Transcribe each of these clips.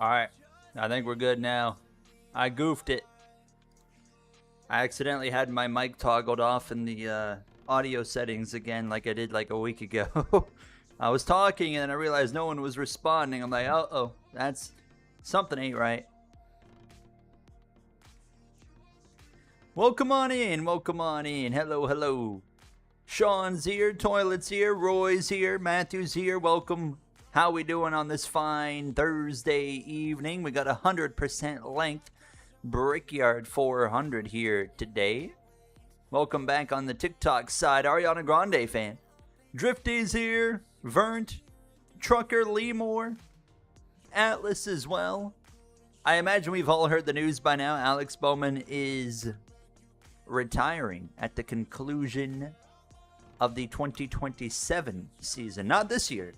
Alright, I think we're good now. I goofed it. I accidentally had my mic toggled off in the audio settings again like I did like a week ago. I was talking and I realized no one was responding. I'm like, uh-oh, that's something ain't right. Welcome on in, welcome on in. Hello, hello. Sean's here, Toilet's here, Roy's here, Matthew's here. Welcome. How we doing on this fine Thursday evening? We got 100% length Brickyard 400 here today. Welcome back on the TikTok side, Ariana Grande fan. Drifty's here, Vernt, Trucker Lemore, Atlas as well. I imagine we've all heard the news by now. Alex Bowman is retiring at the conclusion of the 2027 season. Not this year,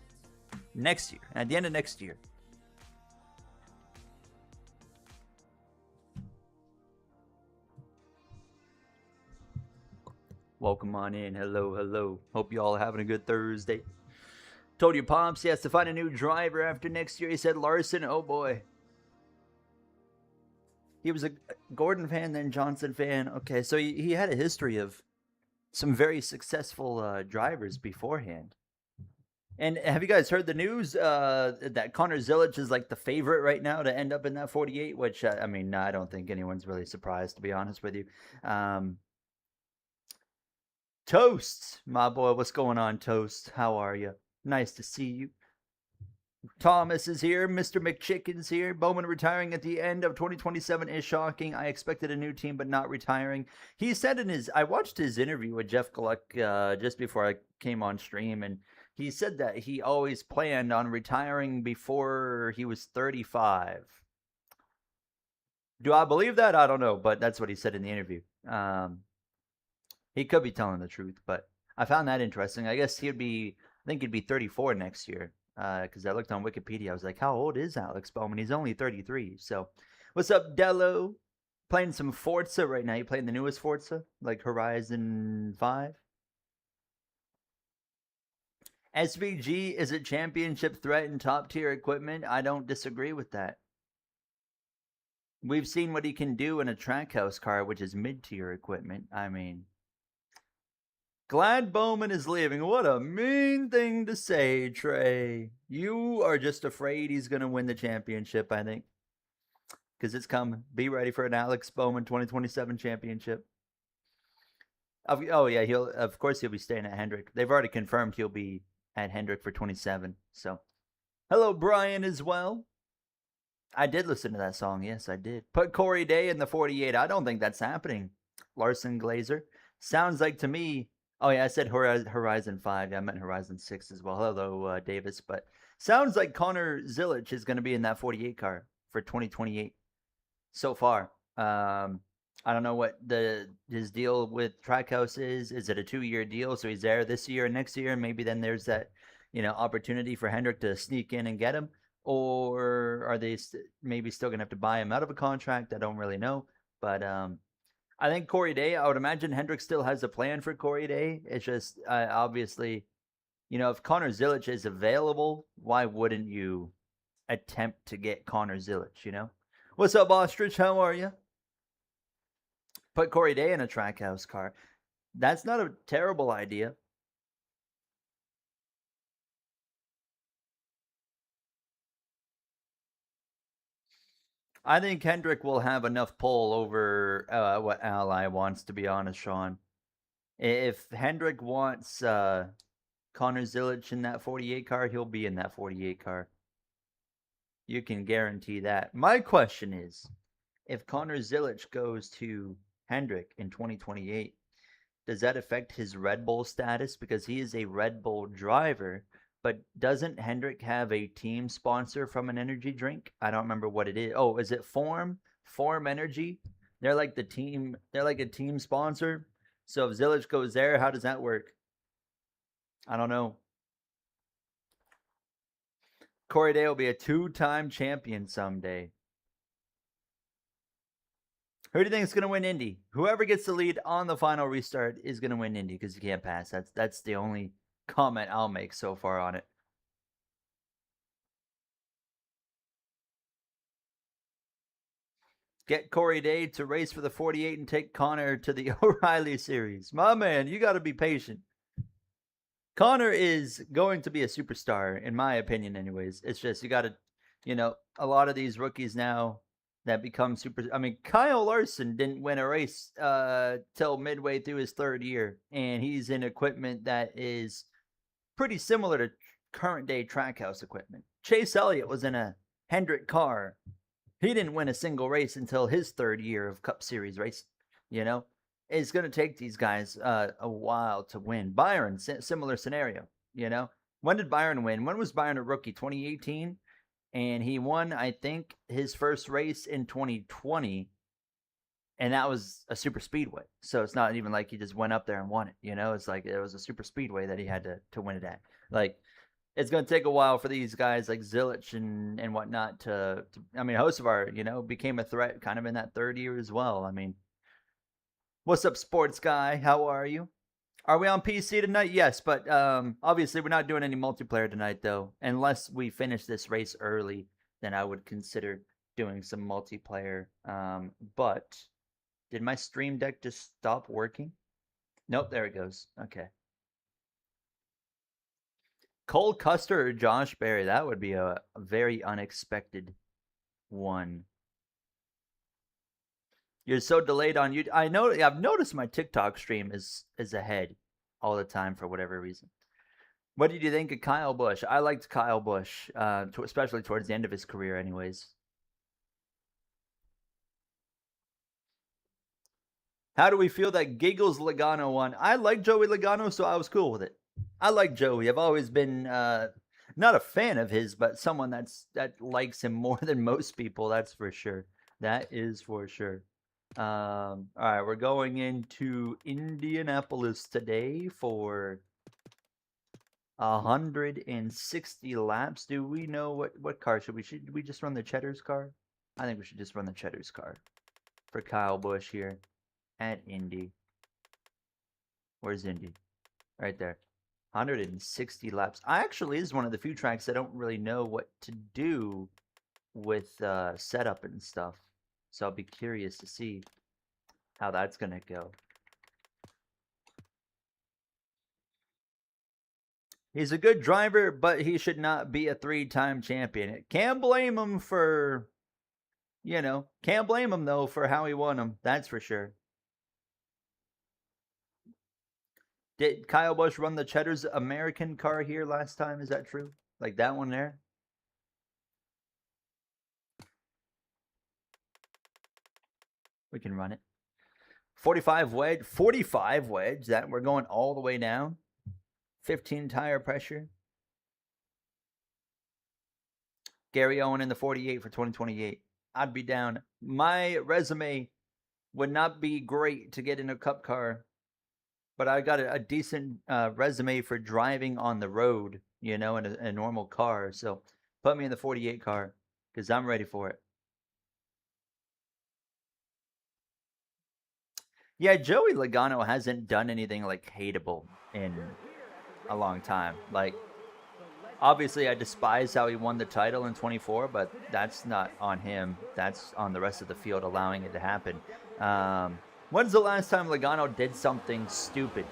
next year, at the end of next year. Welcome on in. Hello, hello. Hope you all having a good Thursday. Told you Pops he has to find a new driver after next year. He said Larson. Oh boy. He was a Gordon fan, then Johnson fan. Okay, so he had a history of some very successful drivers beforehand. And have you guys heard the news that Connor Zilic is like the favorite right now to end up in that 48? Which, I mean, I don't think anyone's really surprised, to be honest with you. Toast, my boy. What's going on, Toast? How are you? Nice to see you. Thomas is here. Mr. McChicken's here. Bowman retiring at the end of 2027 is shocking. I expected a new team, but not retiring. He said in his... I watched his interview with Jeff Gluck just before I came on stream, and he said that he always planned on retiring before he was 35. Do I believe that? I don't know, but that's what he said in the interview. He could be telling the truth, but I found that interesting. I guess I think he'd be 34 next year. Because I looked on Wikipedia. I was like, how old is Alex Bowman? He's only 33. So, what's up, Dello? Playing some Forza right now. You playing the newest Forza? Like Horizon 5? SVG is a championship threat in top tier equipment. I don't disagree with that. We've seen what he can do in a Trackhouse car, which is mid tier equipment. I mean, glad Bowman is leaving. What a mean thing to say, Trey. You are just afraid he's going to win the championship, I think. Because it's coming. Be ready for an Alex Bowman 2027 championship. Oh, yeah, of course he'll be staying at Hendrick. They've already confirmed he'll be at Hendrick for 27. So, hello, Brian, as well. I did listen to that song. Yes, I did. Put Corey Day in the 48. I don't think that's happening. Larson Glazer. Sounds like to me... Oh, yeah, I said Horizon 5. Yeah, I meant Horizon 6 as well. Hello, Davis. But sounds like Connor Zilic is going to be in that 48 car for 2028 so far. I don't know what his deal with Trackhouse is. Is it a 2-year deal? So he's there this year and next year, and maybe then there's that, opportunity for Hendrick to sneak in and get him? Or are they maybe still going to have to buy him out of a contract? I don't really know. But I think Corey Day, I would imagine Hendrick still has a plan for Corey Day. It's just, obviously, if Connor Zilic is available, why wouldn't you attempt to get Connor Zilic, What's up, Ostrich? How are you? Put Corey Day in a Trackhouse car. That's not a terrible idea. I think Hendrick will have enough pull over what Ally wants, to be honest, Sean. If Hendrick wants Connor Zilic in that 48 car, he'll be in that 48 car. You can guarantee that. My question is, if Connor Zilic goes to Hendrick in 2028, does that affect his Red Bull status? Because he is a Red Bull driver, but doesn't Hendrick have a team sponsor from an energy drink? I don't remember what it is. Oh, is it Form? Form Energy? They're like a team sponsor. So if Zilic goes there, how does that work? I don't know. Corey Day will be a 2-time champion someday. Who do you think is going to win Indy? Whoever gets the lead on the final restart is going to win Indy because you can't pass. That's the only comment I'll make so far on it. Get Corey Day to race for the 48 and take Connor to the O'Reilly Series. My man, you got to be patient. Connor is going to be a superstar, in my opinion, anyways. It's just, you got to, a lot of these rookies now that become super. I mean, Kyle Larson didn't win a race till midway through his third year, and he's in equipment that is pretty similar to current day Trackhouse equipment. Chase Elliott was in a Hendrick car. He didn't win a single race until his third year of Cup Series race. It's going to take these guys a while to win. Byron, similar scenario. When did Byron win? When was Byron a rookie? 2018, and he won, I think, his first race in 2020, and that was a super speedway. So it's not even like he just went up there and won it. It's like it was a super speedway that he had to win it at. Like, it's going to take a while for these guys like Zilich and whatnot to I mean, Hocevar, became a threat kind of in that third year as well. I mean, what's up, sports guy? How are you? Are we on PC tonight? Yes, but obviously we're not doing any multiplayer tonight, though. Unless we finish this race early, then I would consider doing some multiplayer. But did my stream deck just stop working? Nope, there it goes. Okay. Cole Custer or Josh Berry? That would be a very unexpected one. You're so delayed on YouTube. I know. I've noticed my TikTok stream is ahead all the time for whatever reason. What did you think of Kyle Busch? I liked Kyle Busch, especially towards the end of his career, anyways. How do we feel that Giggles Logano won? I like Joey Logano, so I was cool with it. I like Joey. I've always been not a fan of his, but someone that likes him more than most people. That's for sure. That is for sure. All right, we're going into Indianapolis today for 160 laps. Do we know what car should we just run the Cheddar's car? I think we should just run the Cheddar's car for Kyle Busch here at Indy. Where's Indy? Right there. 160 laps. This is one of the few tracks I don't really know what to do with setup and stuff. So I'll be curious to see how that's going to go. He's a good driver, but he should not be a 3-time champion. Can't blame him for, can't blame him, though, for how he won them. That's for sure. Did Kyle Busch run the Cheddar's American car here last time? Is that true? Like that one there? We can run it. 45 wedge. 45 wedge. That we're going all the way down. 15 tire pressure. Gary Owen in the 48 for 2028. I'd be down. My resume would not be great to get in a cup car, but I got a decent resume for driving on the road, in a normal car. So put me in the 48 car because I'm ready for it. Yeah, Joey Logano hasn't done anything like hateable in a long time. Like, obviously, I despise how he won the title in 24, but that's not on him. That's on the rest of the field allowing it to happen. When's the last time Logano did something stupid?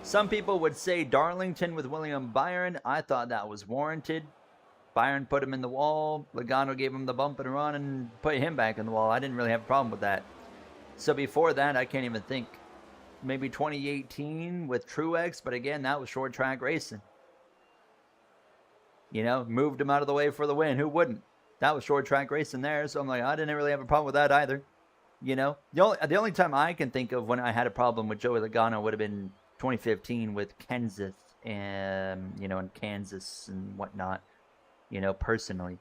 Some people would say Darlington with William Byron. I thought that was warranted. Byron put him in the wall. Logano gave him the bump and run and put him back in the wall. I didn't really have a problem with that. So before that, I can't even think. Maybe 2018 with Truex, but again, that was short track racing. Moved him out of the way for the win. Who wouldn't? That was short track racing there. So I'm like, I didn't really have a problem with that either. The only time I can think of when I had a problem with Joey Logano would have been 2015 with Kenseth and, in Kansas and whatnot, personally.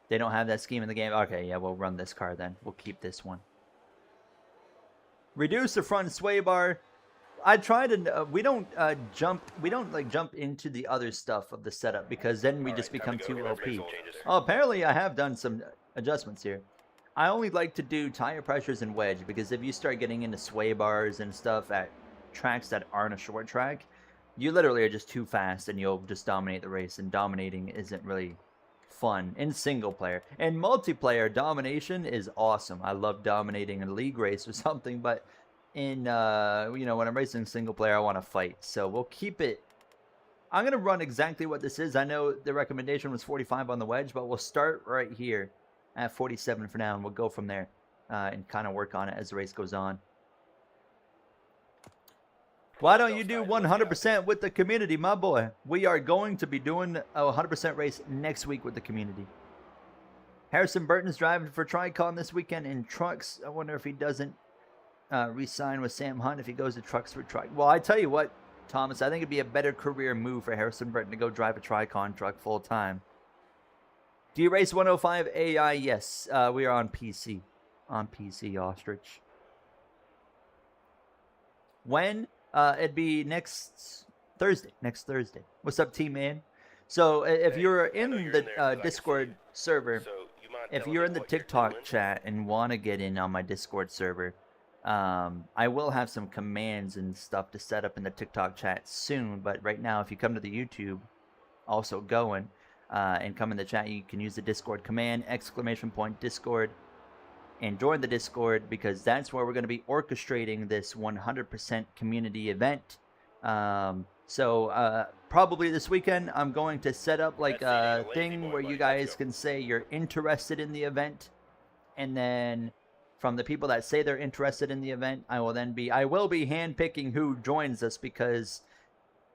They don't have that scheme in the game. Okay, yeah, we'll run this car then. We'll keep this one. Reduce the front sway bar. I try to. We don't jump. We don't jump into the other stuff of the setup because then we just become too OP. Oh, apparently I have done some adjustments here. I only like to do tire pressures and wedge because if you start getting into sway bars and stuff at tracks that aren't a short track, you literally are just too fast and you'll just dominate the race. And dominating isn't really fun in single player. And multiplayer, domination is awesome. I love dominating a league race or something, but in, you know, when I'm racing single player, I want to fight. So we'll keep it. I'm going to run exactly what this is. I know the recommendation was 45 on the wedge, but we'll start right here at 47 for now, and we'll go from there and kind of work on it as the race goes on. Why don't you do 100% with the community, my boy? We are going to be doing a 100% race next week with the community. Harrison Burton's driving for Tricon this weekend in trucks. I wonder if he doesn't re-sign with Sam Hunt if he goes to trucks for Tricon. Well, I tell you what, Thomas, I think it'd be a better career move for Harrison Burton to go drive a Tricon truck full time. Do you race 105 AI? Yes, we are on PC. On PC, Ostrich. When? It'd be next Thursday. Next Thursday. What's up, T-Man? So if you're in the Discord server, if you're in the TikTok chat and want to get in on my Discord server, I will have some commands and stuff to set up in the TikTok chat soon. But right now, if you come to the YouTube, also going, and come in the chat, you can use the Discord command, !Discord, and join the Discord, because that's where we're going to be orchestrating this 100% community event. So probably this weekend, I'm going to set up like a thing where you guys can say you're interested in the event, and then from the people that say they're interested in the event, I will be handpicking who joins us, because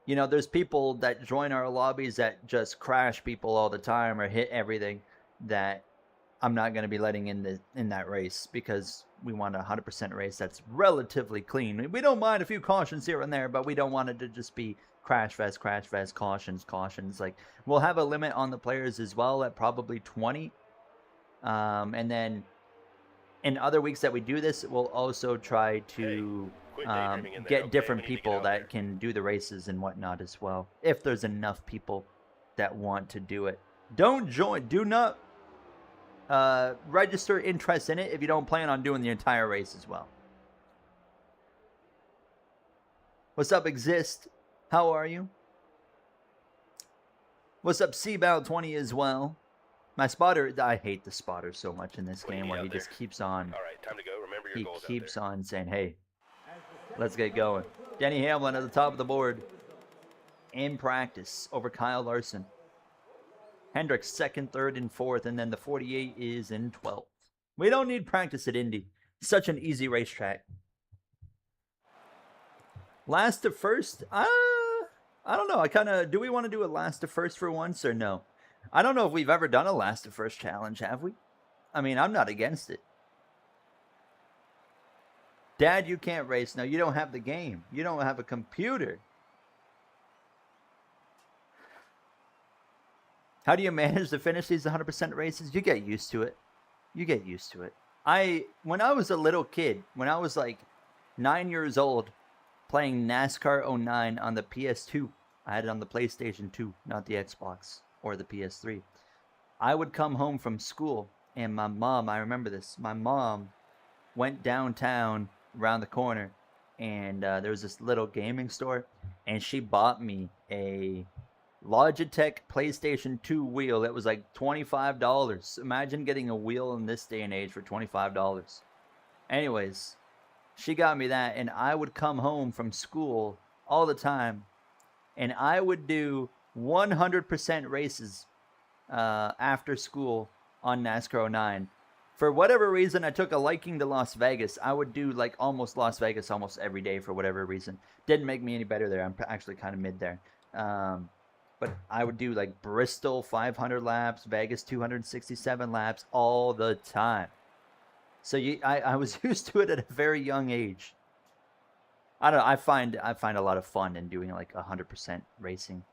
you know, there's people that join our lobbies that just crash people all the time or hit everything, that I'm not going to be letting in that race, because we want a 100% race that's relatively clean. We don't mind a few cautions here and there, but we don't want it to just be crash fest, cautions. Like, we'll have a limit on the players as well at probably 20. And then in other weeks that we do this, we'll also try to get different people that can do the races and whatnot as well, if there's enough people that want to do it. Don't join. Do not register interest in it if you don't plan on doing the entire race as well. What's up, Exist? How are you? What's up, Seabound20 as well? My spotter, I hate the spotter so much in this game, where he just keeps on. All right, time to go. Remember your goals. He keeps on saying, hey, let's get going. Denny Hamlin at the top of the board in practice over Kyle Larson. Hendricks second, third, and fourth, and then the 48 is in 12th. We don't need practice at Indy. Such an easy racetrack. Last to first? I don't know. Do we want to do a last to first for once or no? I don't know if we've ever done a last to first challenge, have we? I mean, I'm not against it. Dad, you can't race. No, you don't have the game. You don't have a computer. How do you manage to finish these 100% races? You get used to it. You get used to it. When I was a little kid, when I was like 9 years old, playing NASCAR 09 on the PS2. I had it on the PlayStation 2, not the Xbox or the PS3. I would come home from school, and my mom, I remember this, my mom went downtown around the corner, and there was this little gaming store, and she bought me a Logitech PlayStation 2 wheel. It was like $25. Imagine getting a wheel in this day and age for $25. Anyways, she got me that, and I would come home from school all the time, and I would do 100% races after school on NASCAR 09. For whatever reason, I took a liking to Las Vegas. I would do like almost Las Vegas almost every day for whatever reason. Didn't make me any better there. I'm actually kind of mid there. But I would do like Bristol 500 laps, Vegas 267 laps all the time. So I was used to it at a very young age. I don't know. I find a lot of fun in doing like 100% racing.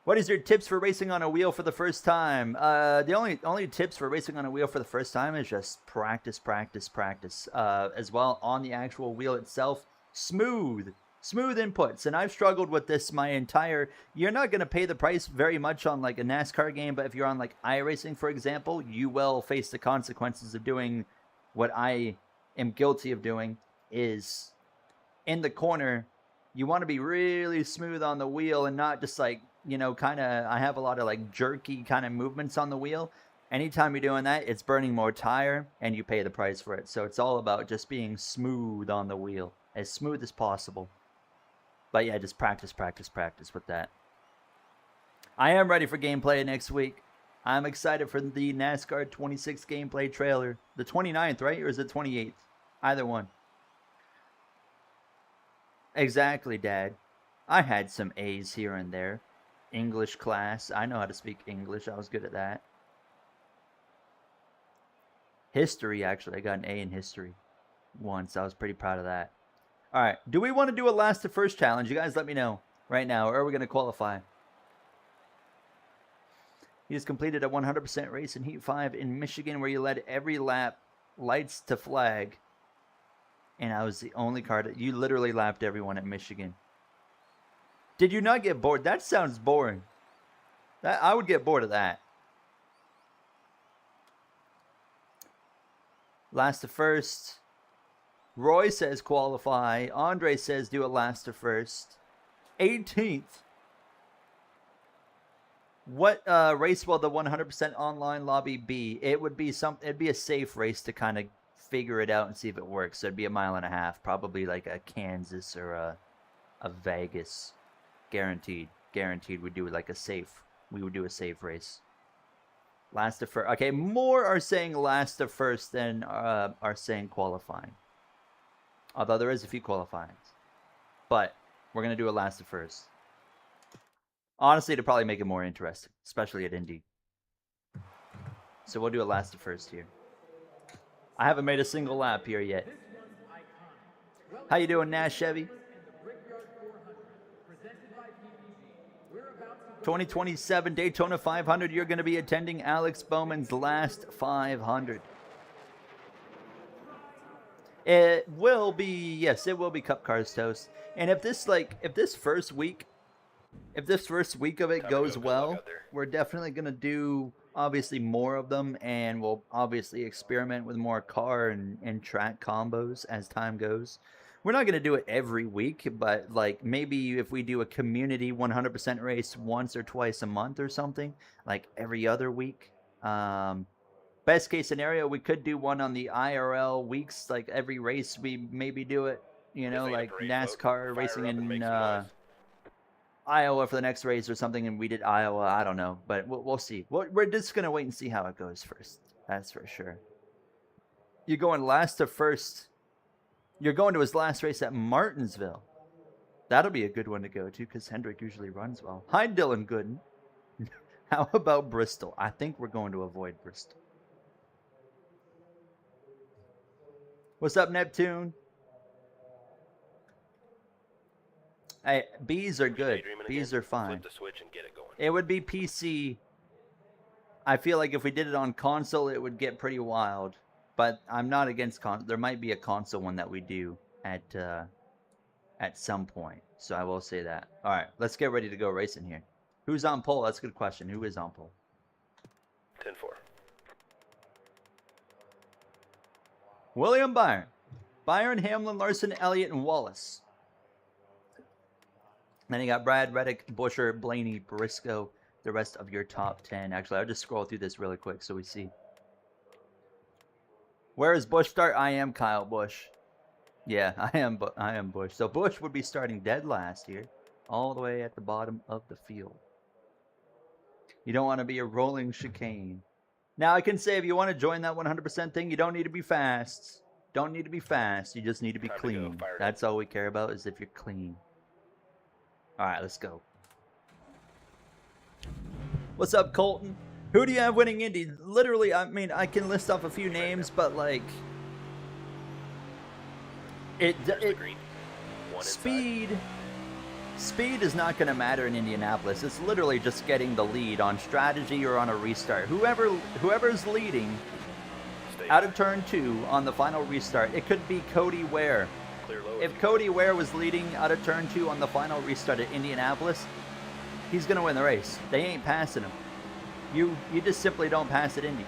What is your tips for racing on a wheel for the first time? The only tips for racing on a wheel for the first time is just practice. As well on the actual wheel itself, smooth inputs. And I've struggled with this my entire. You're not going to pay the price very much on like a NASCAR game, but if you're on like iRacing, for example, you will face the consequences of doing what I am guilty of doing. Is in the corner, you want to be really smooth on the wheel and not just like I have a lot of like jerky kind of movements on the wheel. Anytime you're doing that, it's burning more tire and you pay the price for it. So it's all about just being smooth on the wheel, as smooth as possible. But yeah, just practice with that. I am ready for gameplay next week. I'm excited for the NASCAR 26 gameplay trailer. The 29th, right? Or is it 28th? Either one. Exactly, Dad. I had some A's here and there. English class. I know how to speak English. I was good at that. History, actually. I got an A in history once. I was pretty proud of that. All right. Do we want to do a last to first challenge? You guys let me know right now. Or are we going to qualify? He has completed a 100% race in Heat 5 in Michigan where you led every lap, lights to flag. And I was the only car that you literally lapped everyone at Michigan. Did you not get bored? That sounds boring. I would get bored of that. Last to first. Roy says qualify. Andre says do a last to first. 18th. What race will the 100% online lobby be? It would be it'd be a safe race to kind of figure it out and see if it works. So it'd be a 1.5 miles, probably like a Kansas or a Vegas. Guaranteed we'd do like a safe. We would do a safe race. Last to first. Okay, more are saying last to first than are saying qualifying. Although there is a few qualifying. But we're going to do a last to first. Honestly, to probably make it more interesting, especially at Indy. So we'll do a last to first here. I haven't made a single lap here yet. How you doing, Nash Chevy? 2027 Daytona 500. You're going to be attending Alex Bowman's last 500. It will be, yes, it will be Cup Cars Toast. And if this first week of it goes well, we're definitely going to do obviously more of them, and we'll obviously experiment with more car and track combos as time goes. We're not going to do it every week, but like maybe if we do a community 100% race once or twice a month or something, like every other week. Best case scenario, we could do one on the IRL weeks, like every race we maybe do it, like NASCAR racing in Iowa for the next race or something, and we did Iowa. I don't know, but we'll see. We're just going to wait and see how it goes first. That's for sure. You're going last to first. You're going to his last race at Martinsville. That'll be a good one to go to because Hendrick usually runs well. Hi, Dylan Gooden. How about Bristol? I think we're going to avoid Bristol. What's up, Neptune? Hey, Bs are good. Bs are fine. Flip the switch and get it going. It would be PC. I feel like if we did it on console, it would get pretty wild. But I'm not against console. There might be a console one that we do at some point. So I will say that. All right, let's get ready to go racing here. Who's on pole? That's a good question. Who is on pole? 10-4. William Byron. Byron, Hamlin, Larson, Elliott, and Wallace. Then you got Brad, Reddick, Buescher, Blaney, Briscoe, the rest of your top 10. Actually, I'll just scroll through this really quick so we see. Where is Busch start? I am Kyle Busch. Yeah, I am Busch. So Busch would be starting dead last here, all the way at the bottom of the field. You don't want to be a rolling chicane. Now, I can say if you want to join that 100% thing, you don't need to be fast. Don't need to be fast. You just need to be clean. That's all we care about is if you're clean. All right, let's go. What's up, Colton? Who do you have winning Indy? Literally, I mean, I can list off a few names, but like, speed is not going to matter in Indianapolis. It's literally just getting the lead on strategy or on a restart. Whoever's leading out of turn 2 on the final restart, it could be Cody Ware. If Cody Ware was leading out of turn 2 on the final restart at Indianapolis, he's going to win the race. They ain't passing him. You just simply don't pass at Indy.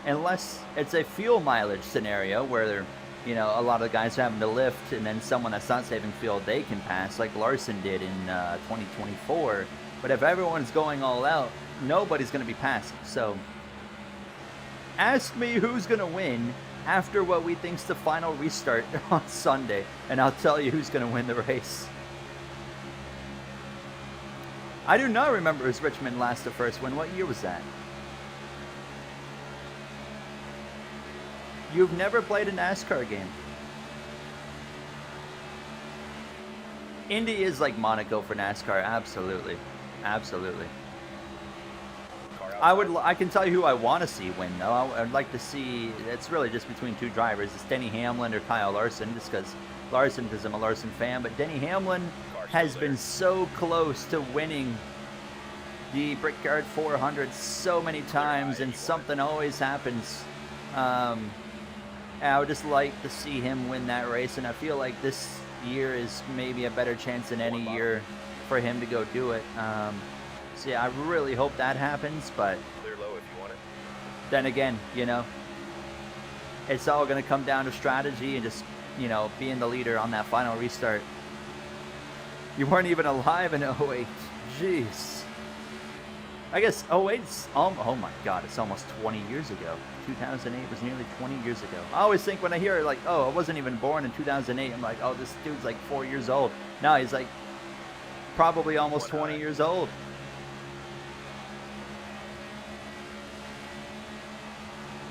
Unless it's a fuel mileage scenario where they're, a lot of the guys are having to lift, and then someone that's not saving fuel, they can pass, like Larson did in 2024 But if everyone's going all out, nobody's going to be passing. So ask me who's going to win after what we think's the final restart on Sunday, and I'll tell you who's going to win the race. I do not remember his Richmond last the first win. What year was that? You've never played a NASCAR game. Indy is like Monaco for NASCAR. Absolutely. Absolutely. I can tell you who I want to see win, though. I'd like to see, it's really just between two drivers. It's Denny Hamlin or Kyle Larson, just because I'm a Larson fan. But Denny Hamlin has been so close to winning the Brickyard 400 so many times, and something always happens. I would just like to see him win that race, and I feel like this year is maybe a better chance than any year for him to go do it. So yeah, I really hope that happens, but Clear low if you want it. then again, you know, it's all going to come down to strategy and just, you know, being the leader on that final restart. You weren't even alive in 08. Jeez. I guess 08's, oh my God, it's almost 20 years ago. 2008 was nearly 20 years ago. I always think when I hear like, oh, I wasn't even born in 2008, I'm like, oh, this dude's like 4 years old. No, he's like probably almost 20 years old.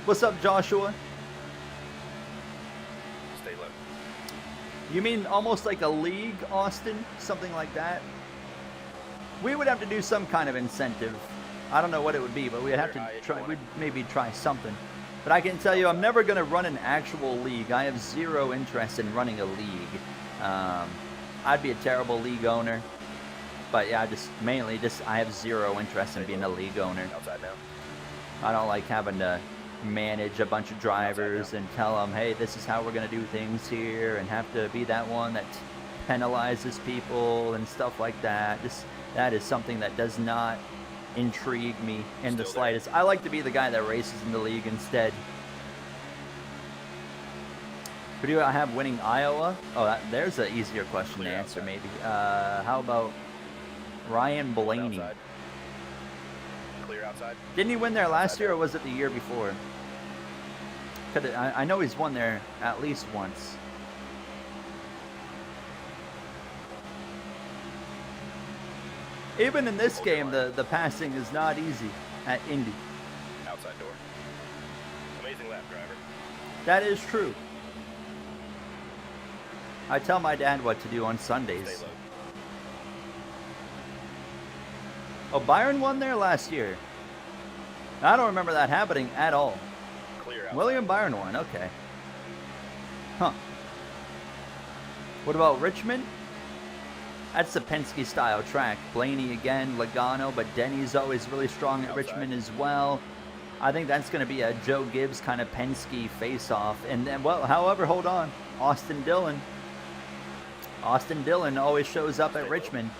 What's up, Joshua? Stay low. You mean almost like a league, Austin? Something like that? We would have to do some kind of incentive. I don't know what it would be, but we'd have to try. We'd maybe try something. But I can tell you, I'm never going to run an actual league. I have zero interest in running a league. I'd be a terrible league owner. But yeah, I have zero interest in being a league owner. Outside now. I don't like having to manage a bunch of drivers and tell them, hey, this is how we're going to do things here, and have to be that one that penalizes people and stuff like that. That is something that does not intrigue me in the slightest. I like to be the guy that races in the league instead. Who do I have winning Iowa? Oh, there's an easier question to answer, maybe. How about Ryan Blaney? Outside. Clear outside. Didn't he win there last year, or was it the year before? I know he's won there at least once. Even in this game, the passing is not easy at Indy. Outside door. Amazing lap, driver. That is true. I tell my dad what to do on Sundays. Stay low. Oh, Byron won there last year. I don't remember that happening at all. Clear outside. William Byron won, okay. Huh. What about Richmond? That's the Penske style track. Blaney again, Logano, but Denny's always really strong at Richmond as well. I think that's going to be a Joe Gibbs kind of Penske face-off. And then, well, however, hold on. Austin Dillon. Austin Dillon always shows up at Richmond.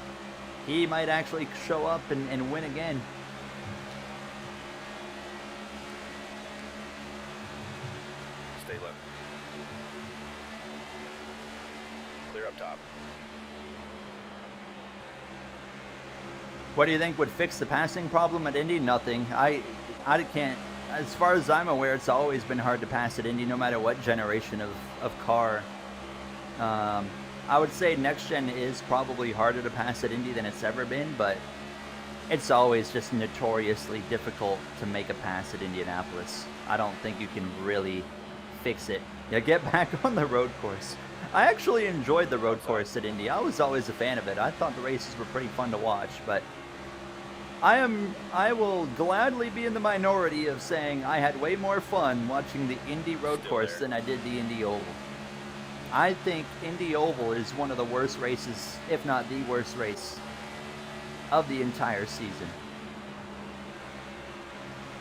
He might actually show up and win again. Stay low. Clear up top. What do you think would fix the passing problem at Indy? Nothing. I can't. As far as I'm aware, it's always been hard to pass at Indy, no matter what generation of car. I would say next gen is probably harder to pass at Indy than it's ever been, but it's always just notoriously difficult to make a pass at Indianapolis. I don't think you can really fix it. Yeah, get back on the road course. I actually enjoyed the road course at Indy. I was always a fan of it. I thought the races were pretty fun to watch, but I will gladly be in the minority of saying I had way more fun watching the Indy road course than I did the Indy Oval. I think Indy Oval is one of the worst races, if not the worst race, of the entire season.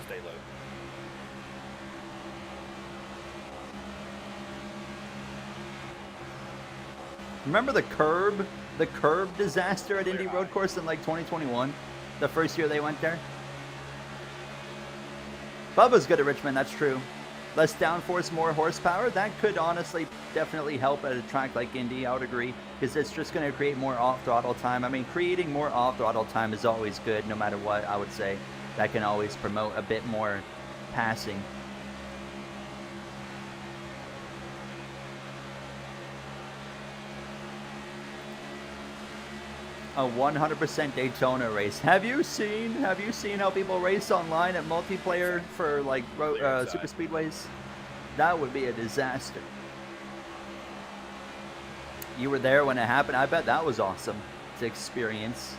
Stay low. Remember the curb disaster at Indy Road Course in like 2021? The first year they went there? Bubba's good at Richmond, that's true. less downforce, more horsepower, that could honestly definitely help at a track like Indy, I would agree, because it's just going to create more off-throttle time. I mean, creating more off-throttle time is always good, no matter what, I would say. That can always promote a bit more passing. A 100% Daytona race. Have you seen how people race online at multiplayer for like super speedways? That would be a disaster. You were there when it happened. I bet that was awesome to experience.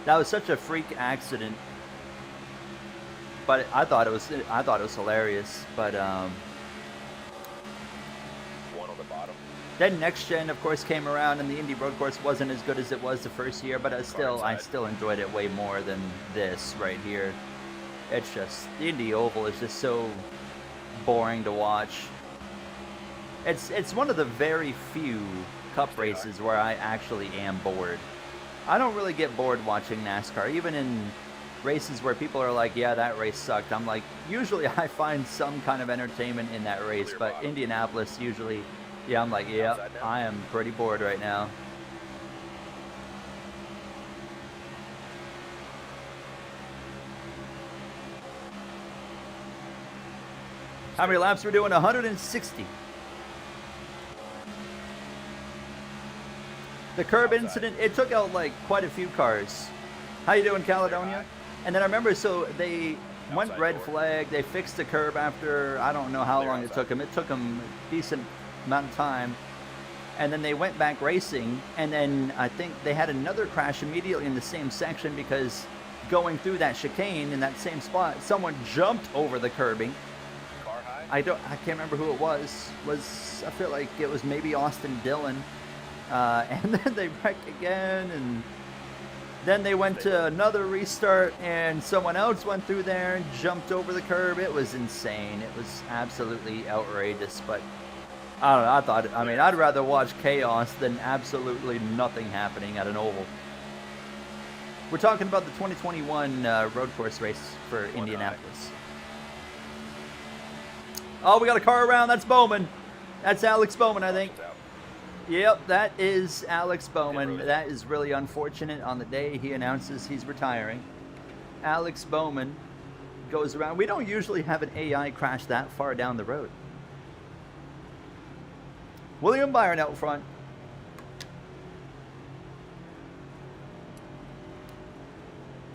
That was such a freak accident. But I thought it was hilarious. But One on the bottom. then next gen, of course, came around, and the Indy road course wasn't as good as it was the first year, but I still enjoyed it way more than this right here. It's just, the Indy Oval is just so boring to watch. It's one of the very few Cup races where I actually am bored. I don't really get bored watching NASCAR, even in races where people are like, yeah, that race sucked. I'm like, usually I find some kind of entertainment in that race, but Indianapolis usually... Yeah, I'm like, yeah, I am pretty bored right now. How many laps we're doing? 160. The curb incident, it took out like quite a few cars. How you doing, Caledonia? And then I remember, so they went red flag. They fixed the curb after, I don't know how long it took them. It took them a decent amount of time, and then they went back racing, and then I think they had another crash immediately in the same section because going through that chicane in that same spot, someone jumped over the curbing. Car high? I can't remember who it was. I feel like it was maybe Austin Dillon, and then they wrecked again, and then they went to another restart, and someone else went through there and jumped over the curb. It was insane. It was absolutely outrageous, but I don't know, I'd rather watch chaos than absolutely nothing happening at an oval. We're talking about the 2021 road course race for Indianapolis. Oh, we got a car around. That's Bowman. That's Alex Bowman, I think. Yep, that is Alex Bowman. That is really unfortunate. On the day he announces he's retiring, Alex Bowman goes around. We don't usually have an AI crash that far down the road. William Byron out front.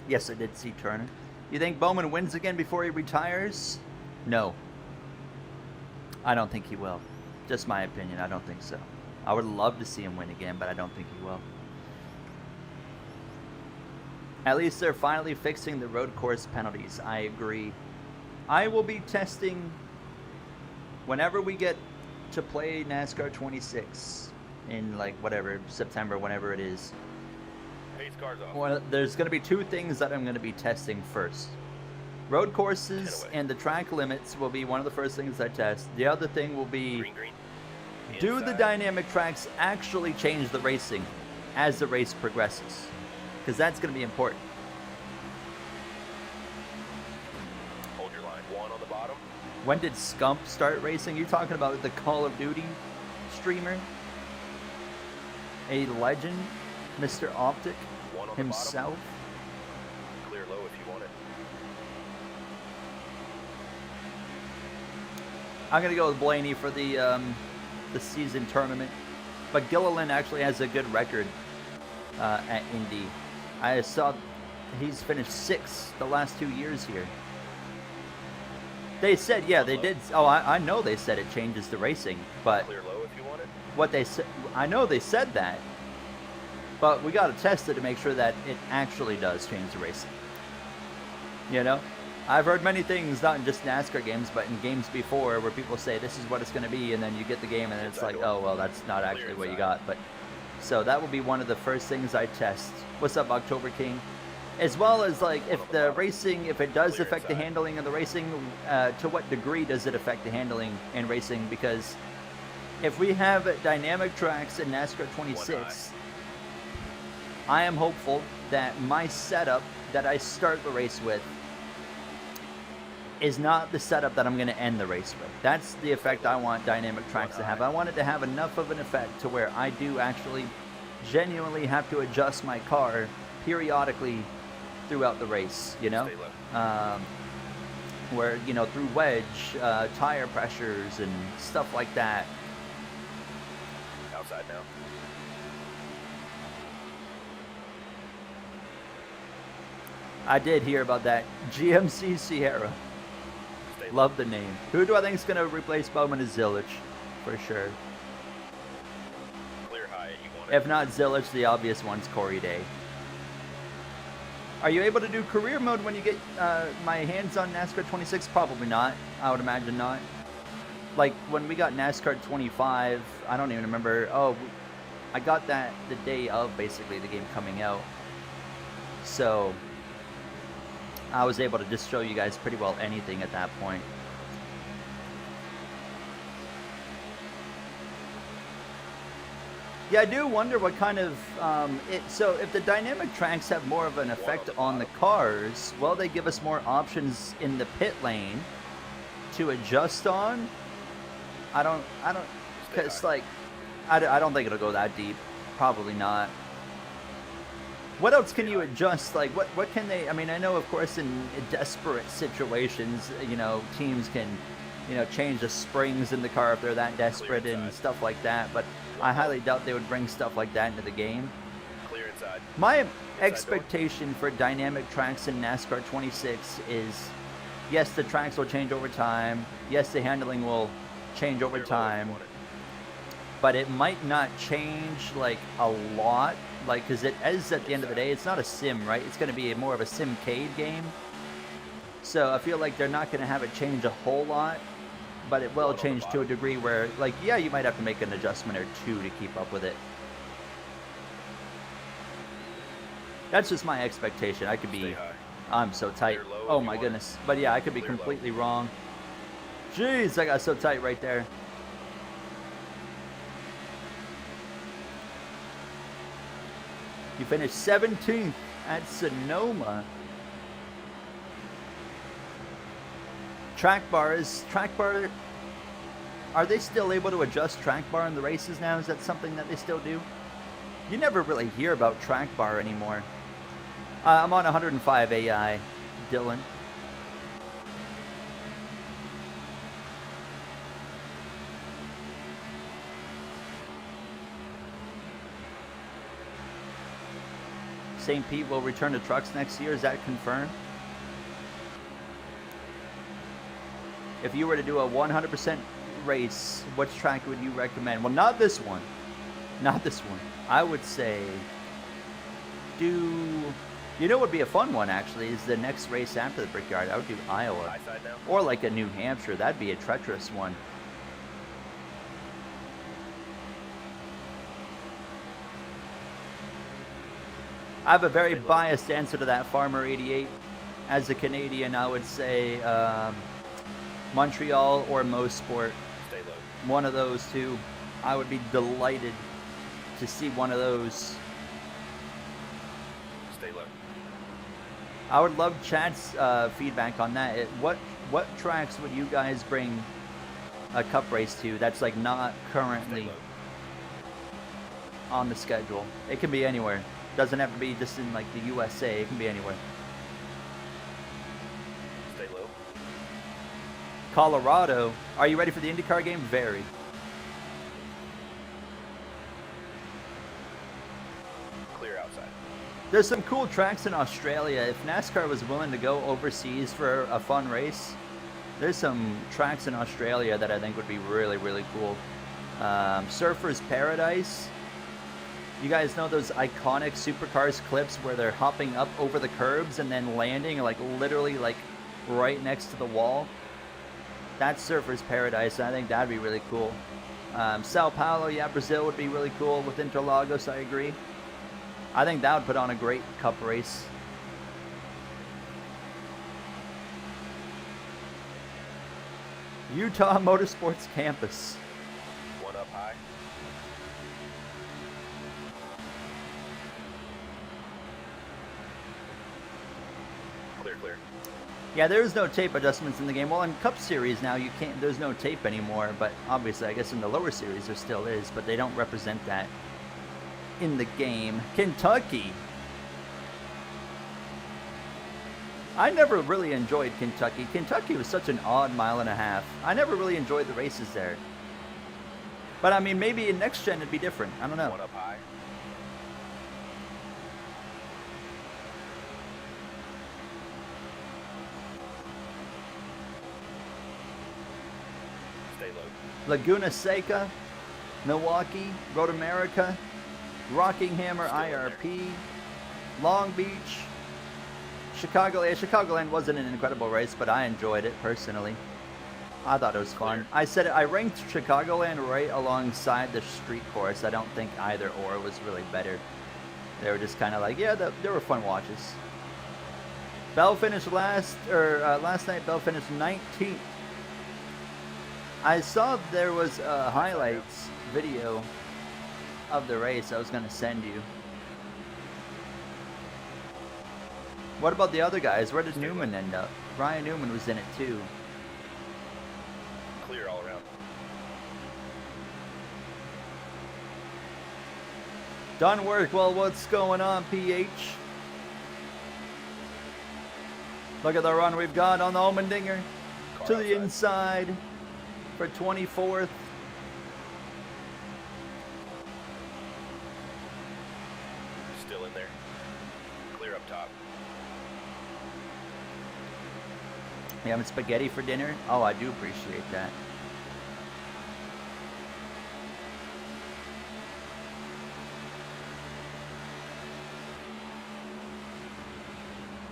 Yes, I did see Turner. You think Bowman wins again before he retires? No. I don't think he will. Just my opinion. I don't think so. I would love to see him win again, but I don't think he will. At least they're finally fixing the road course penalties. I agree. I will be testing whenever we get to play NASCAR 26 in like whatever, September, whenever it is. Pace cars off. Well, there's going to be two things that I'm going to be testing first. Road courses and the track limits will be one of the first things I test. The other thing will be, Green. do the Inside. dynamic tracks actually change the racing as the race progresses? Because that's going to be important. Hold your line. One on the bottom. When did Scump start racing? You're talking about the Call of Duty streamer? A legend? Mr. Optic One on himself? the bottom. Clear low if you want it. I'm going to go with Blaney for the season tournament. But Gilliland actually has a good record at Indy. I saw he's finished 6th the last 2 years here. They said, yeah, they did. Oh, I know they said it changes the racing, but Clear low if you want it. what they said, I know they said that, but we got to test it to make sure that it actually does change the racing. You know, I've heard many things, not in just NASCAR games, but in games before, where people say this is what it's going to be, and then you get the game, and it's like, oh well, that's not actually what you got. But so that will be one of the first things I test. What's up, October King? As well as like if the racing, if it does affect the handling of the racing, to what degree does it affect the handling and racing? Because if we have dynamic tracks in NASCAR 26, I am hopeful that my setup that I start the race with is not the setup that I'm going to end the race with. That's the effect I want dynamic tracks to have. I want it to have enough of an effect to where I do actually genuinely have to adjust my car periodically throughout the race, you know? Where, you know, through wedge, tire pressures and stuff like that. Outside now. I did hear about that. GMC Sierra. Love the name. Who do I think is going to replace Bowman is Zilich, for sure. Clear high, you want it. If not Zilich, the obvious one's Corey Day. Are you able to do career mode when you get my hands on NASCAR 26? Probably not. I would imagine not. Like, when we got NASCAR 25, I don't even remember. Oh, I got that the day of, basically, the game coming out. So I was able to just show you guys pretty well anything at that point. Yeah, I do wonder what kind of so if the dynamic tracks have more of an effect on the cars, well, they give us more options in the pit lane to adjust on. I don't, because like, I don't think it'll go that deep. Probably not. What else can you adjust? Like, what can they? I mean, I know, of course, in desperate situations, you know, teams can, you know, change the springs in the car if they're that desperate and stuff like that. But I highly doubt they would bring stuff like that into the game. Clear inside. My expectation for dynamic tracks in NASCAR 26 is, yes, the tracks will change over time. Yes, the handling will change over time. But it might not change, like, a lot. Like, because it is, at the end of the day, it's not a sim, right? It's going to be more of a simcade game. So I feel like they're not going to have it change a whole lot. But it will change to a degree where, like, yeah, you might have to make an adjustment or two to keep up with it. That's just my expectation. I could be... I'm so tight. Oh, my goodness. But, yeah, I could be completely wrong. Jeez, I got so tight right there. You finished 17th at Sonoma. Track bar, are they still able to adjust track bar in the races now? Is that something that they still do? You never really hear about track bar anymore. I'm on 105 AI, Dylan. St. Pete will return to trucks next year. Is that confirmed? If you were to do a 100% race, which track would you recommend? Well, not this one. Not this one. I would say do... You know what would be a fun one, actually, is the next race after the Brickyard. I would do Iowa. Or like a New Hampshire. That'd be a treacherous one. I have a very biased answer to that, Farmer 88. As a Canadian, I would say Montreal or Mosport. One of those two. I would be delighted to see one of those. Stay low. I would love Chad's feedback on that. What tracks would you guys bring a cup race to that's like not currently on the schedule? It can be anywhere. Doesn't have to be just in like the USA. It can be anywhere. Stay low. Colorado. Are you ready for the IndyCar game? Very. Clear outside. There's some cool tracks in Australia. If NASCAR was willing to go overseas for a fun race, there's some tracks in Australia that I think would be really, really cool. Surfer's Paradise. You guys know those iconic supercars clips where they're hopping up over the curbs and then landing like literally like right next to the wall? That's Surfer's Paradise. I think that'd be really cool. Sao Paulo, yeah, Brazil would be really cool. With Interlagos, I agree. I think that would put on a great cup race. Utah Motorsports Campus. One up high. Clear, clear. Yeah, there's no tape adjustments in the game. Well, in Cup Series now, you can't. There's no tape anymore. But obviously, I guess in the lower series there still is. But they don't represent that in the game. Kentucky. I never really enjoyed Kentucky. Kentucky was such an odd mile and a half. I never really enjoyed the races there. But I mean, maybe in next gen it'd be different. I don't know. One up high. Stay low. Laguna Seca, Milwaukee, Road America, Rockingham or Still in there. IRP, Long Beach, Chicago. Yeah, Chicagoland wasn't an incredible race, but I enjoyed it personally. I thought it was fun. I said it, I ranked Chicagoland right alongside the street course. I don't think either or was really better. They were just kind of like, yeah, they were fun watches. Bell finished last night. Bell finished 19th. I saw there was a highlights video of the race I was going to send you. What about the other guys? Where did Newman end up? Ryan Newman was in it too. Clear all around. Done work. Well, what's going on, PH? Look at the run we've got on the Omendinger. Car To the outside. inside for 24th. Still in there. Clear up top. You having spaghetti for dinner? Oh, I do appreciate that.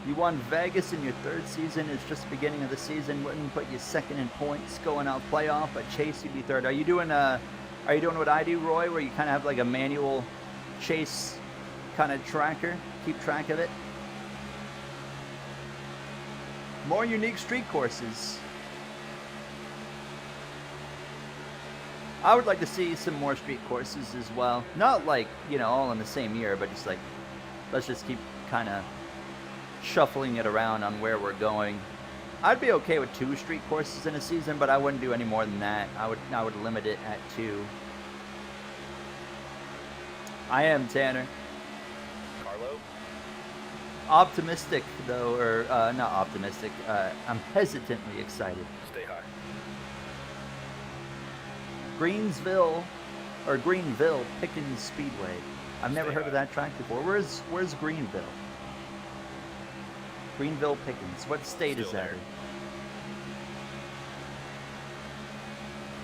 You won Vegas in your third season. It's just the beginning of the season. Wouldn't put you second in points going out playoff, but Chase you'd be third. Are you doing what I do, Roy, where you kind of have like a manual Chase kind of tracker, keep track of it? More unique street courses. I would like to see some more street courses as well. Not like, you know, all in the same year, but just like, let's just keep kind of shuffling it around on where we're going. I'd be okay with 2 street courses in a season, but I wouldn't do any more than that. I would limit it at 2. I am Tanner. Carlo. Optimistic though, or not optimistic. I'm hesitantly excited. Stay high. Greenville Pickens Speedway. I've never Stay heard of high. that track before. Where's Greenville? Greenville Pickens. What state is Still that there. in?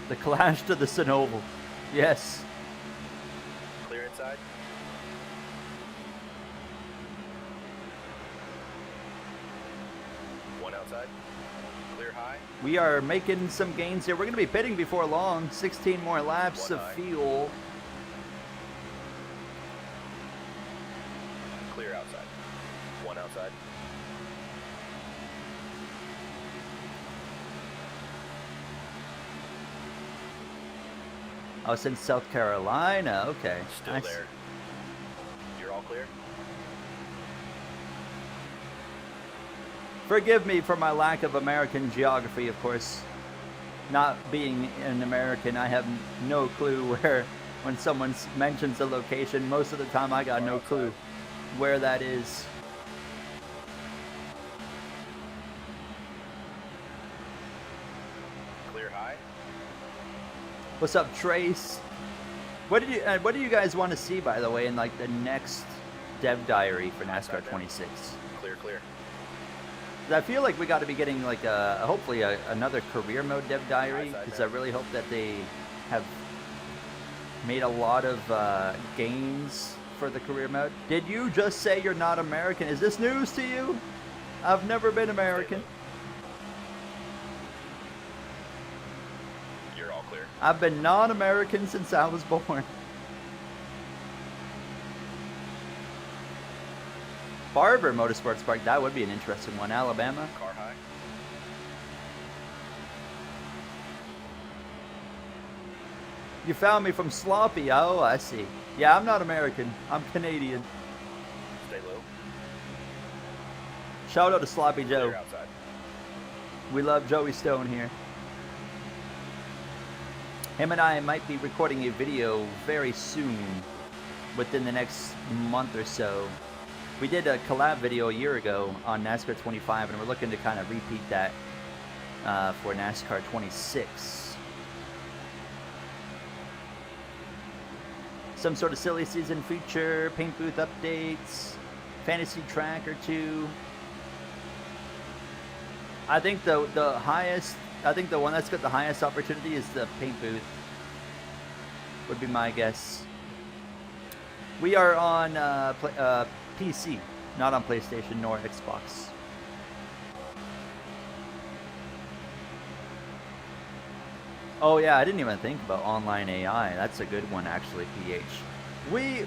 The Clash to the Sinoval. Yes. Clear inside. One outside. Clear high. We are making some gains here. We're going to be pitting before long. 16 more laps One of high. fuel. Clear outside. One outside. Oh, since South Carolina. Okay. Still I see. there. You're all clear. Forgive me for my lack of American geography, of course. Not being an American, I have no clue where, when someone mentions a location, most of the time I got no clue where that is. Clear high. What's up, Trace? What do you guys want to see, by the way, in like the next dev diary for NASCAR 26? Clear, clear. 'Cause I feel like we got to be getting like hopefully another career mode dev diary, because I really hope that they have made a lot of gains for the career mode. Did you just say you're not American? Is this news to you? I've never been American. You're all clear. I've been non-American since I was born. Barber Motorsports Park, that would be an interesting one. Alabama. Car high. You found me from Sloppy. Oh, I see. Yeah, I'm not American. I'm Canadian. Stay low. Shout out to Sloppy Joe. Clear outside. We love Joey Stone here. Him and I might be recording a video very soon, within the next month or so. We did a collab video a year ago on NASCAR 25, and we're looking to kind of repeat that for NASCAR 26. Some sort of silly season feature, paint booth updates, fantasy track or two. I think the one that's got the highest opportunity is the paint booth. Would be my guess. We are on PC, not on PlayStation nor Xbox. Oh yeah, I didn't even think about online AI. That's a good one actually, PH.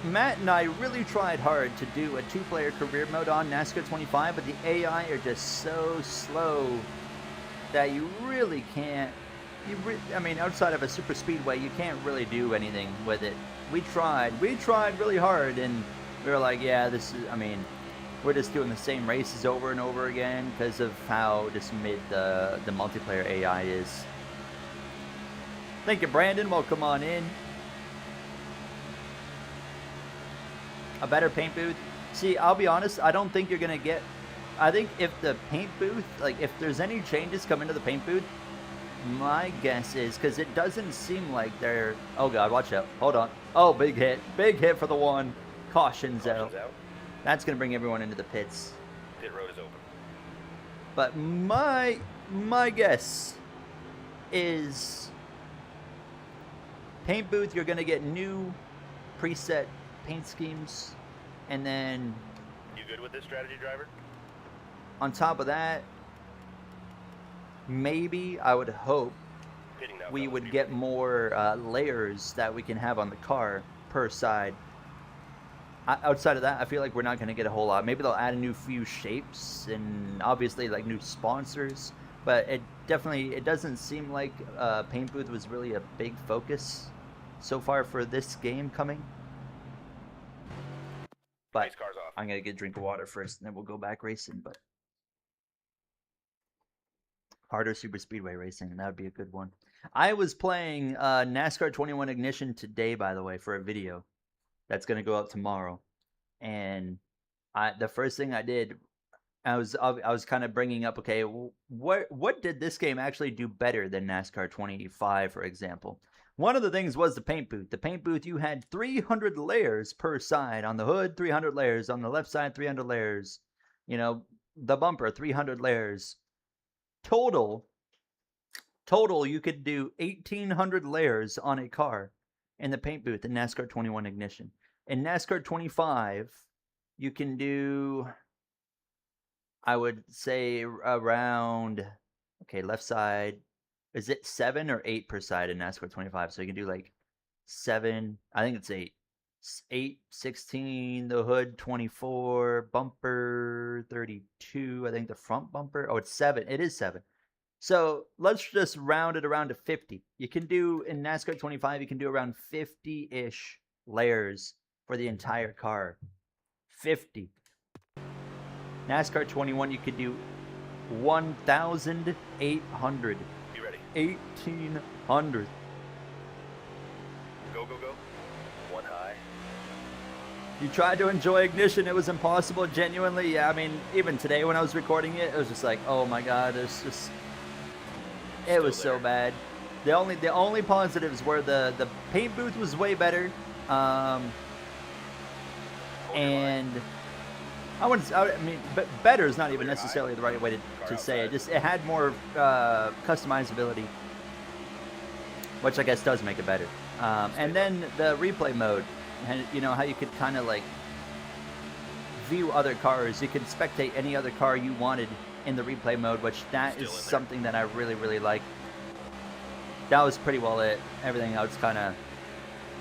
Matt and I really tried hard to do a 2-player career mode on NASCAR 25, but the AI are just so slow that you really can't. I mean, outside of a super speedway, you can't really do anything with it. We tried really hard, and we were like, yeah, this is. I mean, we're just doing the same races over and over again because of how just mid the multiplayer AI is. Thank you, Brandon. Welcome on in. A better paint booth. See, I'll be honest, I don't think you're gonna get. I think if the paint booth, like if there's any changes coming to the paint booth, my guess is, because it doesn't seem like they're. Oh god, watch out! Hold on. Oh, big hit for the one. Caution's out. That's gonna bring everyone into the pits. Pit road is open. But my guess is paint booth. You're gonna get new preset paint schemes, and then You good with this strategy, driver? on top of that, maybe I would hope Pitting now, we fellas. would Be get ready. more layers that we can have on the car per side. Outside of that, I feel like we're not going to get a whole lot. Maybe they'll add a new few shapes and obviously like new sponsors, but it doesn't seem like paint booth was really a big focus so far for this game coming. But Race cars off. I'm gonna get a drink of water first, and then we'll go back racing. But harder super speedway racing, that would be a good one. I was playing NASCAR 21 Ignition today, by the way, for a video that's gonna go up tomorrow. And the first thing I did, I was kind of bringing up, okay, what did this game actually do better than NASCAR 25, for example? One of the things was the paint booth. The paint booth, you had 300 layers per side. On the hood, 300 layers. On the left side, 300 layers. You know, the bumper, 300 layers. Total, you could do 1,800 layers on a car in the paint booth in NASCAR 21 Ignition. In NASCAR 25, you can do, I would say, around, okay, left side. Is it 7 or 8 per side in NASCAR 25? So you can do like 7. I think it's 8. 8, 16, the hood 24, bumper 32. I think the front bumper. Oh, it's 7. It is 7. So let's just round it around to 50. You can do in NASCAR 25. You can do around 50-ish layers for the entire car. 50. NASCAR 21. You could do 1,800. 1,800. Go, go, go. One high. You tried to enjoy Ignition, it was impossible, genuinely. Yeah, I mean, even today when I was recording it, it was just like, oh my god, it was so bad. The only positives were the paint booth was way better, and I mean, but better is not even necessarily the right way to say it. Just it had more customizability, which I guess does make it better. And then the replay mode, and you know how you could kind of like view other cars. You could spectate any other car you wanted in the replay mode, which that is something that I really like. That was pretty well it. Everything else kind of,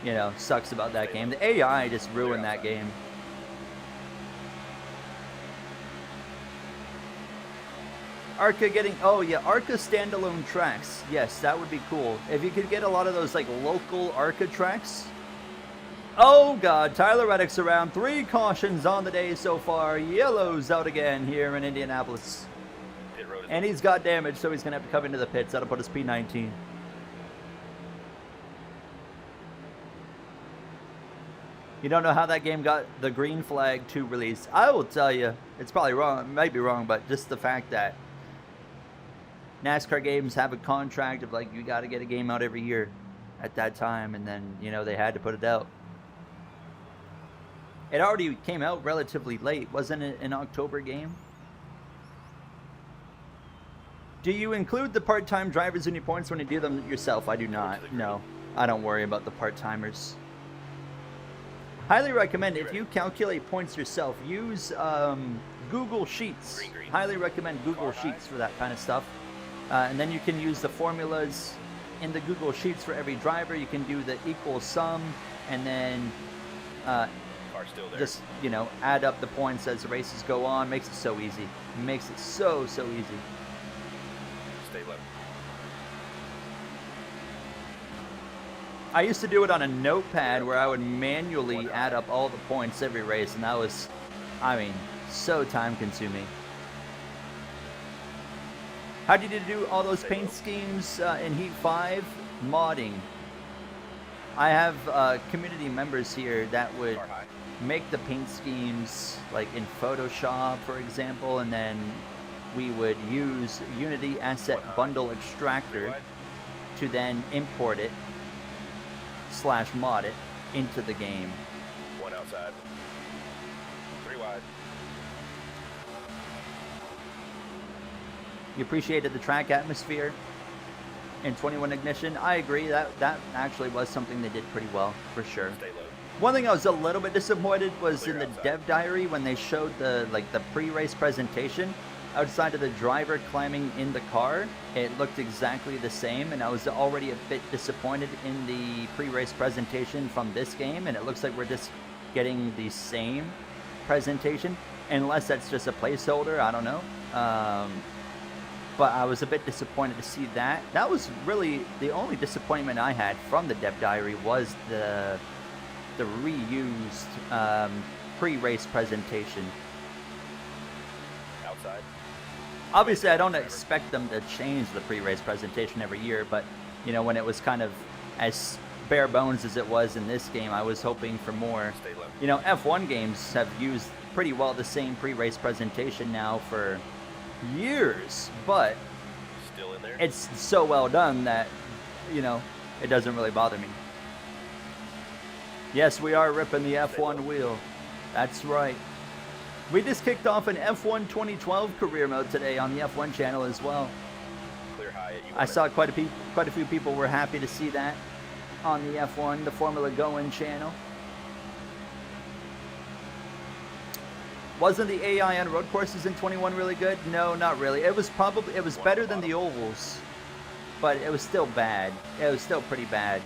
you know, sucks about that game. The AI just ruined that game. ARCA getting, oh yeah, ARCA standalone tracks. Yes, that would be cool. If you could get a lot of those like local ARCA tracks, Oh God, Tyler Reddick's around. 3 cautions on the day so far. Yellow's out again here in Indianapolis. Pit road is And he's got damage, so he's going to have to come into the pits. That'll put us P19. You don't know how that game got the green flag to release. I will tell you, it's probably wrong. It might be wrong, but just the fact that NASCAR games have a contract of like, you got to get a game out every year at that time. And then, you know, they had to put it out. It already came out relatively late. Wasn't it an October game? Do you include the part-time drivers in your points when you do them yourself? I do not. No, I don't worry about the part-timers. Highly recommend, if you calculate points yourself, use Google Sheets. Green. Highly recommend Google Sheets for that kind of stuff. And then you can use the formulas in the Google Sheets for every driver. You can do the equal sum and then car still there. just, you know, add up the points as the races go on. Makes it so easy. Makes it so easy. Stay low. I used to do it on a notepad where I would manually add up all the points every race, and that was, I mean, so time consuming. How did you do all those paint schemes in Heat 5? Modding. I have community members here that would Car high. make the paint schemes like in Photoshop, for example, and then we would use Unity Asset Bundle Extractor Wide. to then import it / mod it into the game. 1 outside. 3 wide. You appreciated the track atmosphere in 21 Ignition. I agree, that actually was something they did pretty well, for sure. Stay low. One thing I was a little bit disappointed was Clear in the outside. dev diary when they showed the pre-race presentation outside of the driver climbing in the car. It looked exactly the same, and I was already a bit disappointed in the pre-race presentation from this game, and it looks like we're just getting the same presentation, unless that's just a placeholder. I don't know. But I was a bit disappointed to see that. That was really the only disappointment I had from the dev diary was the reused pre-race presentation. Outside. Obviously, I don't expect them to change the pre-race presentation every year, but you know, when it was kind of as bare bones as it was in this game, I was hoping for more. Stay low. You know, F1 games have used pretty well the same pre-race presentation now for years, but Still in there. it's so well done that, you know, it doesn't really bother me. Yes, we are ripping the F1 wheel. That's right. We just kicked off an F1 2012 career mode today on the F1 channel as well. Clear high at you. I saw quite a few people were happy to see that on the F1, the Formula Going channel. Wasn't the AI on road courses in 21 really good? No, not really. It was better than the ovals, but it was still bad. It was still pretty bad.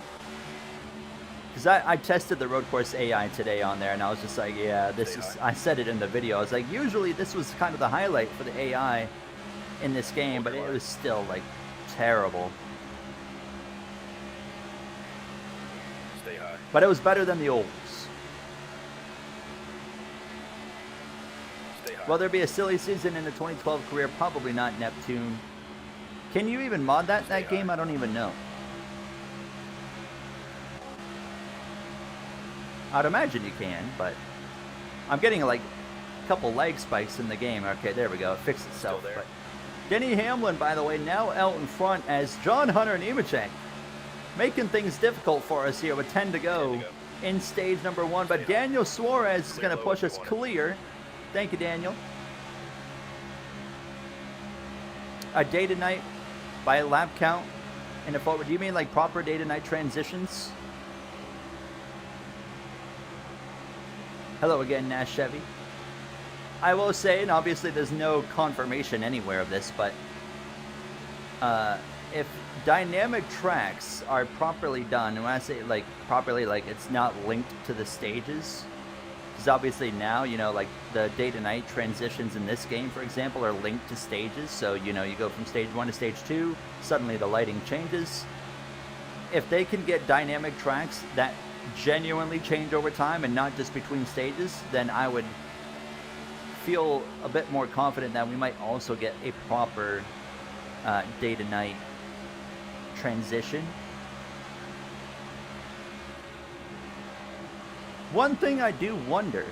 Because I tested the road course AI today on there, and I was just like, yeah, this is, I said it in the video. I was like, usually this was kind of the highlight for the AI in this game, but it was still, like, terrible. Stay high. But it was better than the ovals. Stay high. Will there be a silly season in the 2012 career? Probably not, Neptune. Can you even mod that game? I don't even know. I'd imagine you can, but I'm getting like a couple lag spikes in the game. Okay, there we go. It fixed itself. Still there. But Denny Hamlin, by the way, now out in front as John Hunter Nemechek, making things difficult for us here with 10 to go in stage number 1. But Daniel Suarez is going to push us clear. Thank you, Daniel. A day to night by a lap count in the forward. Do you mean like proper day to night transitions? Hello again, Nash Chevy. I will say, and obviously there's no confirmation anywhere of this, but if dynamic tracks are properly done, and when I say like properly, like it's not linked to the stages, because obviously now, you know, like the day to night transitions in this game, for example, are linked to stages. So, you know, you go from stage 1 to stage 2, suddenly the lighting changes. If they can get dynamic tracks that genuinely change over time and not just between stages, then I would feel a bit more confident that we might also get a proper day to night transition. One thing I do wonder.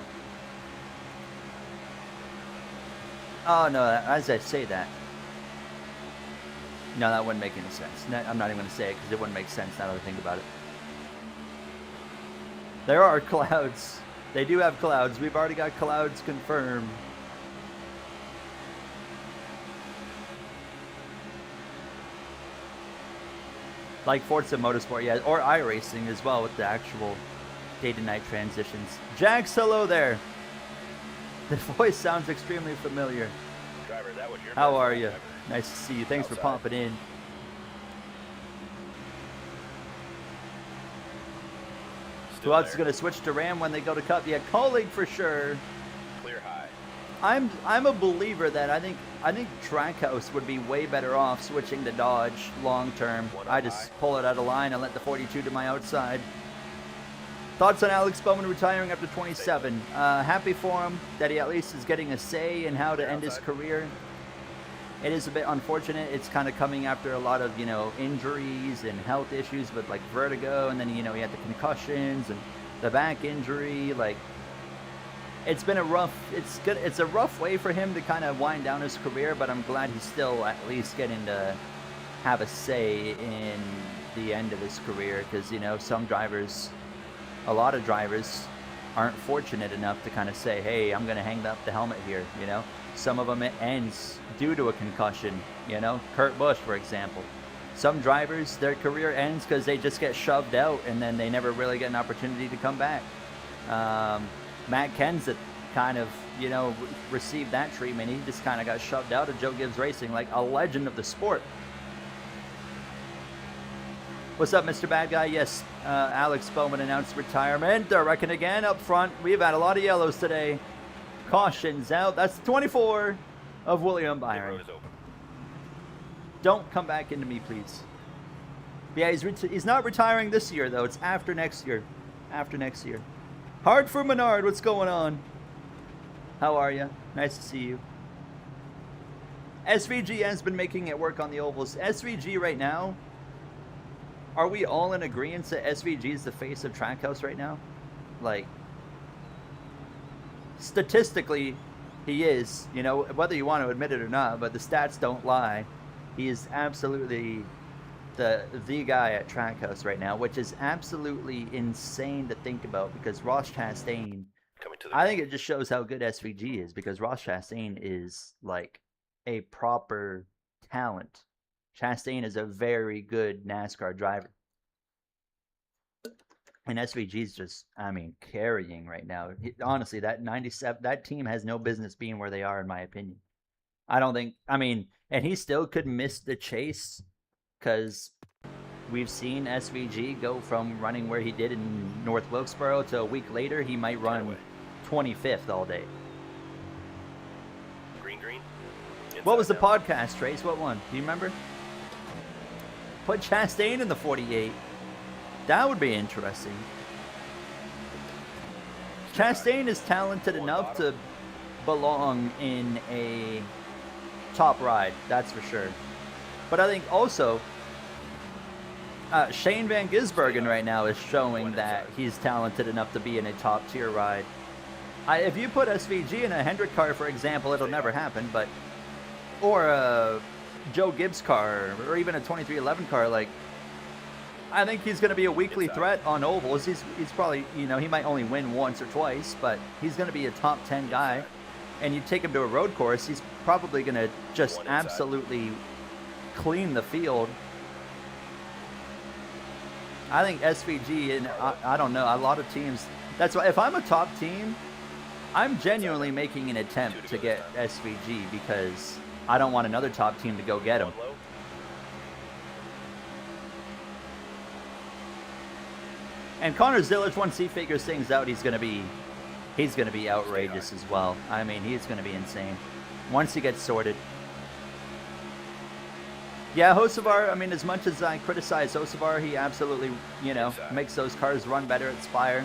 Oh no, as I say that. No, that wouldn't make any sense. I'm not even going to say it because it wouldn't make sense now that I think about it. There are clouds. They do have clouds. We've already got clouds confirmed. Like Forza Motorsport, yeah, or iRacing as well with the actual day-to-night transitions. Jax, hello there. The voice sounds extremely familiar. Driver, that was your How first are lap you? ever. Nice to see you. Thanks for Outside. popping in. Who Still else is there. going to switch to Ram when they go to Cup? Yeah, Colleague for sure. Clear high. I'm a believer that I think Trackhouse would be way better off switching to Dodge long term. One I up just high. pull it out of line and let the 42 to my outside. Thoughts on Alex Bowman retiring after 27? Happy for him that he at least is getting a say in how to end his career. It is a bit unfortunate. It's kind of coming after a lot of, injuries and health issues with like vertigo, and then, he had the concussions and the back injury. Like, it's been a rough way for him to kind of wind down his career, but I'm glad he's still at least getting to have a say in the end of his career, because, a lot of drivers aren't fortunate enough to kind of say, hey, I'm going to hang up the helmet here, Some of them it ends due to a concussion, Kurt Busch, for example. Some drivers, their career ends because they just get shoved out and then they never really get an opportunity to come back. Matt Kenseth kind of, received that treatment. He just kind of got shoved out of Joe Gibbs Racing, like a legend of the sport. What's up, Mr. Bad Guy? Yes, Alex Bowman announced retirement. I reckon again up front. We've had a lot of yellows today. Cautions out. That's 24 of William The Byron. road is open. Don't come back into me, please. Yeah, he's not retiring this year, though. It's after next year. After next year. Hard for Menard. What's going on? How are you? Nice to see you. SVG has been making it work on the ovals. SVG right now, are we all in agreement that SVG is the face of Trackhouse right now? Like, statistically, he is, whether you want to admit it or not, but the stats don't lie. He is absolutely the guy at Trackhouse right now, which is absolutely insane to think about, because Ross Chastain, Coming to the I think it just shows how good SVG is, because Ross Chastain is like a proper talent. Chastain is a very good NASCAR driver. And SVG's just, carrying right now. Honestly, that 97, that team has no business being where they are, in my opinion. I don't think, and he still could miss the chase, because we've seen SVG go from running where he did in North Wilkesboro to a week later, he might run 25th all day. Green. What was the Inside podcast, Trace? What one? Do you remember? Put Chastain in the 48. That would be interesting. Chastain is talented enough to belong in a top ride, that's for sure. But I think also Shane Van Gisbergen right now is showing that he's talented enough to be in a top tier ride. If you put SVG in a Hendrick car, for example, it'll never happen, but or a Joe Gibbs car, or even a 2311 car, like, I think he's going to be a weekly threat on ovals. He's probably, he might only win once or twice, but he's going to be a top 10 guy. And you take him to a road course, he's probably going to just absolutely clean the field. I think SVG, and I don't know, a lot of teams, that's why if I'm a top team, I'm genuinely making an attempt to get SVG, because I don't want another top team to go get him. One low. And Connor Zillage, once he figures things out, he's gonna be outrageous as well. He's gonna be insane once he gets sorted. Yeah, Hocevar, I mean, as much as I criticize Hocevar, he absolutely, you know, Inside. makes those cars run better at Spire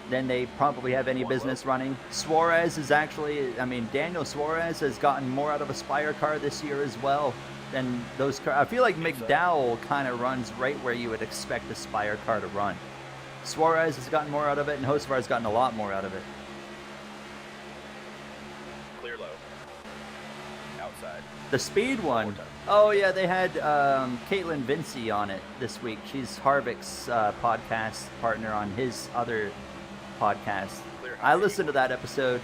than they probably have any One business low. running. Suarez is actually, I mean, Daniel Suarez has gotten more out of a Spire car this year as well than those cars. I feel like McDowell kind of runs right where you would expect a Spire car to run. Suarez has gotten more out of it, and Hocevar has gotten a lot more out of it. Clear low. Outside. The speed one. Oh yeah, they had Caitlin Vinci on it this week. She's Harvick's podcast partner on his other podcast. I listened to that episode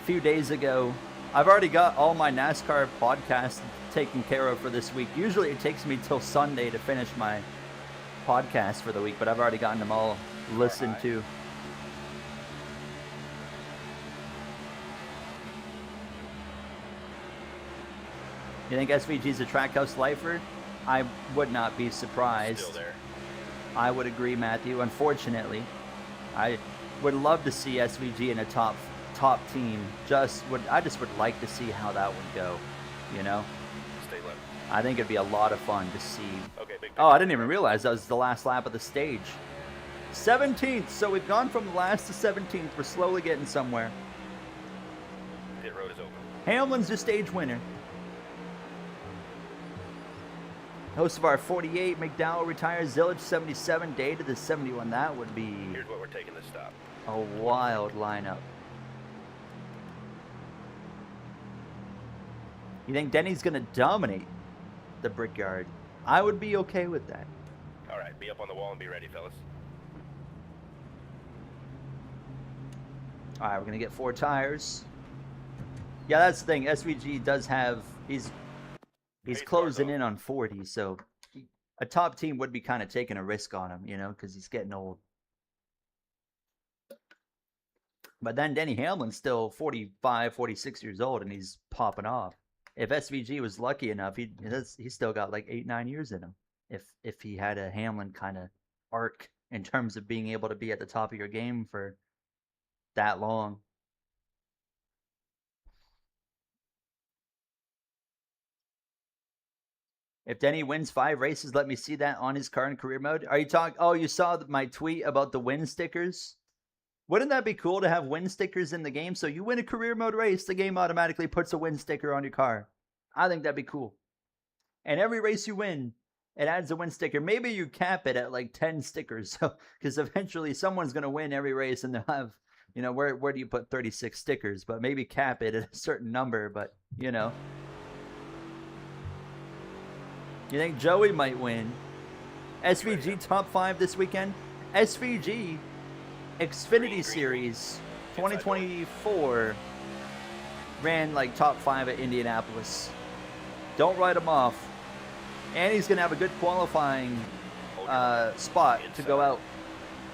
a few days ago. I've already got all my NASCAR podcasts taken care of for this week. Usually it takes me till Sunday to finish my podcast for the week, but I've already gotten them all listened to. You think SVG's a Trackhouse lifer? I would not be surprised. Still there. I would agree, Matthew. Unfortunately, I would love to see SVG in a top team. I just would like to see how that would go. You know, Stay low. I think it'd be a lot of fun to see. Okay, big. Oh, I didn't even realize that was the last lap of the stage. 17th. So we've gone from last to 17th. We're slowly getting somewhere. Pit road is open. Hamlin's your stage winner. Hocevar 48, McDowell retires, Zillage 77, Data the 71. That would be Here's what we're taking this stop. a wild lineup. You think Denny's going to dominate the Brickyard? I would be okay with that. All right, be up on the wall and be ready, fellas. All right, we're going to get 4 tires. Yeah, that's the thing. SVG does have... He's closing in on 40, so a top team would be kind of taking a risk on him, you know, because he's getting old. But then Denny Hamlin's still 45, 46 years old, and he's popping off. If SVG was lucky enough, he's still got like 8, 9 years in him. If he had a Hamlin kind of arc in terms of being able to be at the top of your game for that long. If Denny wins 5 races, let me see that on his car in career mode. Are you talking? Oh, you saw my tweet about the win stickers? Wouldn't that be cool to have win stickers in the game? So you win a career mode race, the game automatically puts a win sticker on your car. I think that'd be cool. And every race you win, it adds a win sticker. Maybe you cap it at like 10 stickers. So, because eventually someone's going to win every race and they'll have, you know, where do you put 36 stickers? But maybe cap it at a certain number, but, you know. You think Joey might win? SVG top 5 this weekend? SVG Xfinity Series 2024 ran like top 5 at Indianapolis. Don't write him off. And he's going to have a good qualifying spot to go out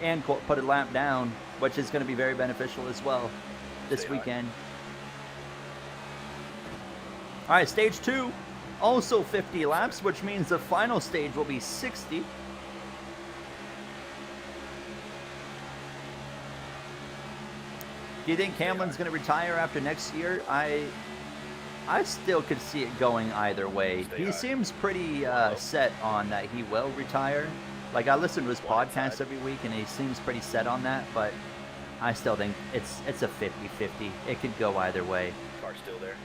and put a lap down, which is going to be very beneficial as well this weekend. All right, stage 2. Also 50 laps, which means the final stage will be 60. Do you think Hamlin's going to retire after next year? I still could see it going either way. He seems pretty set on that he will retire. Like, I listen to his podcast every week, and he seems pretty set on that, but I still think it's a 50-50. It could go either way. Car still there.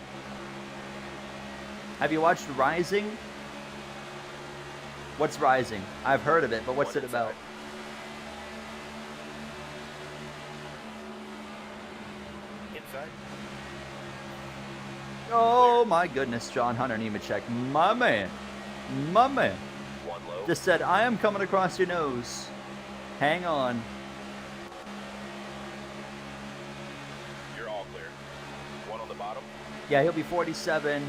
Have you watched Rising? What's Rising? I've heard of it, but what's it about? Inside. Oh my goodness, John Hunter Nemechek. My man. My man. One low. Just said, I am coming across your nose. Hang on. You're all clear. One on the bottom. Yeah, he'll be 47.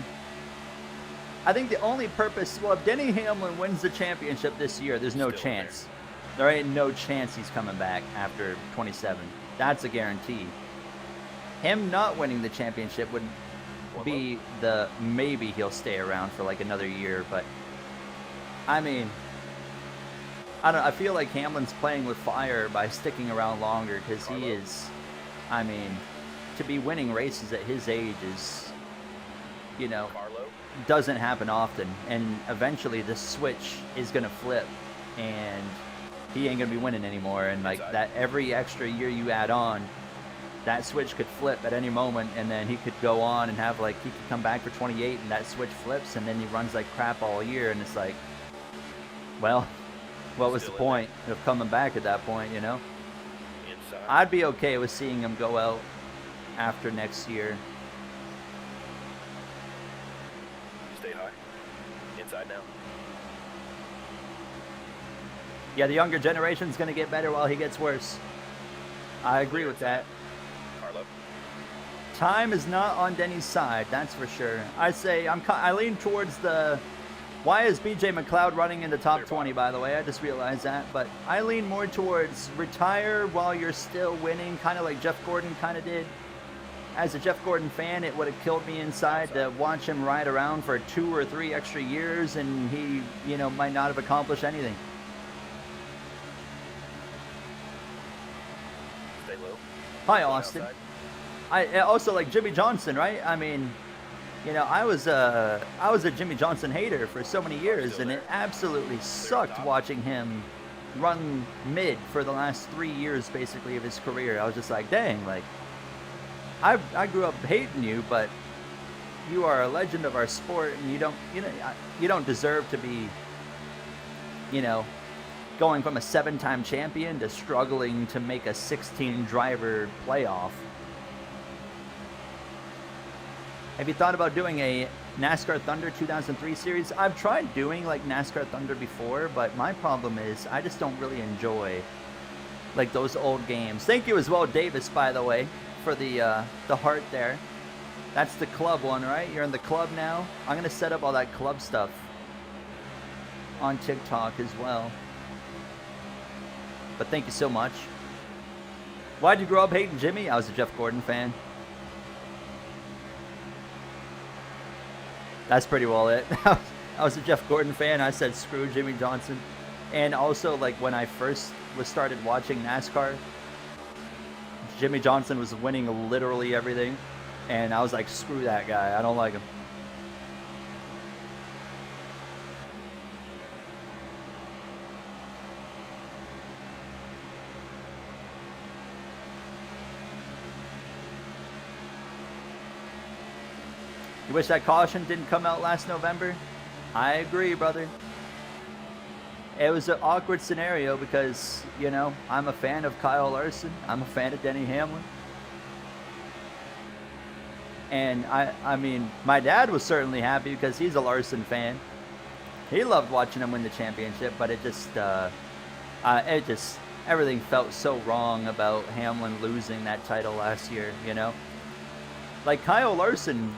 I think the only purpose, well, if Denny Hamlin wins the championship this year, there's no chance. There ain't no chance he's coming back after 27. That's a guarantee. Him not winning the championship would be maybe he'll stay around for like another year, but I mean, I feel like Hamlin's playing with fire by sticking around longer because he is, I mean, to be winning races at his age is, you know, doesn't happen often, and eventually the switch is gonna flip, and he ain't gonna be winning anymore. And like that, every extra year you add on, that switch could flip at any moment, and then he could go on and have like he could come back for 28, and that switch flips, and then he runs like crap all year, and it's like, well, what was the point of coming back at that point, you know? Inside. I'd be okay with seeing him go out after next year. Stay high. Inside now. Yeah, the younger generation's going to get better while he gets worse. I agree with that. Carlo. Time is not on Denny's side, that's for sure. I lean towards the... Why is BJ McLeod running in the top 20, by the way? I just realized that. But I lean more towards retire while you're still winning, kind of like Jeff Gordon kind of did. As a Jeff Gordon fan, it would have killed me inside to watch him ride around for 2 or 3 extra years, and he, you know, might not have accomplished anything. Stay low. Hi, Austin. I also like Jimmy Johnson, right? I mean, you know, I was a Jimmy Johnson hater for so many years, and it absolutely sucked watching him run mid for the last 3 years, basically, of his career. I was just like, dang, like, I grew up hating you, but you are a legend of our sport, and you don't deserve to be, you know, going from a 7-time champion to struggling to make a 16-driver playoff. Have you thought about doing a NASCAR Thunder 2003 series? I've tried doing like NASCAR Thunder before, but my problem is I just don't really enjoy like those old games. Thank you as well, Davis, by the way, for the heart there. That's the club one, right? You're in the club now. I'm gonna set up all that club stuff on TikTok as well. But thank you so much. Why'd you grow up hating Jimmy? I was a Jeff Gordon fan. That's pretty well it. I was a Jeff Gordon fan. I said screw Jimmy Johnson. And also, like, when I first started watching NASCAR, Jimmy Johnson was winning literally everything. And I was like, screw that guy. I don't like him. You wish that caution didn't come out last November? I agree, brother. It was an awkward scenario because, you know, I'm a fan of Kyle Larson. I'm a fan of Denny Hamlin. And I mean, my dad was certainly happy because he's a Larson fan. He loved watching him win the championship, but it just everything felt so wrong about Hamlin losing that title last year, you know? Like Kyle Larson,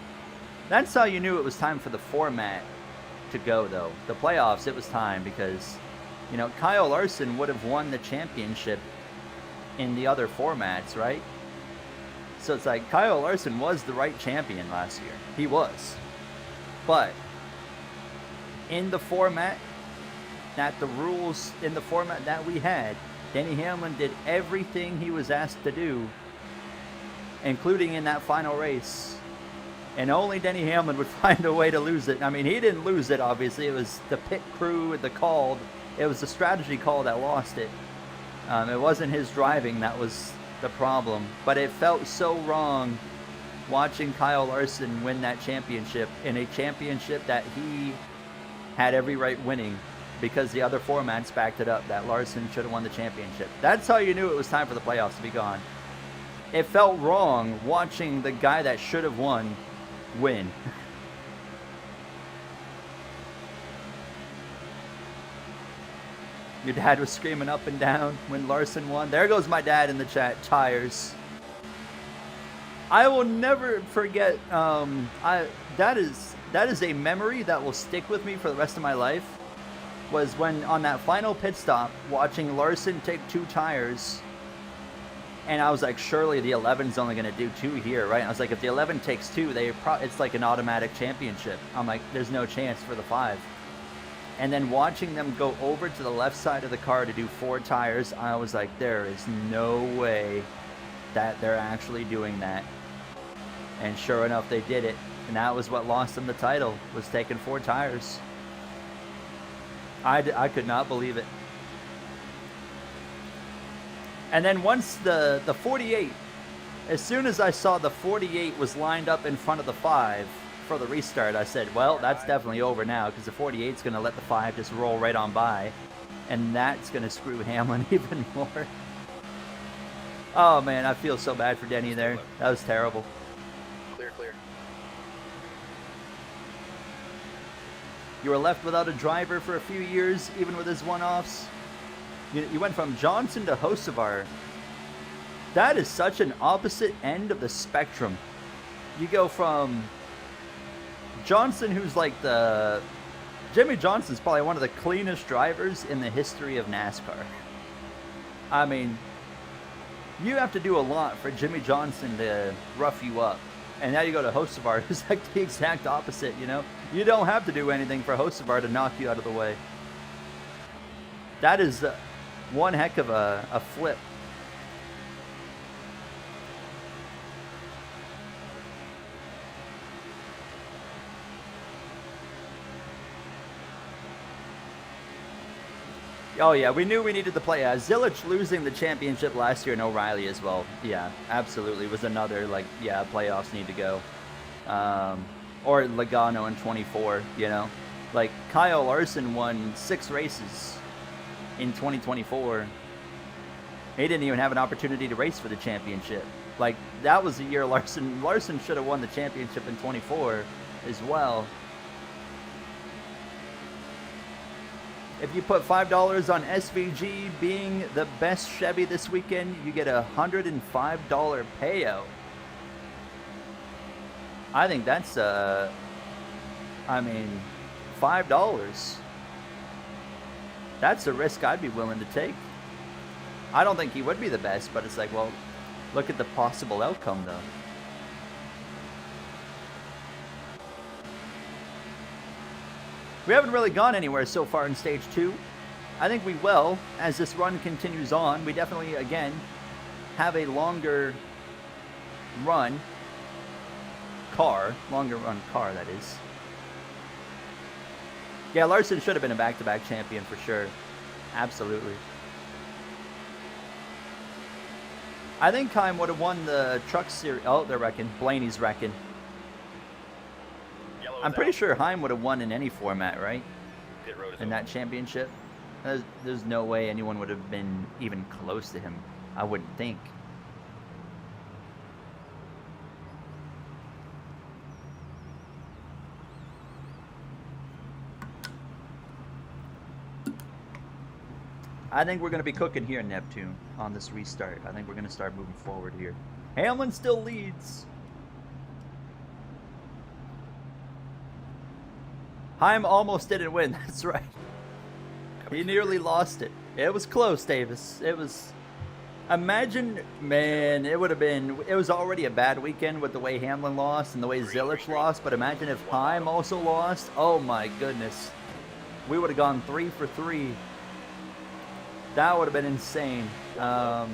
that's how you knew it was time for the format to go, though. The playoffs, it was time because, you know, Kyle Larson would have won the championship in the other formats, right? So it's like Kyle Larson was the right champion last year. He was. But in the format that we had, Denny Hamlin did everything he was asked to do, including in that final race. And only Denny Hamlin would find a way to lose it. I mean, he didn't lose it, obviously. It was the pit crew, it was the strategy call that lost it. It wasn't his driving that was the problem. But it felt so wrong watching Kyle Larson win that championship in a championship that he had every right winning because the other formats backed it up that Larson should have won the championship. That's how you knew it was time for the playoffs to be gone. It felt wrong watching the guy that should have won win. Your dad was screaming up and down when Larson won. There goes my dad in the chat. Tires. I will never forget. That is a memory that will stick with me for the rest of my life. Was when on that final pit stop, watching Larson take 2 tires. And I was like, surely the 11's only going to do 2 here, right? And I was like, if the 11 takes 2, it's like an automatic championship. I'm like, there's no chance for the 5. And then watching them go over to the left side of the car to do 4 tires, I was like, there is no way that they're actually doing that. And sure enough, they did it. And that was what lost him the title, was taking 4 tires. I could not believe it. And then once the 48, as soon as I saw the 48 was lined up in front of the 5 for the restart, I said, well, that's definitely over now, because the 48 is going to let the 5 just roll right on by. And that's going to screw Hamlin even more. Oh, man, I feel so bad for Denny there. That was terrible. Clear, clear. You were left without a driver for a few years, even with his one-offs. You went from Johnson to Hocevar. That is such an opposite end of the spectrum. You go from Johnson, who's like Jimmy Johnson's probably one of the cleanest drivers in the history of NASCAR. I mean, you have to do a lot for Jimmy Johnson to rough you up. And now you go to Hocevar, who's like the exact opposite, you know? You don't have to do anything for Hocevar to knock you out of the way. That is one heck of a flip. Oh yeah, we knew we needed to play. Zilich losing the championship last year and O'Reilly as well. Yeah, absolutely. Was another, like, yeah, playoffs need to go. Or Logano in 24, you know. Like, Kyle Larson won 6 races in 2024. He didn't even have an opportunity to race for the championship. Like, that was the year Larson should have won the championship in 24 as well. If you put $5 on SVG being the best Chevy this weekend, you get a $105 payout. I think that's, I mean, $5. That's a risk I'd be willing to take. I don't think he would be the best, but it's like, well, look at the possible outcome, though. We haven't really gone anywhere so far in Stage 2. I think we will as this run continues on. We definitely, again, have a longer run car. Longer run car, that is. Yeah, Larson should have been a back-to-back champion for sure. Absolutely. I think Kime would have won the Truck Series. Oh, they're wrecking. Blaney's wrecking. I'm pretty sure Heim would have won in any format, right? In that championship. There's no way anyone would have been even close to him, I wouldn't think. I think we're going to be cooking here in Neptune on this restart. I think we're going to start moving forward here. Hamlin still leads. Heim almost didn't win. That's right. He nearly lost it. It was close, Davis. It was. Imagine, man, it would have been. It was already a bad weekend with the way Hamlin lost and the way Zilich lost. But imagine if Heim also lost. Oh my goodness. We would have gone 3 for 3. That would have been insane. And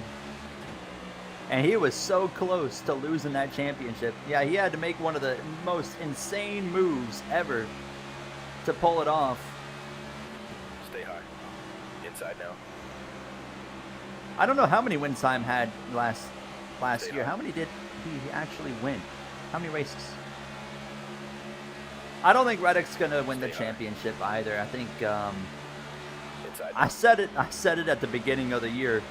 he was so close to losing that championship. Yeah, he had to make one of the most insane moves ever to pull it off. Stay high. Inside now. I don't know how many wins Heim had last year. How many did he actually win? How many races? I don't think Reddick's gonna win the championship either. I think I said it at the beginning of the year.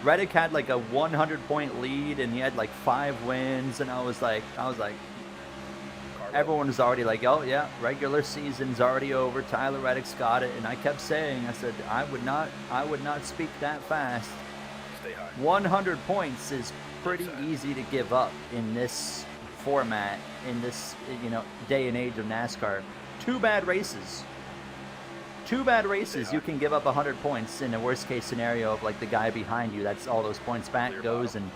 Reddick had like a 100-point lead and he had like 5 wins, and I was like, everyone was already like, oh yeah, regular season's already over. Tyler Reddick's got it, and I kept saying, I said, I would not speak that fast. 100 points is pretty easy to give up in this format, in this, you know, day and age of NASCAR. 2 bad races. 2 bad races, you can give up 100 points in a worst case scenario of like the guy behind you that's all those points back goes and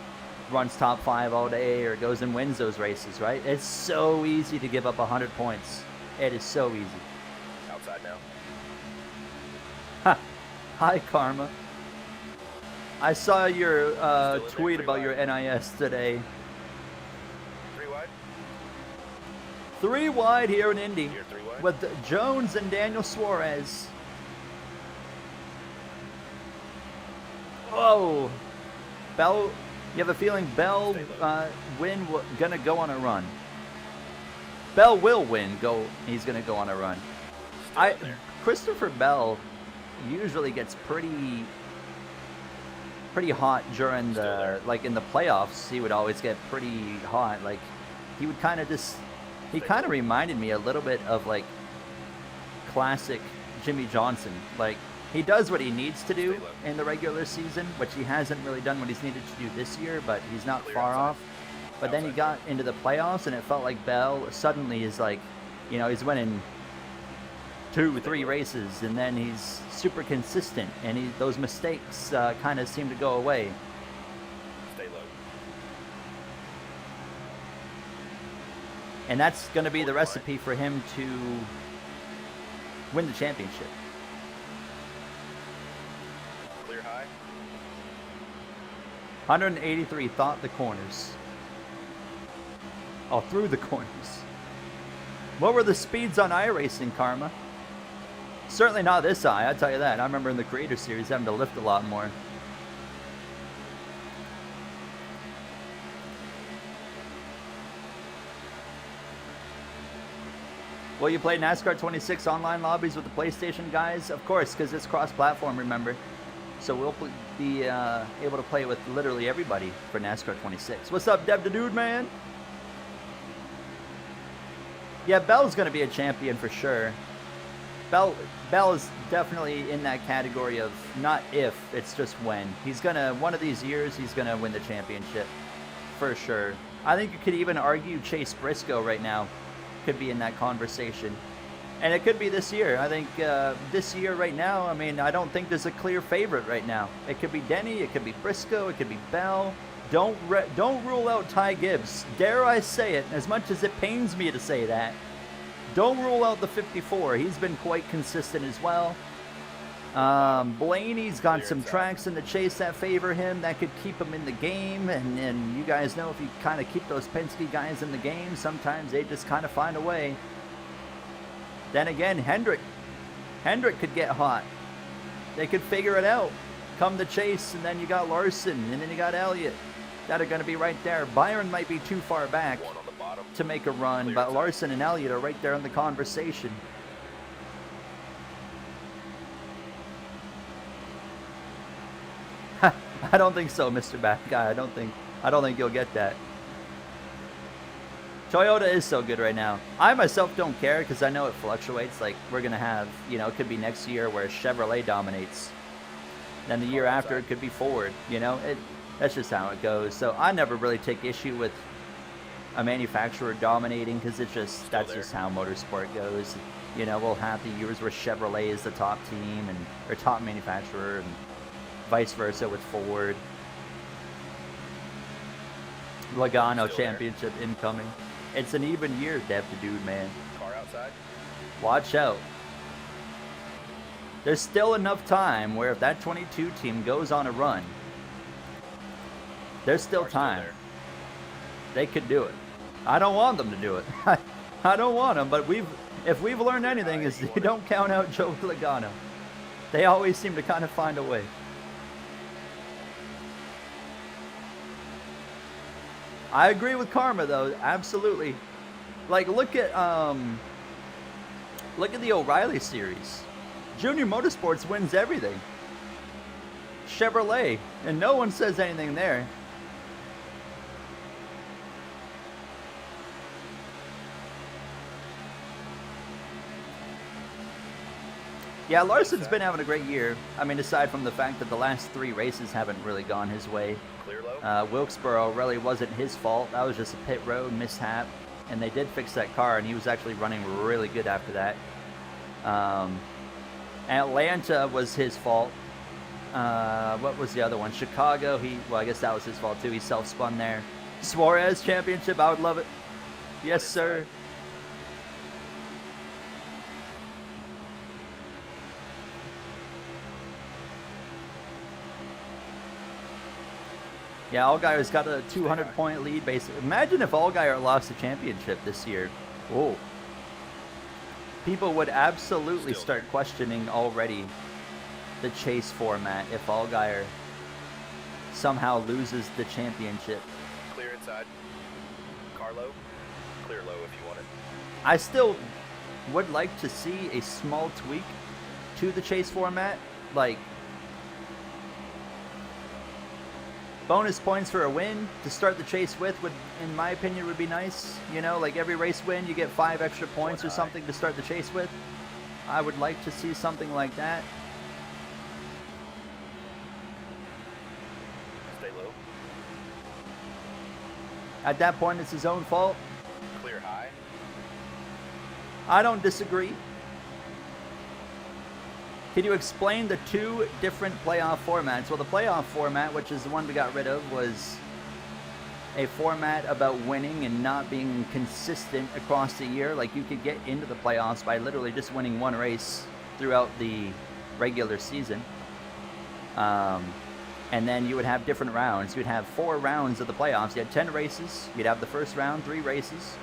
runs top 5 all day or goes and wins those races, right? It's so easy to give up 100 points. It is so easy. Outside now. Ha! Hi, Karma. I saw your tweet about your NIS today. 3 wide. 3 wide here in Indy Here, 3 wide. with Jones and Daniel Suarez. Whoa. Bell, you have a feeling Bell gonna go on a run. Bell will win. He's gonna go on a run. Still there. Christopher Bell usually gets pretty hot during the in the playoffs. He would always get pretty hot. Like he would kind of reminded me a little bit of like classic Jimmy Johnson. Like he does what he needs to do in the regular season, which he hasn't really done what he's needed to do this year, but he's not far off. But then he got into the playoffs and it felt like Bell suddenly is like, you know, he's winning 2-3 races and then he's super consistent and those mistakes kind of seem to go away. Stay low. And that's going to be the recipe for him to win the championship. Clear high. 183 thought the corners. Oh, through the corners. What were the speeds on iRacing, Karma? Certainly not this high, I'll tell you that. I remember in the Creator Series having to lift a lot more. Will you play NASCAR 26 online lobbies with the PlayStation guys? Of course, because it's cross-platform, remember. So we'll be able to play with literally everybody for NASCAR 26. What's up, Deb the Dude, man? Yeah, Bell's going to be a champion for sure. Bell is definitely in that category of not if, it's just when. He's going to, one of these years, he's going to win the championship for sure. I think you could even argue Chase Briscoe right now could be in that conversation. And it could be this year. I think this year right now, I mean, I don't think there's a clear favorite right now. It could be Denny, it could be Briscoe, it could be Bell. Don't rule out Ty Gibbs. Dare I say it, as much as it pains me to say that. Don't rule out the 54. He's been quite consistent as well. Blaney's got some tracks in the chase that favor him that could keep him in the game. And you guys know if you kind of keep those Penske guys in the game, sometimes they just kind of find a way. Then again, Hendrick could get hot. They could figure it out. Come the chase, and then you got Larson, and then you got Elliott that are going to be right there. Byron might be too far back to make a run, but Larson and Elliott are right there in the conversation. I don't think so, Mr. Bad Guy. I don't think you'll get that. Toyota is so good right now. I myself don't care because I know it fluctuates. Like we're gonna have, you know, it could be next year where Chevrolet dominates. Then the year after it could be Ford. You know, that's just how it goes. So I never really take issue with a manufacturer dominating because that's just how motorsport goes. You know, we'll have the years where Chevrolet is the top team or top manufacturer, and vice versa with Ford. Logano championship incoming. It's an even year, Deb the Dude, man. Car outside. Watch out. There's still enough time where if that 22 team goes on a run, there's still time. They could do it. I don't want them to do it. I don't want them, but if we've learned anything is you don't count out Joe Logano. They always seem to kind of find a way. I agree with Karma though, absolutely. Like look at the O'Reilly series. Junior Motorsports wins everything. Chevrolet, and no one says anything there. Yeah, Larson's been having a great year. I mean, aside from the fact that the last 3 races haven't really gone his way. Wilkesboro really wasn't his fault. That was just a pit road mishap. And they did fix that car, and he was actually running really good after that. Atlanta was his fault. What was the other one? Chicago, well, I guess that was his fault too. He self-spun there. Suarez championship, I would love it. Yes, sir. Yeah, Allgaier's got a 200-point lead. Basically, imagine if Allgaier lost the championship this year. Oh. People would absolutely Still start questioning already the chase format if Allgaier somehow loses the championship. Clear inside. Car low. Clear low if you want it. I still would like to see a small tweak to the chase format, like bonus points for a win to start the chase with would, in my opinion, would be nice. You know, like every race win, you get 5 extra points or something to start the chase with. I would like to see something like that. Stay low. At that point, it's his own fault. Clear high. I don't disagree. Can you explain the 2 different playoff formats? Well, the playoff format, which is the one we got rid of, was a format about winning and not being consistent across the year. Like, you could get into the playoffs by literally just winning 1 race throughout the regular season. And then you would have different rounds. You'd have 4 rounds of the playoffs. You had 10 races. You'd have the first round, 3 races.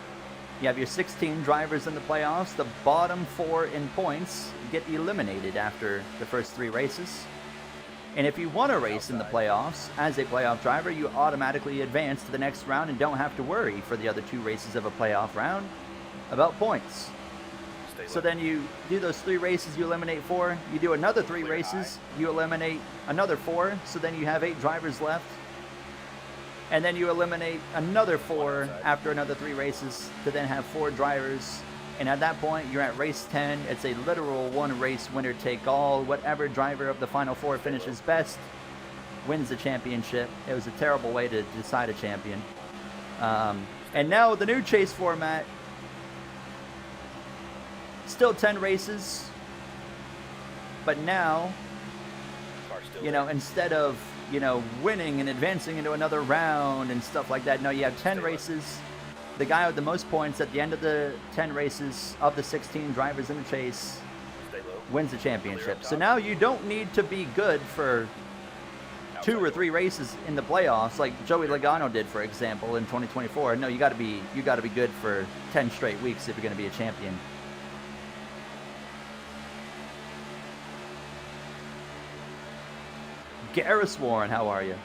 You have your 16 drivers in the playoffs. The bottom 4 in points get eliminated after the first 3 races. And if you won a race in the playoffs as a playoff driver, you automatically advance to the next round and don't have to worry for the other 2 races of a playoff round about points. So then you do those 3 races, you eliminate 4. You do another 3 races, you eliminate another 4. So then you have 8 drivers left. And then you eliminate another 4 after another 3 races to then have 4 drivers. And at that point, you're at race 10. It's a literal 1 race winner take all. Whatever driver of the final 4 finishes best wins the championship. It was a terrible way to decide a champion. And now the new chase format, still 10 races. But now, you know, instead of, you know, winning and advancing into another round and stuff like that. No, you have 10 races. The guy with the most points at the end of the 10 races of the 16 drivers in the chase wins the championship. So now you don't need to be good for 2 or 3 races in the playoffs like Joey Logano did, for example, in 2024. No, you got to be good for 10 straight weeks if you're going to be a champion. Garrus Warren, how are you?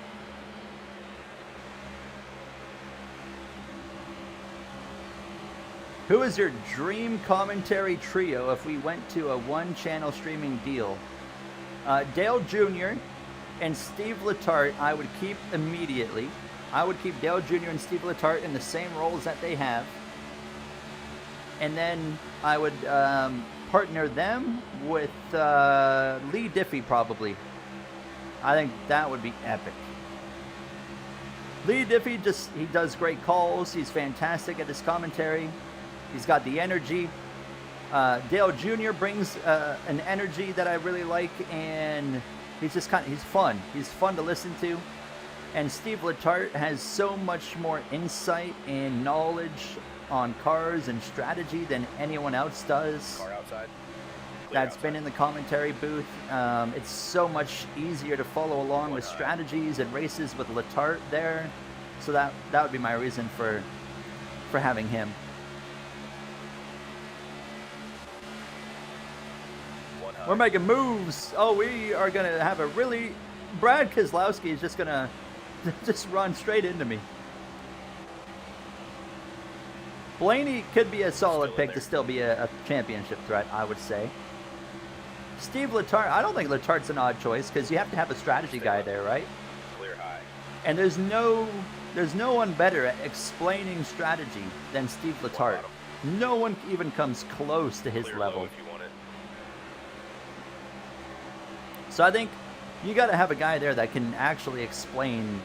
Who is your dream commentary trio if we went to a 1-channel streaming deal? Dale Jr. and Steve Letarte I would keep immediately. I would keep Dale Jr. and Steve Letarte in the same roles that they have. And then I would partner them with Lee Diffie probably. I think that would be epic. Lee Diffie he does great calls. He's fantastic at his commentary. He's got the energy. Dale Jr. brings an energy that I really like, and he's fun. He's fun to listen to. And Steve Letarte has so much more insight and knowledge on cars and strategy than anyone else does. Car outside. That's been in the commentary booth. It's so much easier to follow along with strategies and races with Letarte there. So that would be my reason for having him. We're making moves. Oh, we are going to have a really... Brad Keselowski is just going to just run straight into me. Blaney could be a solid pick to still be a championship threat, I would say. Steve Letarte, I don't think Letarte's an odd choice because you have to have a strategy guy there, right? Clear high. And there's no one better at explaining strategy than Steve Letarte. No one even comes close to his level. If you want it. So I think you got to have a guy there that can actually explain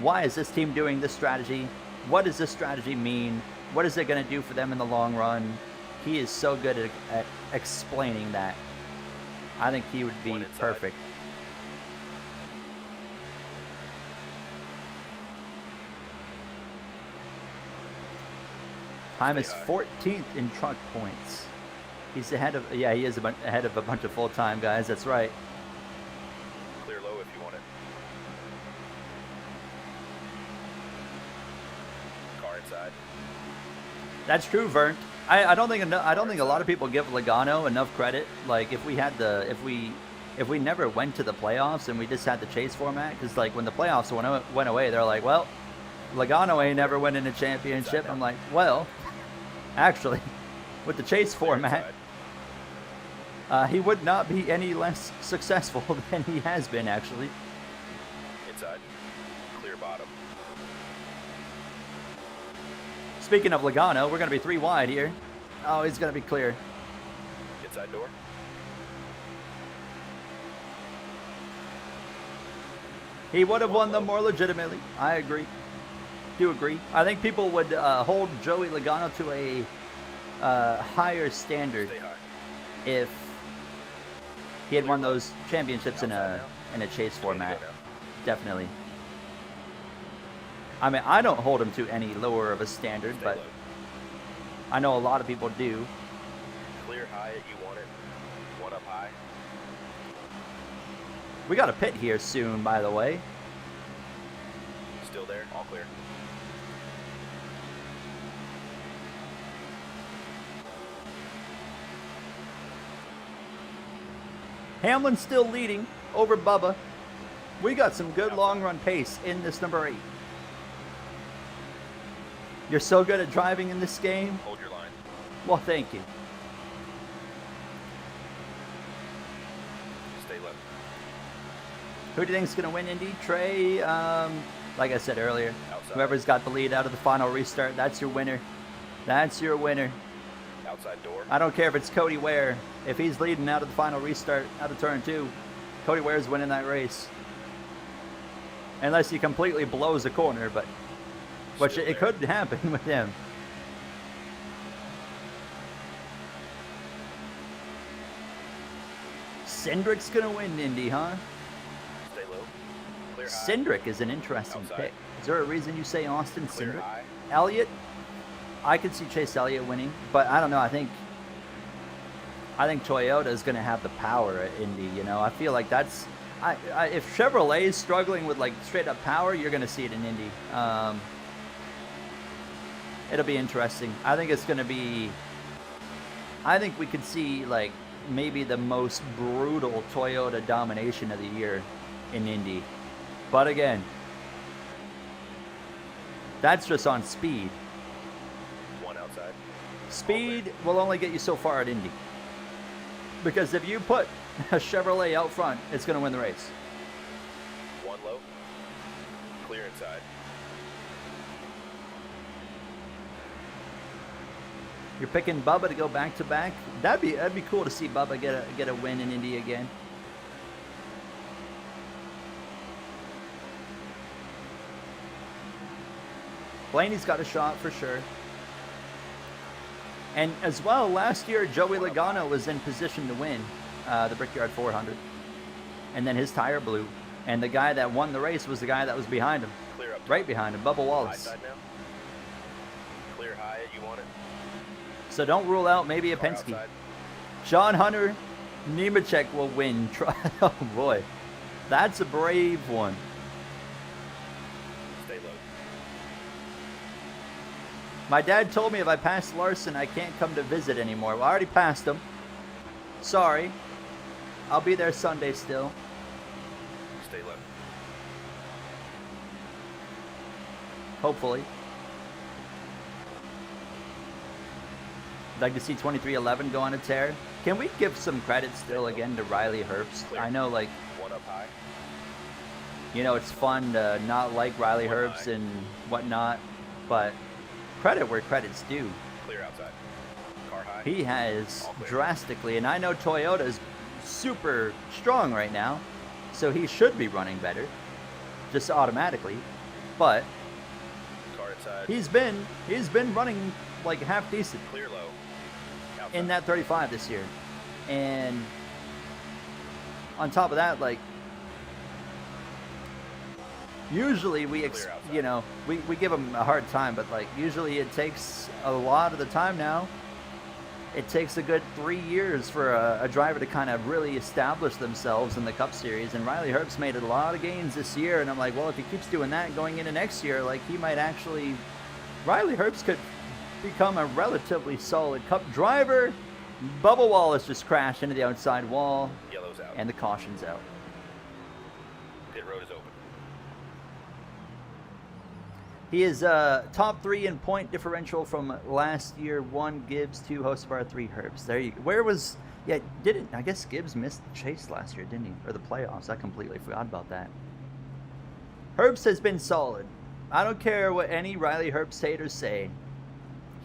why is this team doing this strategy? What does this strategy mean? What is it going to do for them in the long run? He is so good at explaining that. I think he would be perfect. Time is 14th in truck points. He's ahead of, he is ahead of a bunch of full-time guys, that's right. Clear low if you want it. Car inside. That's true, Vern. I don't think a lot of people give Logano enough credit. Like if we never went to the playoffs and we just had the chase format, because like when the playoffs went away, they're like, well, Logano ain't never winning a championship. I'm like, well, actually, with the chase format, he would not be any less successful than he has been, actually. Inside. Clear bottom. Speaking of Logano, we're going to be 3 wide here. Oh, he's going to be clear. Inside door. He would have won them more legitimately. I agree. Do agree. I think people would hold Joey Logano to a higher standard if he had won those championships in a chase format. Definitely. I mean, I don't hold him to any lower of a standard, but I know a lot of people do. Clear high if you want it. One up high. We got a pit here soon, by the way. Still there. All clear. Hamlin's still leading over Bubba. We got some good long run pace in this number 8. You're so good at driving in this game. Hold your line. Well, thank you. Stay low. Who do you think is going to win Indy? Trey, like I said earlier, Outside. whoever's got the lead out of the final restart, that's your winner. That's your winner. Outside door. I don't care if it's Cody Ware. If he's leading out of the final restart, out of turn 2, Cody Ware's winning that race. Unless he completely blows a corner, but which it could happen with him. Cindric's going to win Indy, huh? Stay low. Clear high. Cindric is an interesting Outside. pick. Is there a reason you say Austin Clear Cindric? high. Elliott, I could see Chase Elliott winning, but I don't know. I think Toyota is going to have the power at Indy. You know, I feel like that's if Chevrolet is struggling with like straight up power, you're going to see it in Indy. It'll be interesting. I think it's going to be. I think we could see like maybe the most brutal Toyota domination of the year in Indy, but again, that's just on speed. One outside. Speed will only get you so far at Indy. Because if you put a Chevrolet out front, it's going to win the race. One low. Clear inside. You're picking Bubba to go back to back. That'd be cool to see Bubba get a win in Indy again. Blaney's got a shot for sure. And as well, last year, Joey Logano was in position to win the Brickyard 400. And then his tire blew. And the guy that won the race was the guy that was behind him. Clear up top. Right behind him, Bubba High Wallace. side now. Clear high if you want it. So don't rule out maybe a Car Penske. outside. Sean Hunter Nemechek will win. Oh boy, that's a brave one. Stay low. My dad told me if I pass Larson, I can't come to visit anymore. Well, I already passed him. Sorry. I'll be there Sunday still. Stay low. Hopefully. I'd like to see 2311 go on a tear. Can we give some credit still again to Riley Herbst? Clear. I know, like, One up high. you know, it's fun to not like Riley One Herbst high. and whatnot, but credit where credit's due. Clear outside. Car high. He has All clear. drastically, and I know Toyota's super strong right now, so he should be running better, just automatically. But Car inside. he's been running like half decent Clear low. Outside. in that 35 this year, and on top of that, like usually we Clear outside. you know, we give him a hard time, but like usually it takes a lot of the time now. It takes a good 3 years for a driver to kind of really establish themselves in the Cup Series, and Riley Herbst made a lot of gains this year, and I'm like, well, if he keeps doing that going into next year, like he might actually, Riley Herbst could become a relatively solid Cup driver. Bubba Wallace just crashed into the outside wall. Yellow's out. And the caution's out. Pit road is open. He is top 3 in point differential from last year. 1 Gibbs, 2 Hosbar, 3 Herbst. There you go. Where was... Yeah, I guess Gibbs missed the chase last year, didn't he? Or the playoffs. I completely forgot about that. Herbst has been solid. I don't care what any Riley Herbst haters say.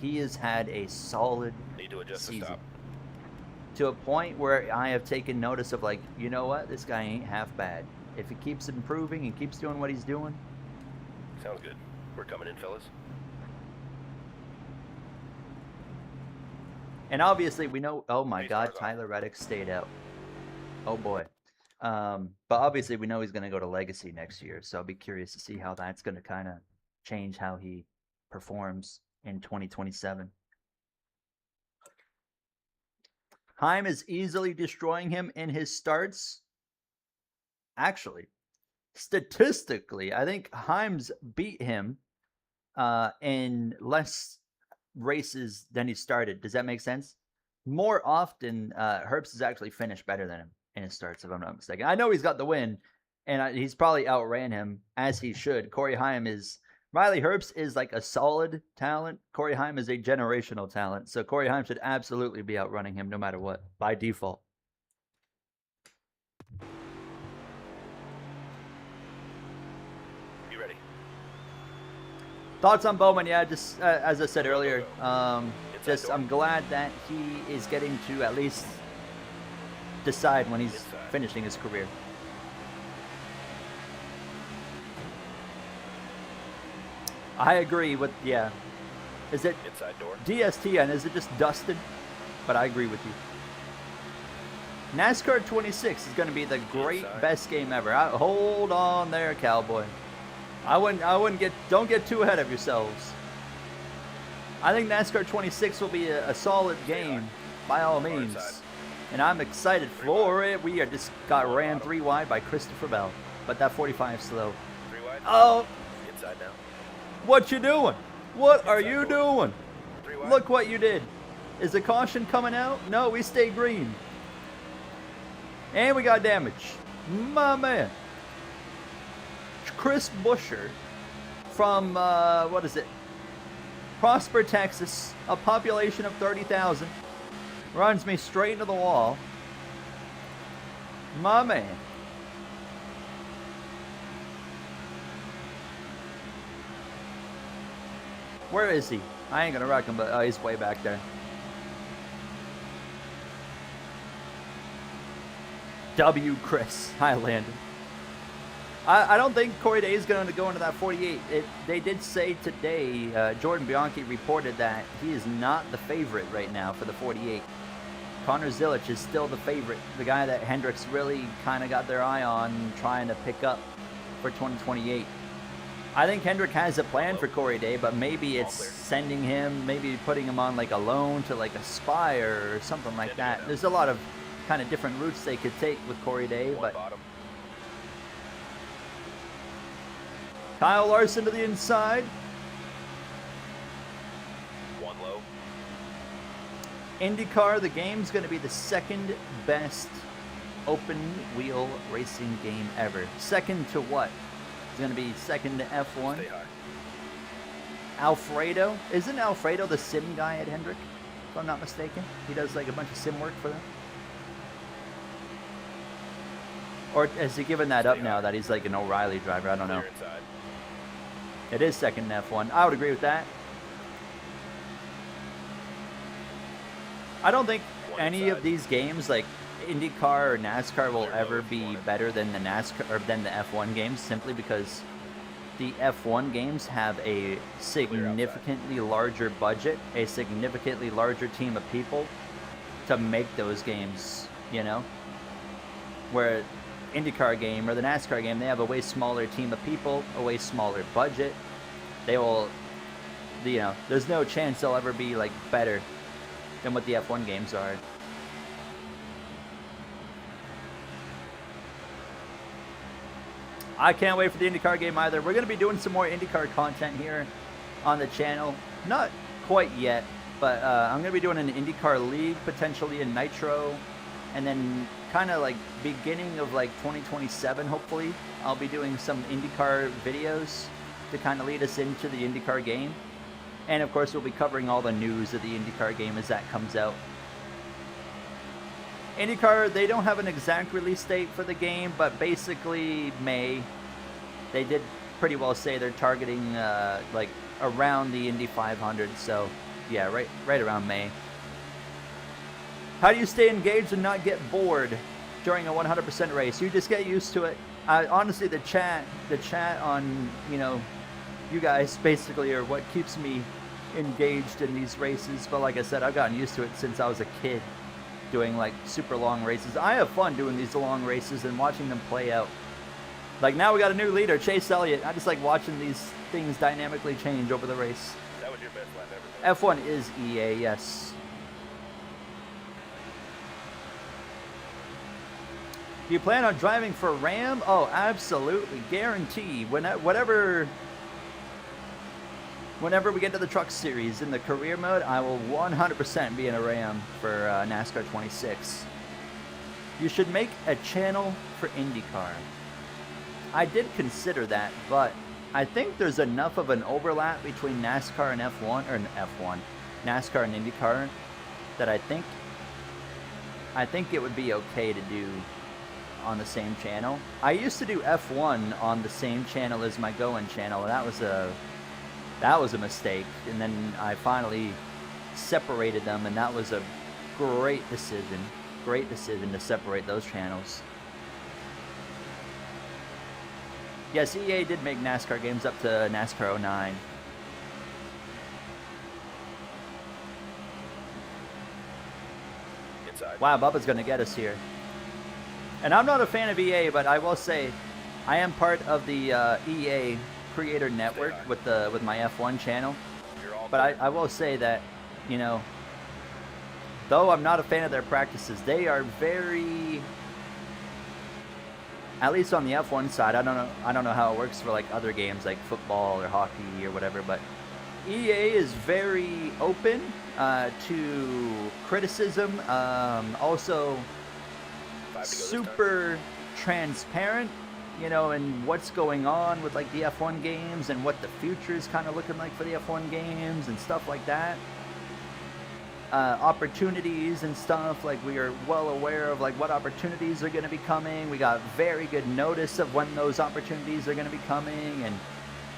He has had a solid Need to adjust season. the stop. To a point where I have taken notice of, like, you know what? This guy ain't half bad. If he keeps improving and keeps doing what he's doing. Sounds good. We're coming in, fellas. And obviously we know, oh my Base God, bars off. Tyler Reddick stayed out. Oh boy. But obviously we know he's going to go to Legacy next year. So I'll be curious to see how that's going to kind of change how he performs in 2027. Heim is easily destroying him in his starts. Actually, statistically, I think Heim's beat him in less races than he started. Does that make sense? More often, Herbst has actually finished better than him in his starts, if I'm not mistaken. I know he's got the win, and he's probably outran him, as he should. Corey Heim is... Riley Herbst is like a solid talent. Corey Heim is a generational talent. So Corey Heim should absolutely be outrunning him no matter what, by default. You ready? Thoughts on Bowman? Yeah, just as I said earlier, Inside door. I'm glad that he is getting to at least decide when he's Inside. finishing his career. I agree with, yeah. Is it Inside door. DST and is it just Dustin? But I agree with you. NASCAR 26 is going to be the great Inside. best game ever. Hold on there, cowboy. Don't get too ahead of yourselves. I think NASCAR 26 will be a solid game by all Far means. inside. And I'm excited for it. We are just got ran 3 wide by Christopher Bell. But that 45 is slow. 3 wide. Oh, Inside now. what you doing? What are you doing? 3 wide. Look what you did. Is the caution coming out? No, we stay green. And we got damage. My man. Chris Buescher from, what is it? Prosper, Texas. A population of 30,000. Runs me straight into the wall. My man. Where is he? I ain't gonna wreck him, but he's way back there. W. Chris Highlander. I don't think Corey Day is going to go into that 48. They did say today, Jordan Bianchi reported that he is not the favorite right now for the 48. Connor Zilic is still the favorite, the guy that Hendricks really kind of got their eye on trying to pick up for 2028. I think Hendrick has a plan for Corey Day, but maybe it's sending him, maybe putting him on like a loan to like Aspire or something like that. There's a lot of kind of different routes they could take with Corey Day, One but bottom. Kyle Larson to the inside. 1 low. IndyCar, the game's going to be the second best open wheel racing game ever. Second to what? It's going to be second to F1. Stay high. Alfredo. Isn't Alfredo the sim guy at Hendrick? If I'm not mistaken. He does like a bunch of sim work for them. Or has he given that up now that he's like an O'Reilly driver? I don't know. Clear inside. It is second in F1. I would agree with that. I don't think One any inside. of these games, like IndyCar or NASCAR, will ever be better than the NASCAR or than the F1 games, simply because the F1 games have a significantly larger budget, a significantly larger team of people to make those games, you know? Where IndyCar game or the NASCAR game, they have a way smaller team of people, a way smaller budget. They will, you know, there's no chance they'll ever be like better than what the F1 games are. I can't wait for the IndyCar game either. We're going to be doing some more IndyCar content here on the channel. Not quite yet, but I'm going to be doing an IndyCar League, potentially in Nitro, and then kind of like beginning of like 2027, hopefully, I'll be doing some IndyCar videos to kind of lead us into the IndyCar game. And of course, we'll be covering all the news of the IndyCar game as that comes out. IndyCar, they don't have an exact release date for the game, but basically May. They did pretty well say they're targeting like around the Indy 500, so yeah, right around May. How do you stay engaged and not get bored during a 100% race? You just get used to it. Honestly, the chat on, you know, you guys basically are what keeps me engaged in these races. But like I said, I've gotten used to it since I was a kid, doing like super long races. I have fun doing these long races and watching them play out. Like now we got a new leader, Chase Elliott. I just like watching these things dynamically change over the race. That was your best lap ever. F1 is EA, yes. Do you plan on driving for Ram? Oh, absolutely, guarantee. Whenever we get to the Truck Series in the career mode, I will 100% be in a Ram for NASCAR 26. You should make a channel for IndyCar. I did consider that, but I think there's enough of an overlap between NASCAR and F1, or F1, NASCAR and IndyCar, that I think it would be okay to do on the same channel. I used to do F1 on the same channel as my Going channel, and that was a mistake. And then I finally separated them, and that was a great decision to separate those channels. Yes, EA did make NASCAR games up to NASCAR 09. Inside. Wow, Bubba's going to get us here. And I'm not a fan of EA, but I will say I am part of the EA Creator Network with my F1 channel. But I will say that, you know, though I'm not a fan of their practices, they are very, at least on the F1 side, I don't know how it works for like other games like football or hockey or whatever, but EA is very open to criticism, also super transparent, you know, and what's going on with like the F1 games and what the future is kind of looking like for the F1 games and stuff like that. Opportunities and stuff, like we are well aware of like what opportunities are going to be coming. We got very good notice of when those opportunities are going to be coming and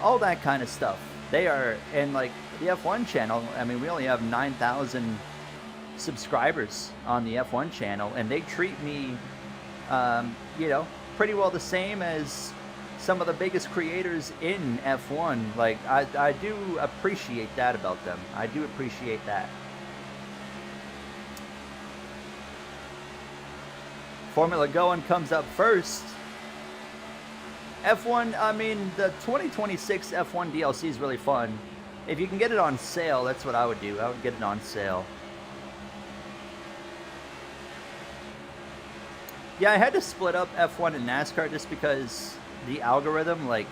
all that kind of stuff. They are, and like the F1 channel, I mean, we only have 9,000 subscribers on the F1 channel, and they treat me, you know, pretty well the same as some of the biggest creators in F1. Like, I do appreciate that about them. I do appreciate that. Formula Going comes up first. F1, I mean, the 2026 F1 DLC is really fun. If you can get it on sale, that's what I would do. I would get it on sale. Yeah, I had to split up F1 and NASCAR just because the algorithm, like,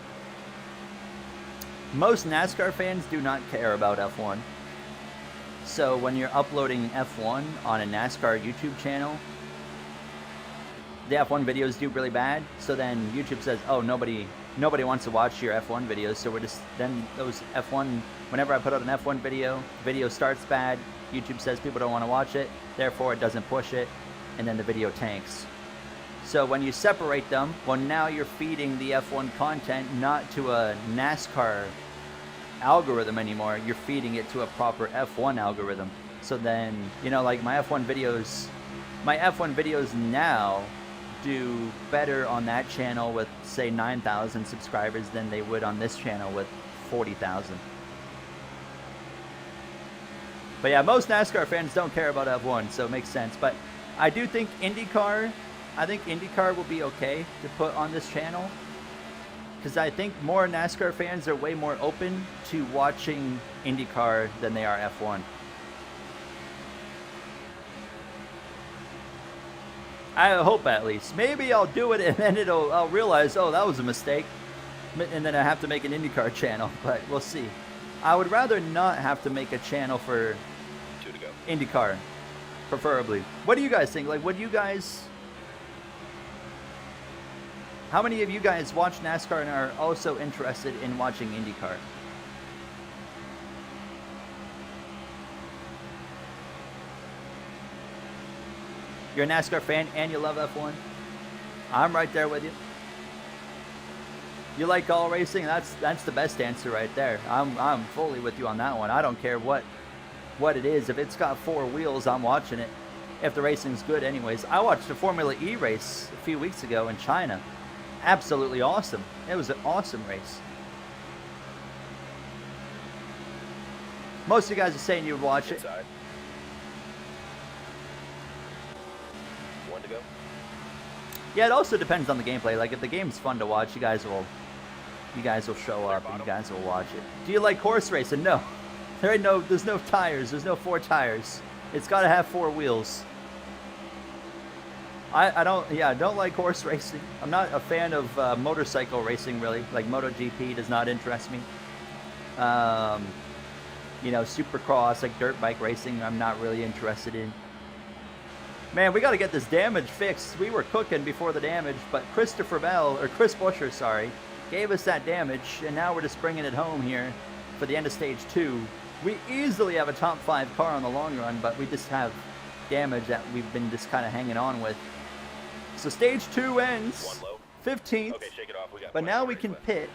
most NASCAR fans do not care about F1. So when you're uploading F1 on a NASCAR YouTube channel, the F1 videos do really bad. So then YouTube says, oh, nobody wants to watch your F1 videos. So we're just, then those F1, whenever I put out an F1 video starts bad. YouTube says people don't want to watch it. Therefore, it doesn't push it. And then the video tanks. So when you separate them, well, now you're feeding the F1 content not to a NASCAR algorithm anymore. You're feeding it to a proper F1 algorithm. So then, you know, like my F1 videos now do better on that channel with, say, 9,000 subscribers than they would on this channel with 40,000. But yeah, most NASCAR fans don't care about F1, so it makes sense. But I do think IndyCar will be okay to put on this channel, because I think more NASCAR fans are way more open to watching IndyCar than they are F1. I hope, at least. Maybe I'll do it and then I'll realize, oh, that was a mistake, and then I have to make an IndyCar channel, but we'll see. I would rather not have to make a channel for 2 to go. IndyCar, preferably. What do you guys think? Like, would you guys... How many of you guys watch NASCAR and are also interested in watching IndyCar? You're a NASCAR fan and you love F1? I'm right there with you. You like all racing? That's the best answer right there. I'm fully with you on that one. I don't care what it is. If it's got 4 wheels, I'm watching it. If the racing's good anyways. I watched a Formula E race a few weeks ago in China. Absolutely awesome. It was an awesome race. Most of you guys are saying you would watch it. Inside. 1 to go. Yeah, it also depends on the gameplay. Like, if the game's fun to watch, you guys will show up and you guys will watch it. Do you like horse racing? No. There's no tires. There's no 4 tires. It's got to have 4 wheels. I don't like horse racing. I'm not a fan of motorcycle racing, really. Like, MotoGP does not interest me. You know, Supercross, like dirt bike racing, I'm not really interested in. Man, we got to get this damage fixed. We were cooking before the damage, but Chris Buescher, sorry, gave us that damage, and now we're just bringing it home here for the end of stage 2. We easily have a top 5 car on the long run, but we just have damage that we've been just kind of hanging on with. So stage 2 ends 15th, Okay, shake it off. We got but plenty now of we race can left. pit,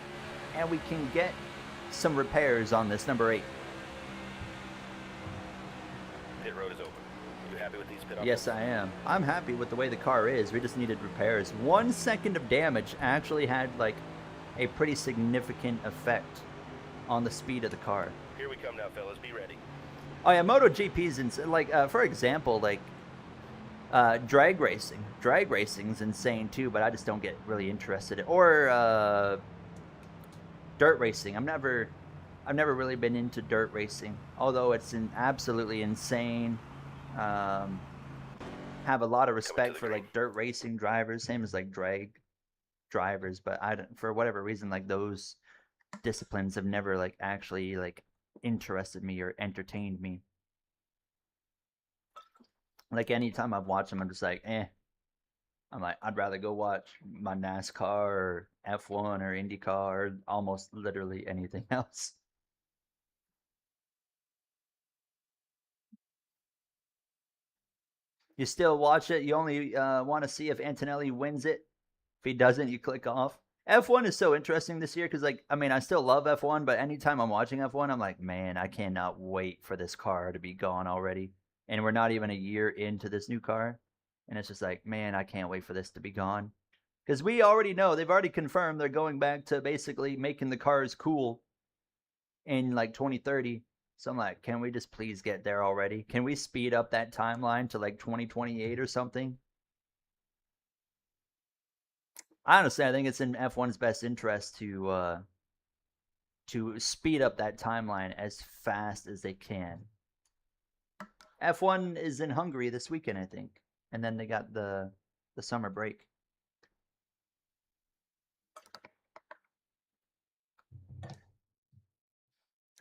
and we can get some repairs on this number 8. Pit road is open. You happy with these pit options? Yes, I am. I'm happy with the way the car is. We just needed repairs. 1 second of damage actually had like a pretty significant effect on the speed of the car. Here we come now, fellas. Be ready. Oh yeah, MotoGP's like for example, like drag racing. Drag racing's insane too, but I just don't get really interested in. Or dirt racing. I've never really been into dirt racing, although it's absolutely insane. Have a lot of respect for like dirt racing drivers, same as like drag drivers, but I don't, for whatever reason, like those disciplines have never like actually like interested me or entertained me. Like anytime I've watched them, I'm just like, eh. I'm like, I'd rather go watch my NASCAR or F1 or IndyCar or almost literally anything else. You still watch it. You only want to see if Antonelli wins it. If he doesn't, you click off. F1 is so interesting this year because, like, I mean, I still love F1, but anytime I'm watching F1, I'm like, man, I cannot wait for this car to be gone already. And we're not even a year into this new car. And it's just like, man, I can't wait for this to be gone. Because we already know, they've already confirmed they're going back to basically making the cars cool in like 2030. So I'm like, can we just please get there already? Can we speed up that timeline to like 2028 or something? Honestly, I think it's in F1's best interest to speed up that timeline as fast as they can. F1 is in Hungary this weekend, I think, and then they got the summer break.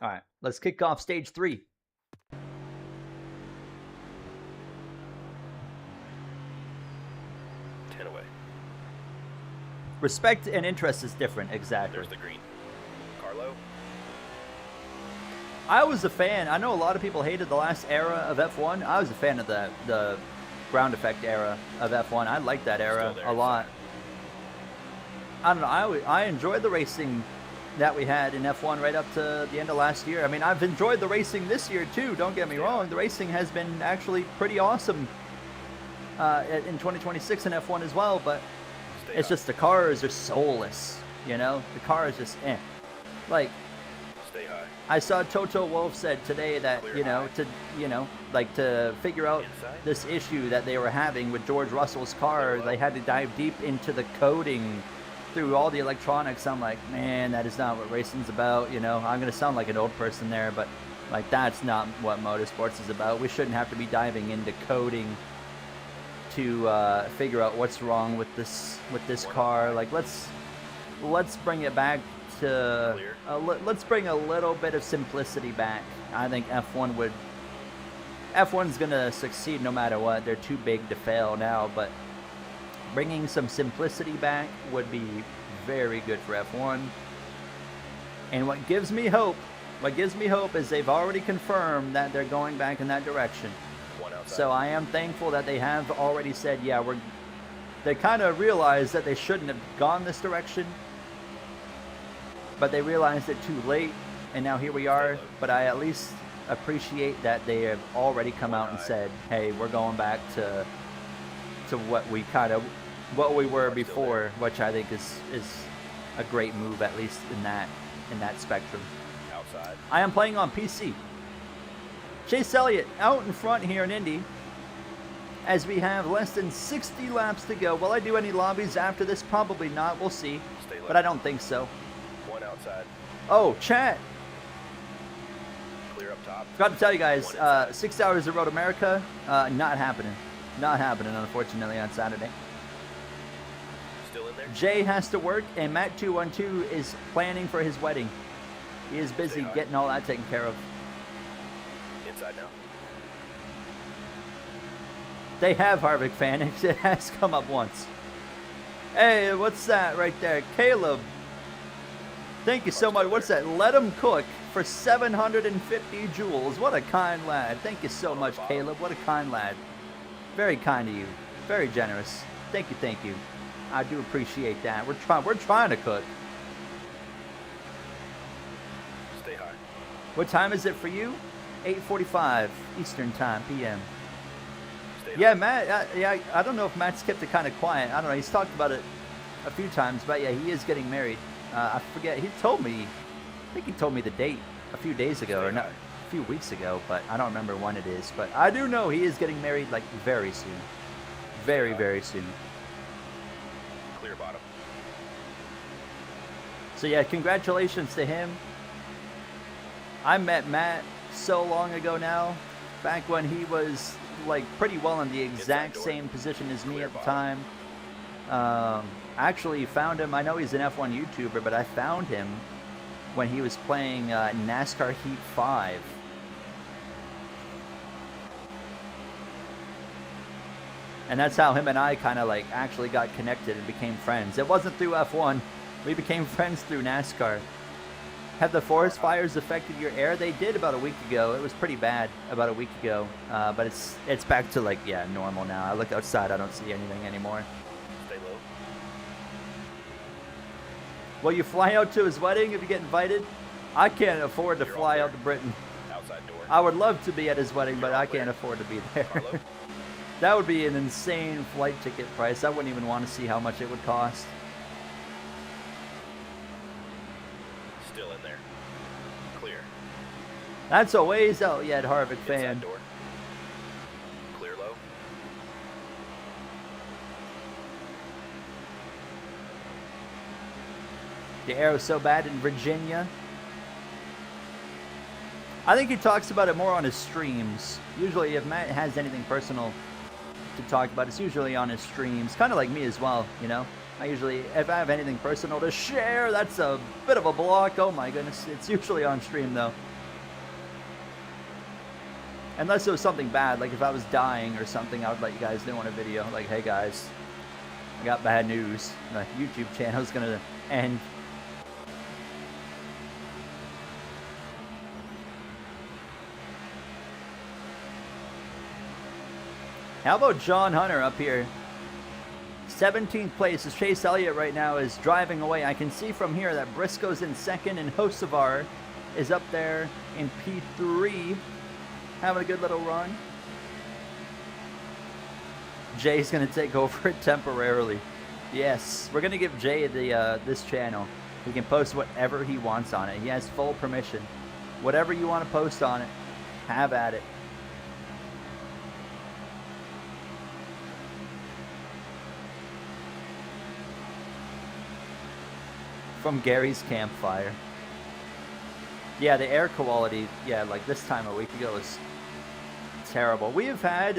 All right, let's kick off stage 3. Away. Respect and interest is different, exactly. There's the green. Carlo. I was a fan. I know a lot of people hated the last era of F1. I was a fan of the ground effect era of F1. I liked that era a lot. I don't know. I enjoyed the racing that we had in F1 right up to the end of last year. I mean, I've enjoyed the racing this year too. Don't get me wrong. The racing has been actually pretty awesome in 2026 in F1 as well. But it's just the cars are soulless. You know, the car is just eh. Like, Stay high. I saw Toto Wolff said today that to figure out this issue that they were having with George Russell's car, they had to dive deep into the coding through all the electronics. I'm like, man, that is not what racing's about. You know, I'm gonna sound like an old person there, but like that's not what motorsports is about. We shouldn't have to be diving into coding to figure out what's wrong with this car. Like let's bring it back to Clear. let's bring a little bit of simplicity back. I think F1's gonna succeed no matter what. They're too big to fail now, but bringing some simplicity back would be very good for F1. And what gives me hope is they've already confirmed that they're going back in that direction. One outside. So I am thankful that they have already said, yeah, they kind of realized that they shouldn't have gone this direction, but they realized it too late, and now here we are. But I at least appreciate that they have already come out and said, hey, we're going back to what we were before, which I think is a great move, at least in that spectrum. Outside. I am playing on PC. Chase Elliott out in front here in Indy, as we have less than 60 laps to go. Will I do any lobbies after this? Probably not. We'll see. Stay low. But I don't think so. One outside. Oh, chat. Clear up top. Forgot to tell you guys, 6 hours of Road America, not happening. Not happening, unfortunately, on Saturday. Still in there. Jay has to work, and Matt212 is planning for his wedding. He is busy getting all that taken care of. Inside now. They have Harvick fan. It has come up once. Hey, what's that right there? Caleb. Thank you so much. What's that? Let him cook for 750 joules. What a kind lad. Thank you so much, Caleb. What a kind lad. Very kind of you. Very generous. Thank you, thank you. I do appreciate that. We're trying to cook. Stay high. What time is it for you? 8:45 Eastern Time, PM. Stay Yeah, high. Matt. I don't know if Matt's kept it kind of quiet. I don't know. He's talked about it a few times, but yeah, he is getting married. I forget. He told me. I think he told me the date a few days ago, or not a few weeks ago, but I don't remember when it is. But I do know he is getting married like very soon. Very, very soon. Clear bottom. So yeah, congratulations to him. I met Matt so long ago now, back when he was like pretty well in the exact same position as me at the time. Actually found him, I know he's an F1 YouTuber, but I found him when he was playing NASCAR Heat 5. And that's how him and I kind of like actually got connected and became friends. It wasn't through F1. We became friends through NASCAR. Have the forest fires affected your air? They did about a week ago. It was pretty bad about a week ago. But it's back to like, yeah, normal now. I look outside, I don't see anything anymore. Stay low. Will you fly out to his wedding if you get invited? I can't afford to You're fly all out to Britain. Outside door. I would love to be at his wedding, but You're all I can't clear. afford to be there. Carlo. That would be an insane flight ticket price. I wouldn't even want to see how much it would cost. Still in there. Clear. That's a ways out yet, Harvick fan. Inside door. Clear low. The air was so bad in Virginia. I think he talks about it more on his streams. Usually if Matt has anything personal to talk about, it's usually on his streams. Kind of like me as well, you know? I usually, if I have anything personal to share, that's a bit of a block. Oh my goodness, it's usually on stream though. Unless it was something bad, like if I was dying or something, I would let you guys know on a video. Like, hey guys, I got bad news. My YouTube channel's gonna end. How about John Hunter up here? 17th place is Chase Elliott right now is driving away. I can see from here that Briscoe's in second and Hocevar is up there in P3. Having a good little run. Jay's going to take over it temporarily. Yes, we're going to give Jay the this channel. He can post whatever he wants on it. He has full permission. Whatever you want to post on it, have at it. From Gary's campfire. Yeah, the air quality, yeah, like this time a week ago was terrible. We have had,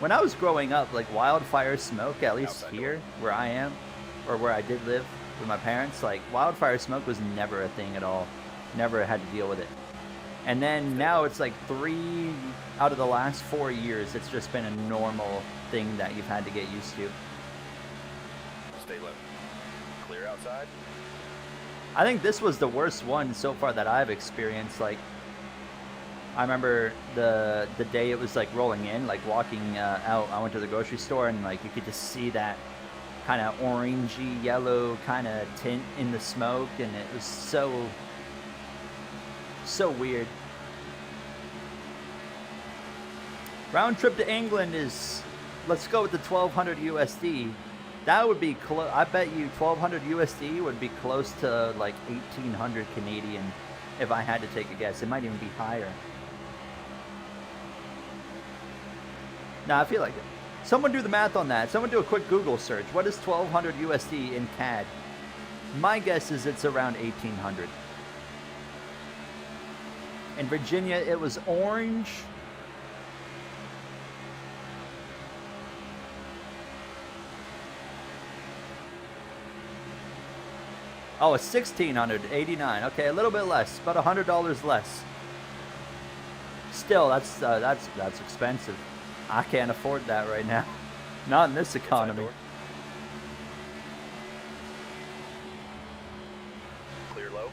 when I was growing up, like wildfire smoke, at least Outside here, where I am, or where I did live, with my parents, like wildfire smoke was never a thing at all. Never had to deal with it. And then now it's like 3 out of the last 4 years, it's just been a normal thing that you've had to get used to. Stay low. Clear outside. I think this was the worst one so far that I've experienced. Like, I remember the day it was like rolling in, like walking out. I went to the grocery store and like you could just see that kind of orangey yellow kind of tint in the smoke, and it was so weird. Round trip to England is, let's go with the 1200 USD. That would be close. I bet you 1200 USD would be close to like 1800 Canadian if I had to take a guess. It might even be higher. Nah, I feel like it. Someone do the math on that. Someone do a quick Google search. What is 1200 USD in CAD? My guess is it's around 1800. In Virginia, it was orange. Oh, it's 1689. Okay, a little bit less, about $100 less. Still, that's expensive. I can't afford that right now. Not in this economy. Clear low.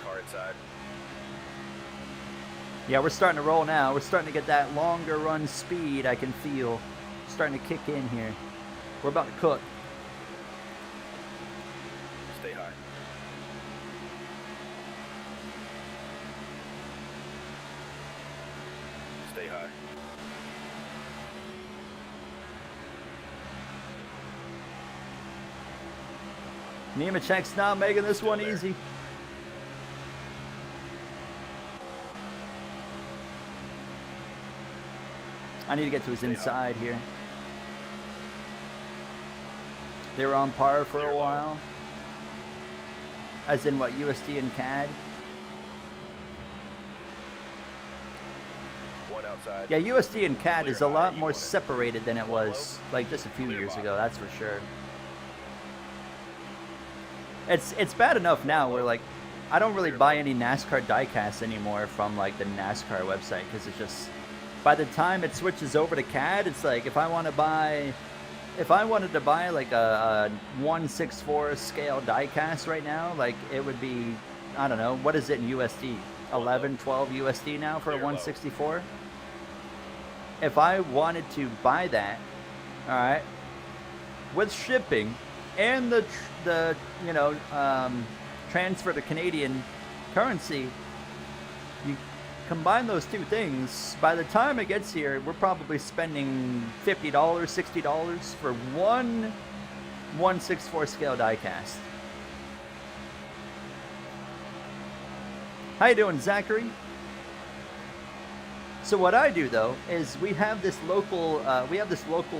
Car inside. Yeah, we're starting to roll now. We're starting to get that longer run speed I can feel. Starting to kick in here. We're about to cook. Stay high. Stay high. Nemechek's not making this one easy. I need to get to his inside here. They were on par for a while. As in what, USD and CAD? One outside. Yeah, USD and CAD is a lot more separated than it was like just a few years ago, that's for sure. It's bad enough now where like I don't really buy any NASCAR diecasts anymore from like the NASCAR website, because it's just, by the time it switches over to CAD, it's like if I wanted to buy like a 1/64 scale diecast right now, like it would be, I don't know, what is it in USD? 11, 12 USD now for a 1/64? If I wanted to buy that, all right, with shipping and the you know, transfer to Canadian currency, you combine those two things, by the time it gets here, we're probably spending $50, $60 for one 1/64 scale diecast. How you doing, Zachary? So what I do though is we have this local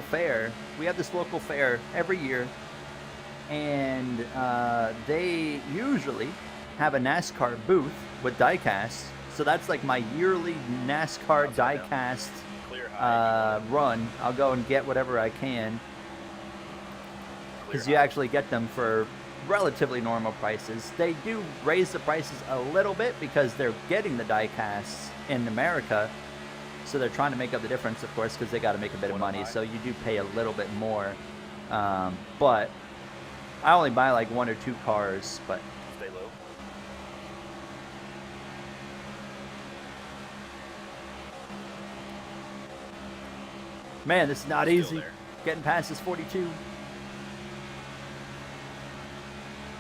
fair. We have this local fair every year, and they usually have a NASCAR booth with diecasts. So that's like my yearly NASCAR diecast run. I'll go and get whatever I can, because you actually get them for relatively normal prices. They do raise the prices a little bit because they're getting the diecasts in America, so they're trying to make up the difference, of course, because they got to make a bit of money. So you do pay a little bit more, but I only buy like 1 or 2 cars. But Stay low. man, this is not Still easy. there. Getting past this 42.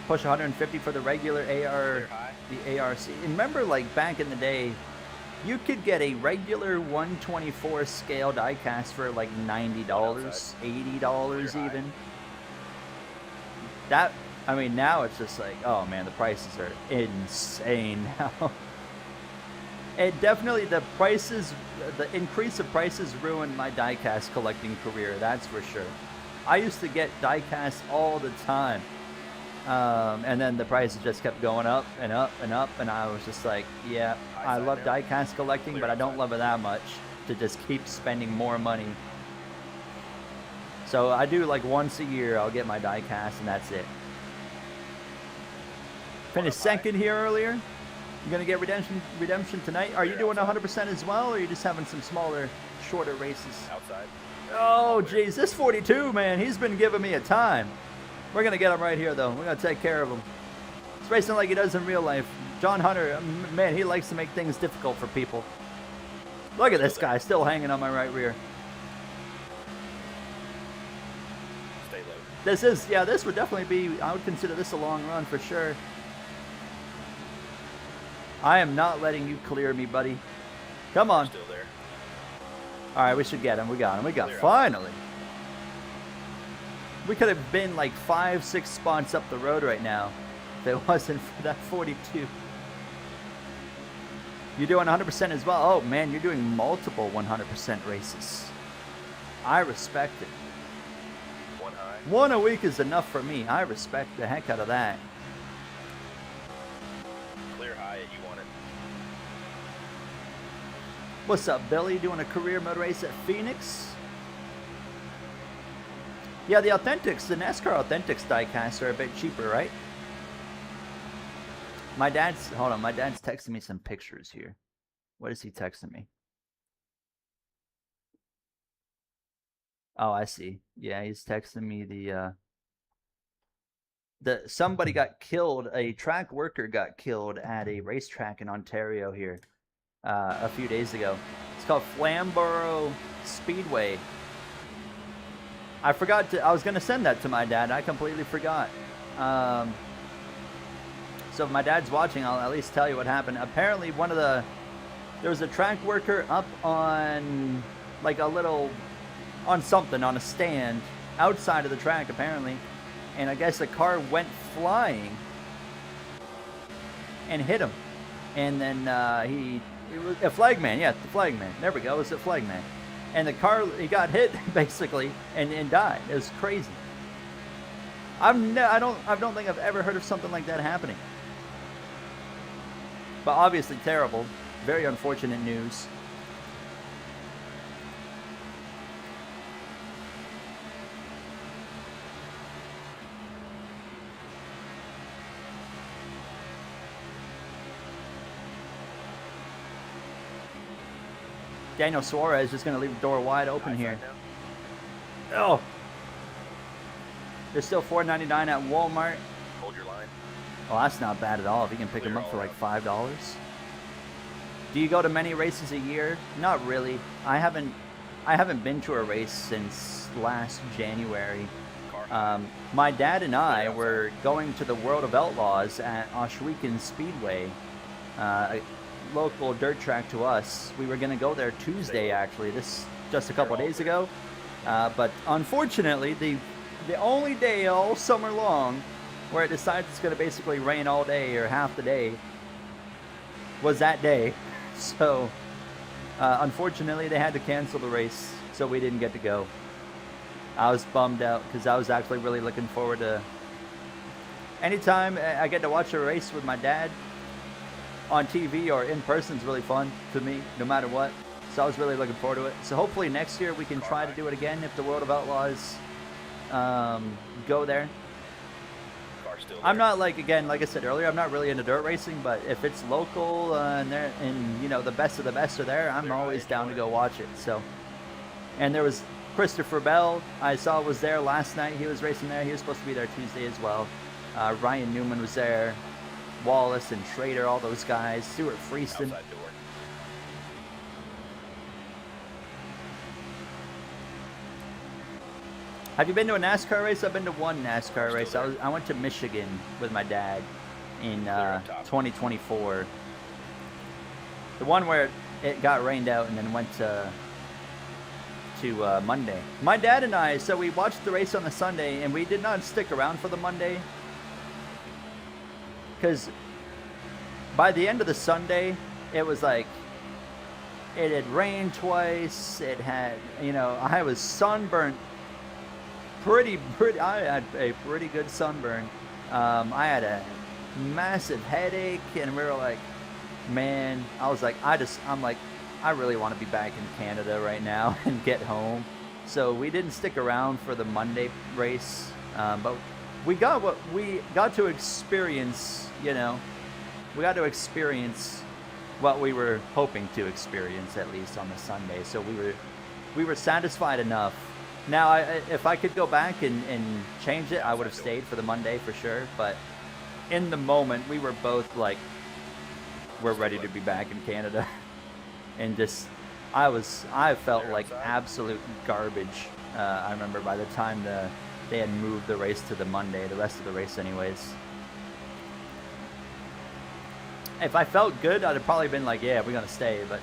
Push 150 for the regular AR, the ARC. And remember, like back in the day, you could get a regular 1/24 scale diecast for like $90, $80 even. That, I mean, now it's just like, oh man, the prices are insane now. It definitely, the increase of prices ruined my diecast collecting career, that's for sure. I used to get diecasts all the time. And then the prices just kept going up and up and up, and I was just like, yeah, I love diecast collecting, but I don't love it that much to just keep spending more money. So I do like once a year I'll get my diecast, and that's it. Finished second here earlier. You gonna get redemption tonight? Are you doing 100% as well, or are you just having some smaller, shorter races? Outside. Oh, geez, this 42, man, he's been giving me a time. We're gonna get him right here, though. We're gonna take care of him. He's racing like he does in real life. John Hunter, man, he likes to make things difficult for people. Look at this guy, still hanging on my right rear. Stay low. This is, yeah, this would definitely be, I would consider this a long run for sure. I am not letting you clear me, buddy. Come on. Still there. All right, we should get him. We got him. We got Clear out. finally. We could have been like 5-6 spots up the road right now if it wasn't for that 42. You're doing 100% as well. Oh man, you're doing multiple 100% races. I respect it. One high. One a week is enough for me. I respect the heck out of that. Clear high. You want it. What's up, Billy? Doing a career mode race at Phoenix? Yeah, the Authentics, the NASCAR Authentics diecasts are a bit cheaper, right? My dad's, hold on, my dad's texting me some pictures here. What is he texting me? Oh, I see. Yeah, he's texting me somebody got killed, a track worker got killed at a racetrack in Ontario here a few days ago. It's called Flamborough Speedway. I forgot to, I was going to send that to my dad. I completely forgot. So if my dad's watching, I'll at least tell you what happened. Apparently there was a track worker up on like on a stand outside of the track apparently. And I guess a car went flying and hit him. And then it was a flagman, yeah, the flagman. There we go, it was a flagman. And the car, he got hit basically and died. It was crazy. I don't think I've ever heard of something like that happening. But obviously terrible. Very unfortunate news. Daniel Suarez just going to leave the door wide open here. Oh. They're still $4.99 at Walmart. Hold your line. Oh, that's not bad at all. If you can pick them up for like $5. Do you go to many races a year? Not really. I haven't been to a race since last January. My dad and I were going to the World of Outlaws at Ohsweken Speedway, a local dirt track to us. We were going to go there Tuesday, actually, just a couple of days ago. But unfortunately, the only day all summer long where it decides it's going to basically rain all day or half the day was that day. So unfortunately, they had to cancel the race, so we didn't get to go. I was bummed out because I was actually really looking forward to anytime I get to watch a race with my dad on TV or in person is really fun to me, no matter what. So I was really looking forward to it. So hopefully next year we can try to do it again if the World of Outlaws go there. I'm not like I said earlier, I'm not really into dirt racing, but if it's local and you know the best of the best are there, I'm always down to go watch it. So, and there was Christopher Bell, I saw was there last night. He was racing there. He was supposed to be there Tuesday as well. Ryan Newman was there. Wallace and Schrader, all those guys. Stuart Freeston. Have you been to a NASCAR race? I've been to one NASCAR race. I went to Michigan with my dad in 2024. The one where it got rained out and then went to Monday. My dad and I, so we watched the race on the Sunday and we did not stick around for the Monday because by the end of the Sunday, it was like it had rained twice. It had, you know, I was sunburnt. I had a pretty good sunburn. I had a massive headache, and we were like, man, I was like, I'm like, I really want to be back in Canada right now and get home. So we didn't stick around for the Monday race, but we got what we got to experience, you know. We got to experience what we were hoping to experience, at least on the Sunday. So we were satisfied enough. Now, if I could go back and change it, I would have stayed for the Monday for sure. But in the moment, we were both like, we're ready to be back in Canada. And just, I felt like absolute garbage. I remember by the time they had moved the race to the Monday, the rest of the race anyways. If I felt good, I'd have probably been like, yeah, we're going to stay. But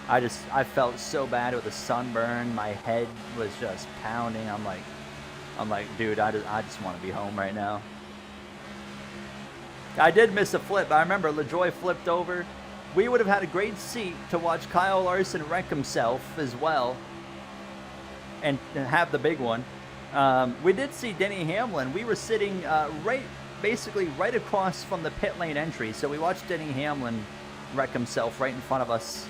I felt so bad with the sunburn. My head was just pounding. I'm like, dude, I just want to be home right now. I did miss a flip. I remember LaJoy flipped over. We would have had a great seat to watch Kyle Larson wreck himself as well and have the big one. We did see Denny Hamlin. We were sitting basically right across from the pit lane entry. So we watched Denny Hamlin wreck himself right in front of us.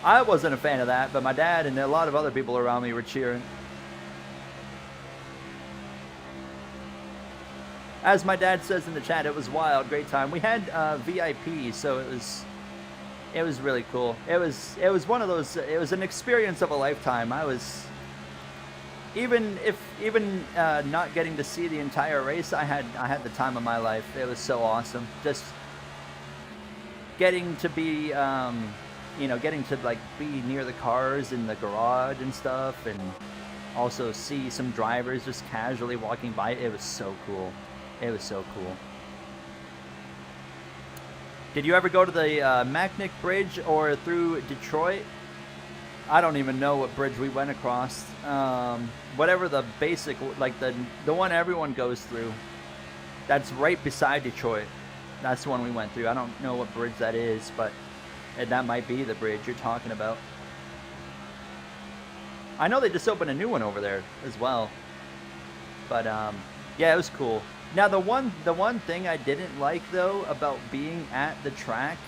I wasn't a fan of that, but my dad and a lot of other people around me were cheering. As my dad says in the chat, it was wild, great time. We had VIP, so it was really cool. It was one of those. It was an experience of a lifetime. I was even not getting to see the entire race. I had the time of my life. It was so awesome. Just getting to be getting to like be near the cars in the garage and stuff, and also see some drivers just casually walking by. It was so cool. It was so cool. Did you ever go to the Macknick Bridge or through Detroit? I don't even know what bridge we went across. Whatever the basic, like the one everyone goes through. That's right beside Detroit. That's the one we went through. I don't know what bridge that is, but that might be the bridge you're talking about. I know they just opened a new one over there as well. But yeah, it was cool. Now the one thing I didn't like though about being at the track,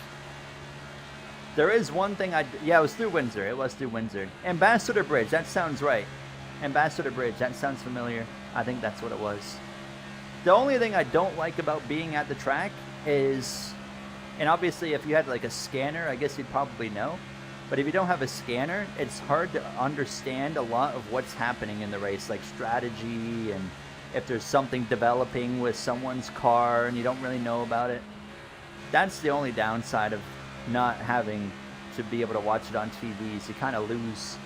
there is one thing yeah, it was through Windsor. It was through Windsor. Ambassador Bridge, that sounds right. Ambassador Bridge, that sounds familiar. I think that's what it was. The only thing I don't like about being at the track is, and obviously if you had like a scanner, I guess you'd probably know. But if you don't have a scanner, it's hard to understand a lot of what's happening in the race, like strategy, and if there's something developing with someone's car and you don't really know about it. That's the only downside of not having to be able to watch it on TV. You kind of lose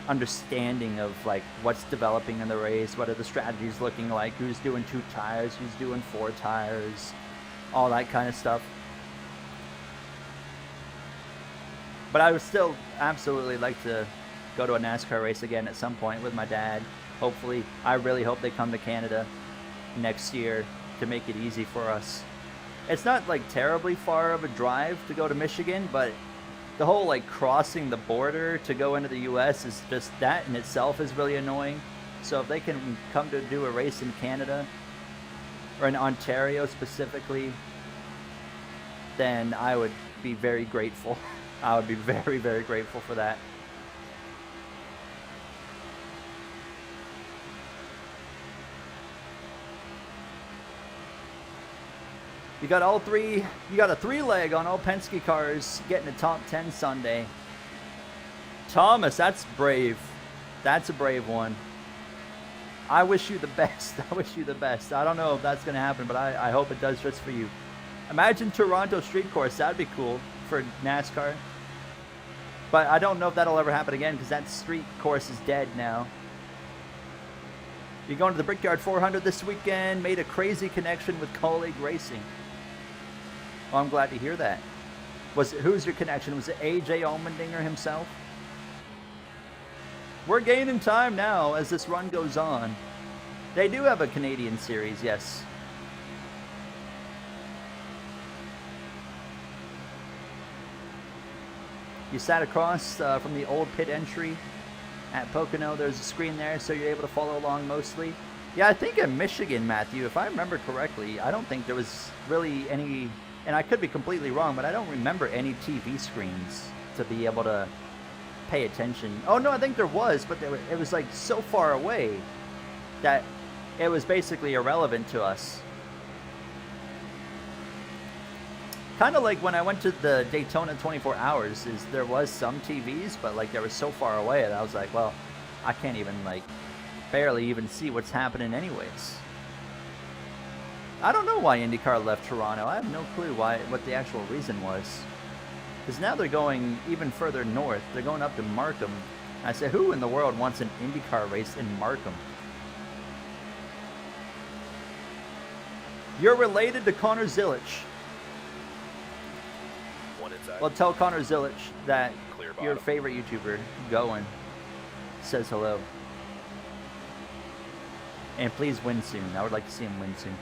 understanding of like what's developing in the race, what are the strategies looking like, who's doing 2 tires, who's doing 4 tires, all that kind of stuff. But I would still absolutely like to go to a NASCAR race again at some point with my dad. Hopefully, I really hope they come to Canada next year to make it easy for us. It's not like terribly far of a drive to go to Michigan, but the whole like crossing the border to go into the US is just, that in itself is really annoying. So if they can come to do a race in Canada or in Ontario specifically, then I would be very grateful. I would be very, very grateful for that. You got all three. You got a 3-leg on all Penske cars getting a top 10 Sunday. Thomas, that's brave. That's a brave one. I wish you the best. I wish you the best. I don't know if that's going to happen, but I hope it does just for you. Imagine Toronto Street Course. That'd be cool for NASCAR. But I don't know if that'll ever happen again because that street course is dead now. You're going to the Brickyard 400 this weekend. Made a crazy connection with Colleague Racing. Well, I'm glad to hear that. Who's your connection? Was it AJ Allmendinger himself? We're gaining time now as this run goes on. They do have a Canadian series, yes. You sat across from the old pit entry at Pocono. There's a screen there, so you're able to follow along mostly. Yeah, I think in Michigan, Matthew, if I remember correctly, I don't think there was really any, and I could be completely wrong, but I don't remember any TV screens to be able to pay attention. Oh, no, I think there was, but it was like so far away that it was basically irrelevant to us. Kind of like when I went to the Daytona 24 Hours, is there was some TVs, but like they were so far away that I was like, well, I can't even like barely even see what's happening anyways. I don't know why IndyCar left Toronto. I have no clue what the actual reason was. Because now they're going even further north. They're going up to Markham. I said, who in the world wants an IndyCar race in Markham? You're related to Connor Zilic. One inside. Well, tell Connor Zilic that Clear your bottom. favorite YouTuber, Goen, says hello. And please win soon. I would like to see him win soon.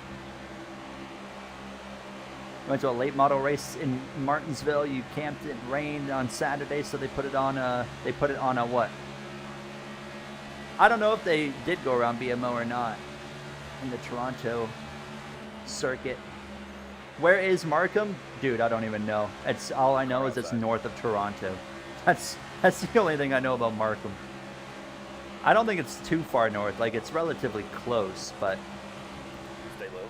You went to a late model race in Martinsville. You camped. It rained on Saturday, so they put it on a what? I don't know if they did go around BMO or not in the Toronto circuit. Where is Markham? Dude, I don't even know. It's all I know is it's north of Toronto. That's the only thing I know about Markham. I don't think it's too far north. Like, it's relatively close, but Stay low.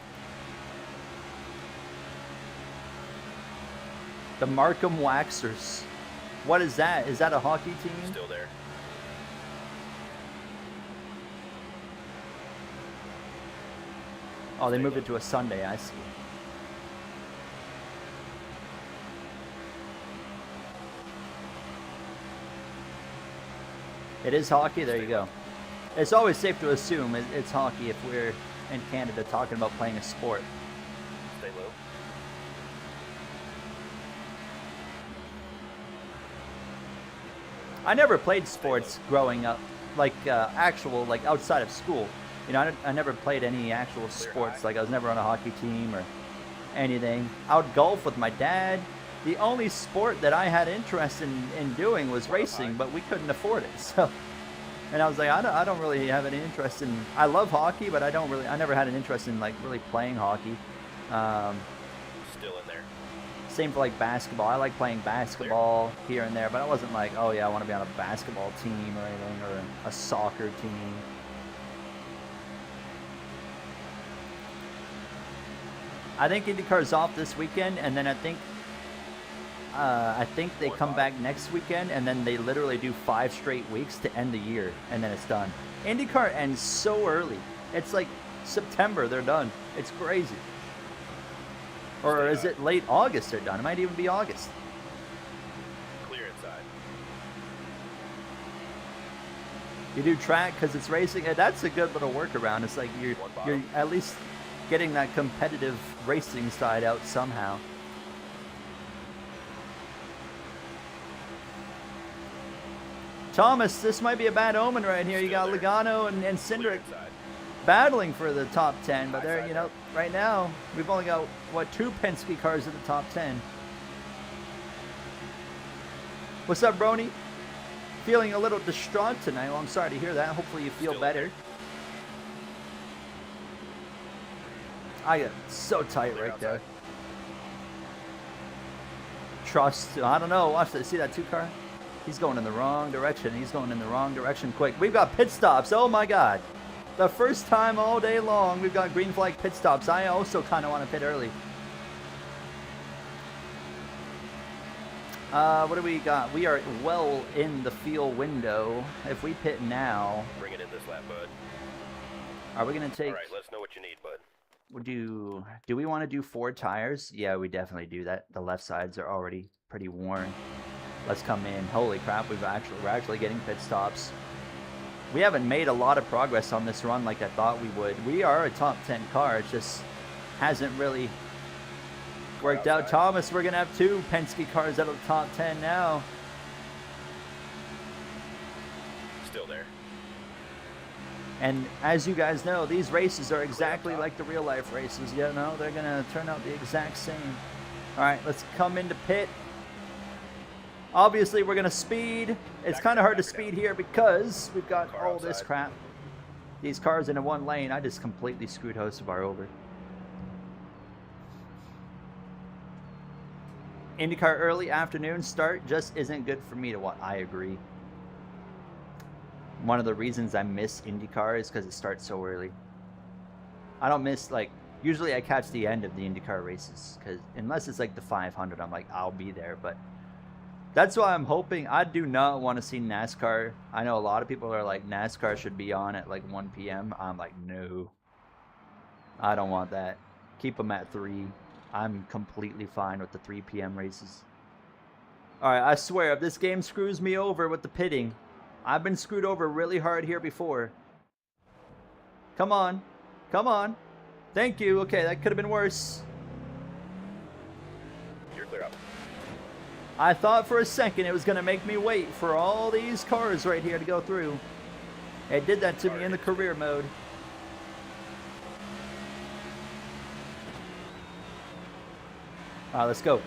the Markham Waxers. What is that? Is that a hockey team? Still there. Oh, they moved it to a Sunday. I see. It is hockey. There you go. It's always safe to assume it's hockey if we're in Canada talking about playing a sport. Stay low. I never played sports growing up, like actual, like outside of school. You know, I never played any actual sports. Like I was never on a hockey team or anything. I would golf with my dad. The only sport that I had interest in doing was racing, but we couldn't afford it. So, and I was like, I don't really have any interest in. I love hockey, but I never had an interest in like really playing hockey. Still in there. Same for like basketball. I like playing basketball here and there, but I wasn't like, oh yeah, I want to be on a basketball team or anything, or a soccer team. I think IndyCar's off this weekend, and then I think they come back next weekend, and then they literally do 5 straight weeks to end the year, and then it's done. IndyCar ends so early. It's like September, they're done. It's crazy. Or is it late August they're done? It might even be August. Clear inside. You do track because it's racing. That's a good little workaround. It's like you're at least getting that competitive racing side out somehow. Thomas, this might be a bad omen right here. You got Logano and Cindric battling for the top 10, but they're, you know, right now we've only got what, 2 Penske cars in the top 10. What's up, Brony? Feeling a little distraught tonight. Well, I'm sorry to hear that. Hopefully you feel better. I got so tight right there. Trust. I don't know. Watch this. See that 2 car? He's going in the wrong direction. He's going in the wrong direction quick. We've got pit stops. Oh my God. The first time all day long we've got green flag pit stops. I also kind of want to pit early. What do we got? We are well in the fuel window. If we pit now... Bring it in this lap, bud. Are we going to take... All right, let's know what you need, bud. Do we want to do 4 tires? Yeah, we definitely do that. The left sides are already pretty worn. Let's come in. Holy crap, we're actually getting pit stops. We haven't made a lot of progress on this run like I thought we would. We are a top 10 car. It just hasn't really worked out. Thomas, we're going to have 2 Penske cars out of the top 10 now. Still there. And as you guys know, these races are exactly like the real life races. You know, they're going to turn out the exact same. All right, let's come into pit. Obviously, we're going to speed. It's kind of hard to speed here because we've got all this crap. These cars into 1 lane. I just completely screwed Hocevar over. IndyCar early afternoon start just isn't good for me to watch. I agree. one of the reasons I miss IndyCar is because it starts so early. I don't miss, like, usually I catch the end of the IndyCar races, because unless it's like the 500, I'm like, I'll be there. But that's why I'm hoping. I do not want to see NASCAR. I know a lot of people are like, NASCAR should be on at like 1 p.m. I'm like, no. I don't want that. Keep them at 3. I'm completely fine with the 3 p.m. races. Alright, I swear, if this game screws me over with the pitting, I've been screwed over really hard here before. Come on. Come on. Thank you. Okay, that could have been worse. You're clear up. I thought for a second it was going to make me wait for all these cars right here to go through. It did that to me in the career mode. Let's go.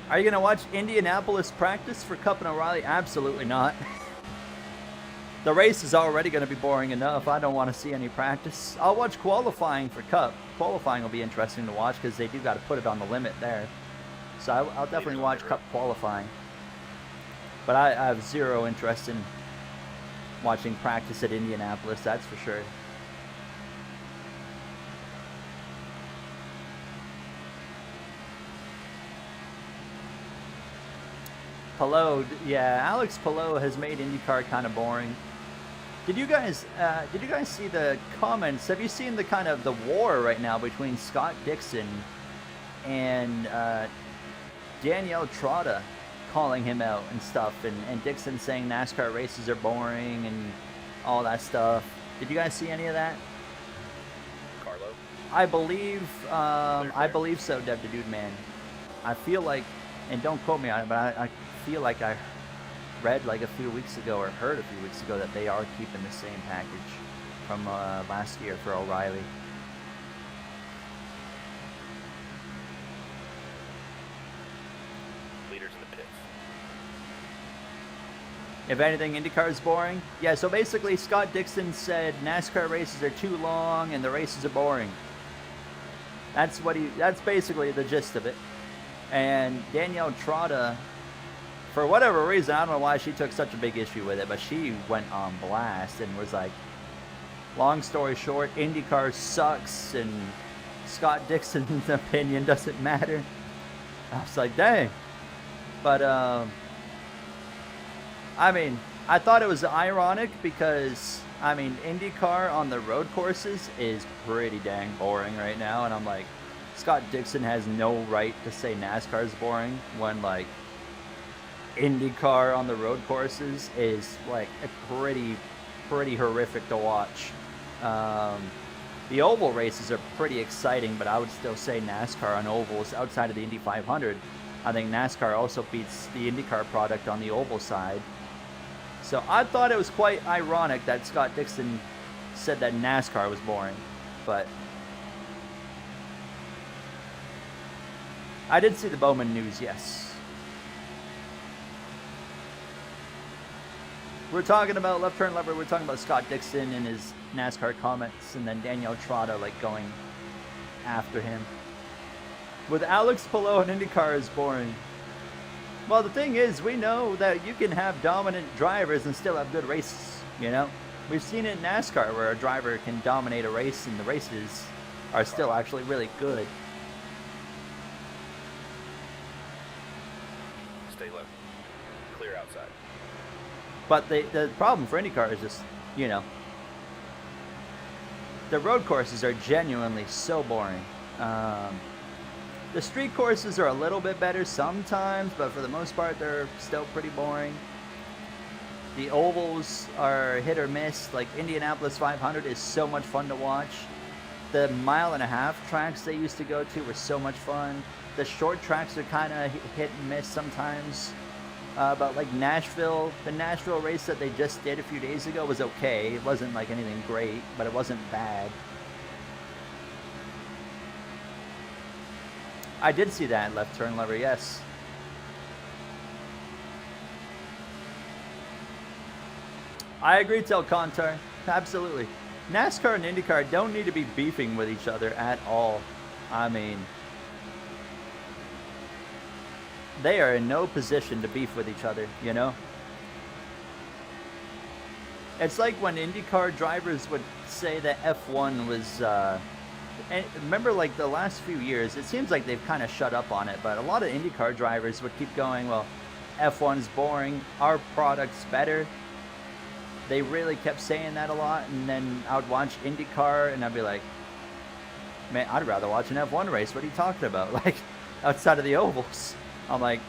Are you going to watch Indianapolis practice for Cup and O'Reilly? Absolutely not. The race is already going to be boring enough. I don't want to see any practice. I'll watch qualifying for Cup. Qualifying will be interesting to watch because they do got to put it on the limit there. So I'll definitely watch Cup qualifying. But I have zero interest in watching practice at Indianapolis, that's for sure. Palou, yeah, Alex Palou has made IndyCar kind of boring. Did you guys see the comments? Have you seen the kind of the war right now between Scott Dixon and Danielle Trotta calling him out and stuff, and Dixon saying NASCAR races are boring and all that stuff? Did you guys see any of that? Carlo? I believe so, Dev the Dude Man. I feel like, and don't quote me on it, but I feel like I read like a few weeks ago or heard a few weeks ago that they are keeping the same package from last year for O'Reilly. Leaders in the pits. If anything, IndyCar is boring. Yeah, so basically Scott Dixon said NASCAR races are too long and the races are boring. That's basically the gist of it. And Danielle Trotta, for whatever reason, I don't know why she took such a big issue with it, but she went on blast and was like, long story short, IndyCar sucks and Scott Dixon's opinion doesn't matter. I was like, dang. But, I mean, I thought it was ironic because, I mean, IndyCar on the road courses is pretty dang boring right now, and I'm like, Scott Dixon has no right to say NASCAR is boring when, like, IndyCar on the road courses is like a pretty horrific to watch. The oval races are pretty exciting, but I would still say NASCAR on ovals outside of the Indy 500. I think NASCAR also beats the IndyCar product on the oval side. So I thought it was quite ironic that Scott Dixon said that NASCAR was boring, but I did see the Bowman news, yes. We're talking about left turn lever. We're talking about Scott Dixon and his NASCAR comments, and then Danielle Trotta like going after him. With Alex Palou and IndyCar is boring. Well, the thing is, we know that you can have dominant drivers and still have good races. You know, we've seen it in NASCAR where a driver can dominate a race and the races are still actually really good. Stay low. Clear outside. But the problem for IndyCar is just, you know, the road courses are genuinely so boring. The street courses are a little bit better sometimes, but for the most part, they're still pretty boring. The ovals are hit or miss. Like Indianapolis 500 is so much fun to watch. The 1.5 mile tracks they used to go to were so much fun. The short tracks are kind of hit and miss sometimes. But like Nashville, the Nashville race that they just did a few days ago was okay. It wasn't like anything great, but it wasn't bad. I did see that left turn lever, yes. I agree, Telcontar. Absolutely. NASCAR and IndyCar don't need to be beefing with each other at all. I mean, they are in no position to beef with each other, you know? It's like when IndyCar drivers would say that F1 was, and remember like the last few years, it seems like they've kind of shut up on it, but a lot of IndyCar drivers would keep going, well, F1's boring, our product's better. They really kept saying that a lot, and then I would watch IndyCar and I'd be like, man, I'd rather watch an F1 race. What are you talking about? Like, outside of the ovals. I'm like,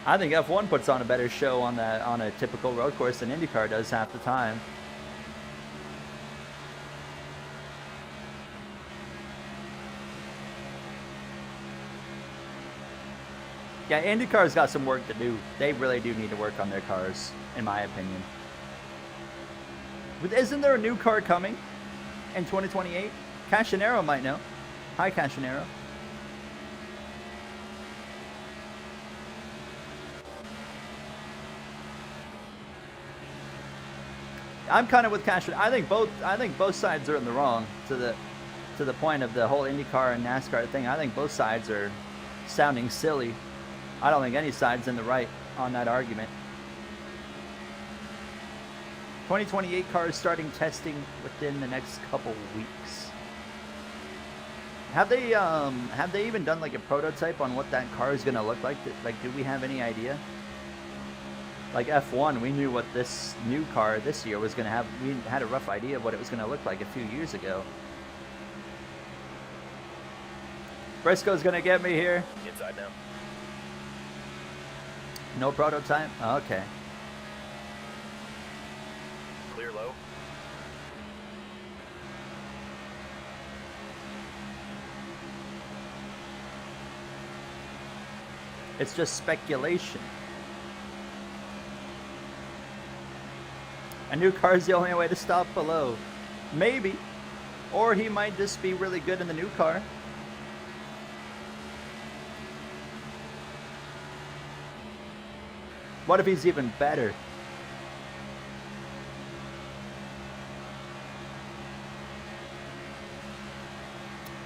I think F1 puts on a better show on a typical road course than IndyCar does half the time. Yeah, IndyCar's got some work to do. They really do need to work on their cars, in my opinion. But isn't there a new car coming in 2028? Cashinero might know. Hi, Cashinero. I'm kind of with Cashinero. I think both sides are in the wrong to the point of the whole IndyCar and NASCAR thing. I think both sides are sounding silly. I don't think any side's in the right on that argument. 2028 cars starting testing within the next couple weeks. Have they even done like a prototype on what that car is going to look like? Like, do we have any idea? Like F1, we knew what this new car this year was going to have. We had a rough idea of what it was going to look like a few years ago. Briscoe's going to get me here. Inside now. No prototype? Oh, okay. Clear low. It's just speculation. A new car is the only way to stop below. Maybe. Or he might just be really good in the new car. What if he's even better?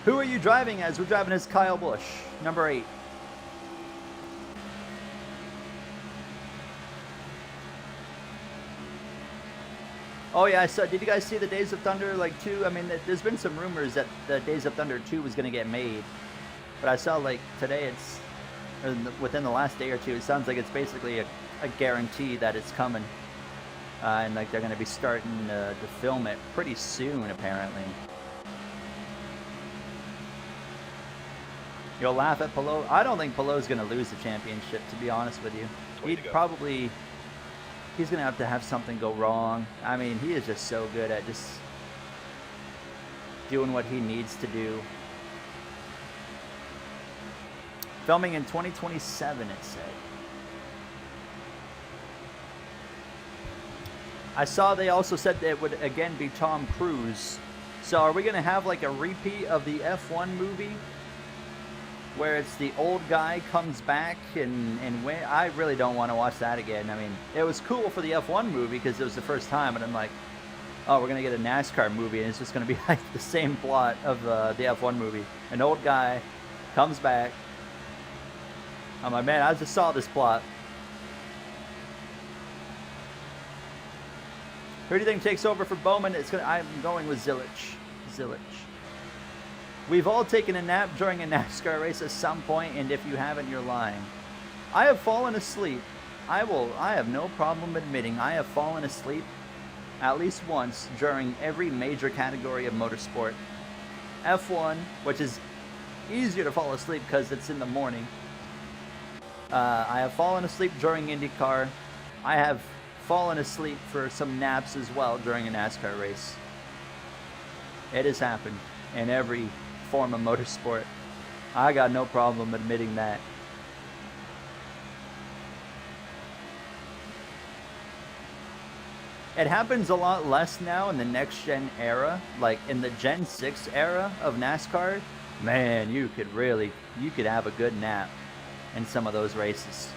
Who are you driving as? We're driving as Kyle Busch, number 8. Oh yeah, I saw. Did you guys see the Days of Thunder like 2? I mean, there's been some rumors that the Days of Thunder 2 was going to get made, but I saw like today it's, or within the last day or two, it sounds like it's basically a guarantee that it's coming, and like they're going to be starting to film it pretty soon apparently. You'll laugh at Palou. I don't think Palou's going to lose the championship, to be honest with you. He's going to have something go wrong. I mean, he is just so good at just doing what he needs to do. Filming in 2027, it said. I saw they also said that it would again be Tom Cruise. So are we going to have like a repeat of the F1 movie? Where it's the old guy comes back and win. I really don't want to watch that again. I mean, it was cool for the F1 movie because it was the first time, and I'm like, oh, we're going to get a NASCAR movie, and it's just going to be like the same plot of the F1 movie. An old guy comes back. I'm like, man, I just saw this plot. Who do you think takes over for Bowman? I'm going with Zilic. We've all taken a nap during a NASCAR race at some point, and if you haven't, you're lying. I have fallen asleep. I have no problem admitting I have fallen asleep at least once during every major category of motorsport. F1, which is easier to fall asleep because it's in the morning. I have fallen asleep during IndyCar. I have fallen asleep for some naps as well during a NASCAR race. It has happened in every form of motorsport. I got no problem admitting that. It happens a lot less now in the next gen era. Like in the Gen 6 era of NASCAR, man, you could have a good nap in some of those races.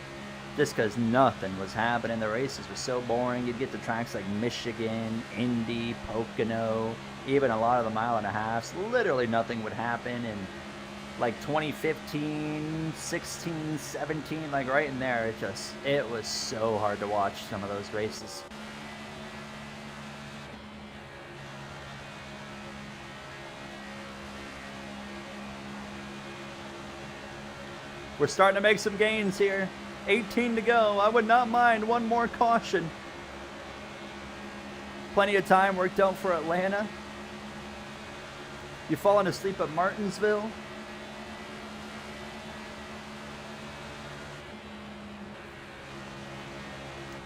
Just because nothing was happening. The races were so boring. You'd get to tracks like Michigan, Indy, Pocono, even a lot of the mile and a halves. Literally nothing would happen, and like 2015, 16, 17, like right in there. It was so hard to watch some of those races. We're starting to make some gains here. 18 to go. I would not mind one more caution. Plenty of time worked out for Atlanta. You falling asleep at Martinsville?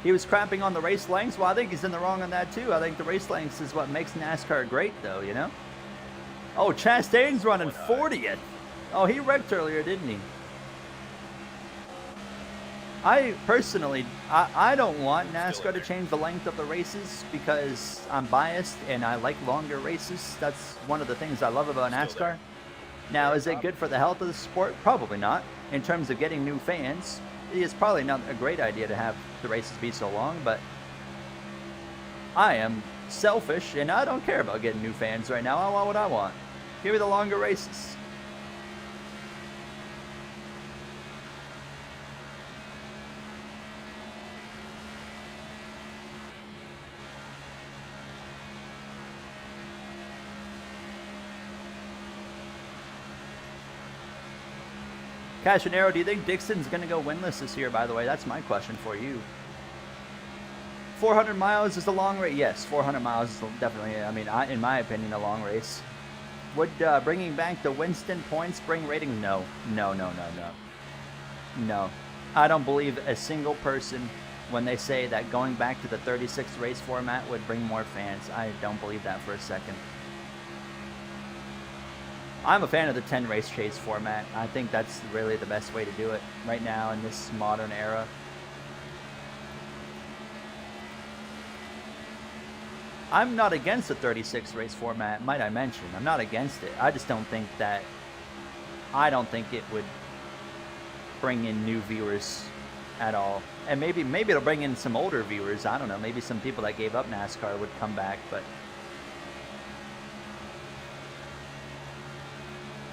He was crapping on the race lengths. Well, I think he's in the wrong on that too. I think the race lengths is what makes NASCAR great, though, you know? Oh, Chastain's running 40th. Oh, he wrecked earlier, didn't he? I personally, I don't want NASCAR to change the length of the races because I'm biased and I like longer races. That's one of the things I love about NASCAR. Now, is it good for the health of the sport? Probably not. In terms of getting new fans, it's probably not a great idea to have the races be so long, but I am selfish and I don't care about getting new fans right now. I want what I want. Give me the longer races. Cashinero, do you think Dixon's going to go winless this year, by the way? That's my question for you. 400 miles is a long race. Yes, 400 miles is definitely, I mean, in my opinion, a long race. Would bringing back the Winston points bring rating? No. No. I don't believe a single person when they say that going back to the 36 race format would bring more fans. I don't believe that for a second. I'm a fan of the 10 race chase format. I think that's really the best way to do it right now in this modern era. I'm not against the 36 race format, might I mention. I'm not against it. I just don't think that, I don't think it would bring in new viewers at all. And maybe it'll bring in some older viewers. I don't know. Maybe some people that gave up NASCAR would come back, but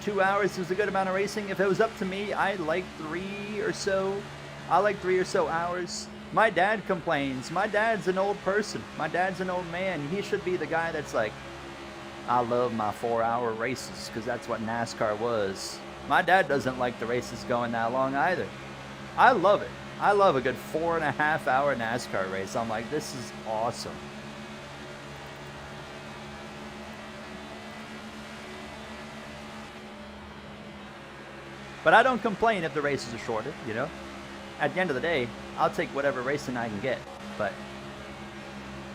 2 hours is a good amount of racing. If it was up to me, I'd like 3 or so. I like 3 or so hours. My dad complains. My dad's an old person. My dad's an old man. He should be the guy that's like, I love my 4-hour races because that's what NASCAR was. My dad doesn't like the races going that long either. I love it. I love a good 4.5-hour NASCAR race. I'm like, this is awesome. But I don't complain if the races are shorter, you know? At the end of the day, I'll take whatever racing I can get. But,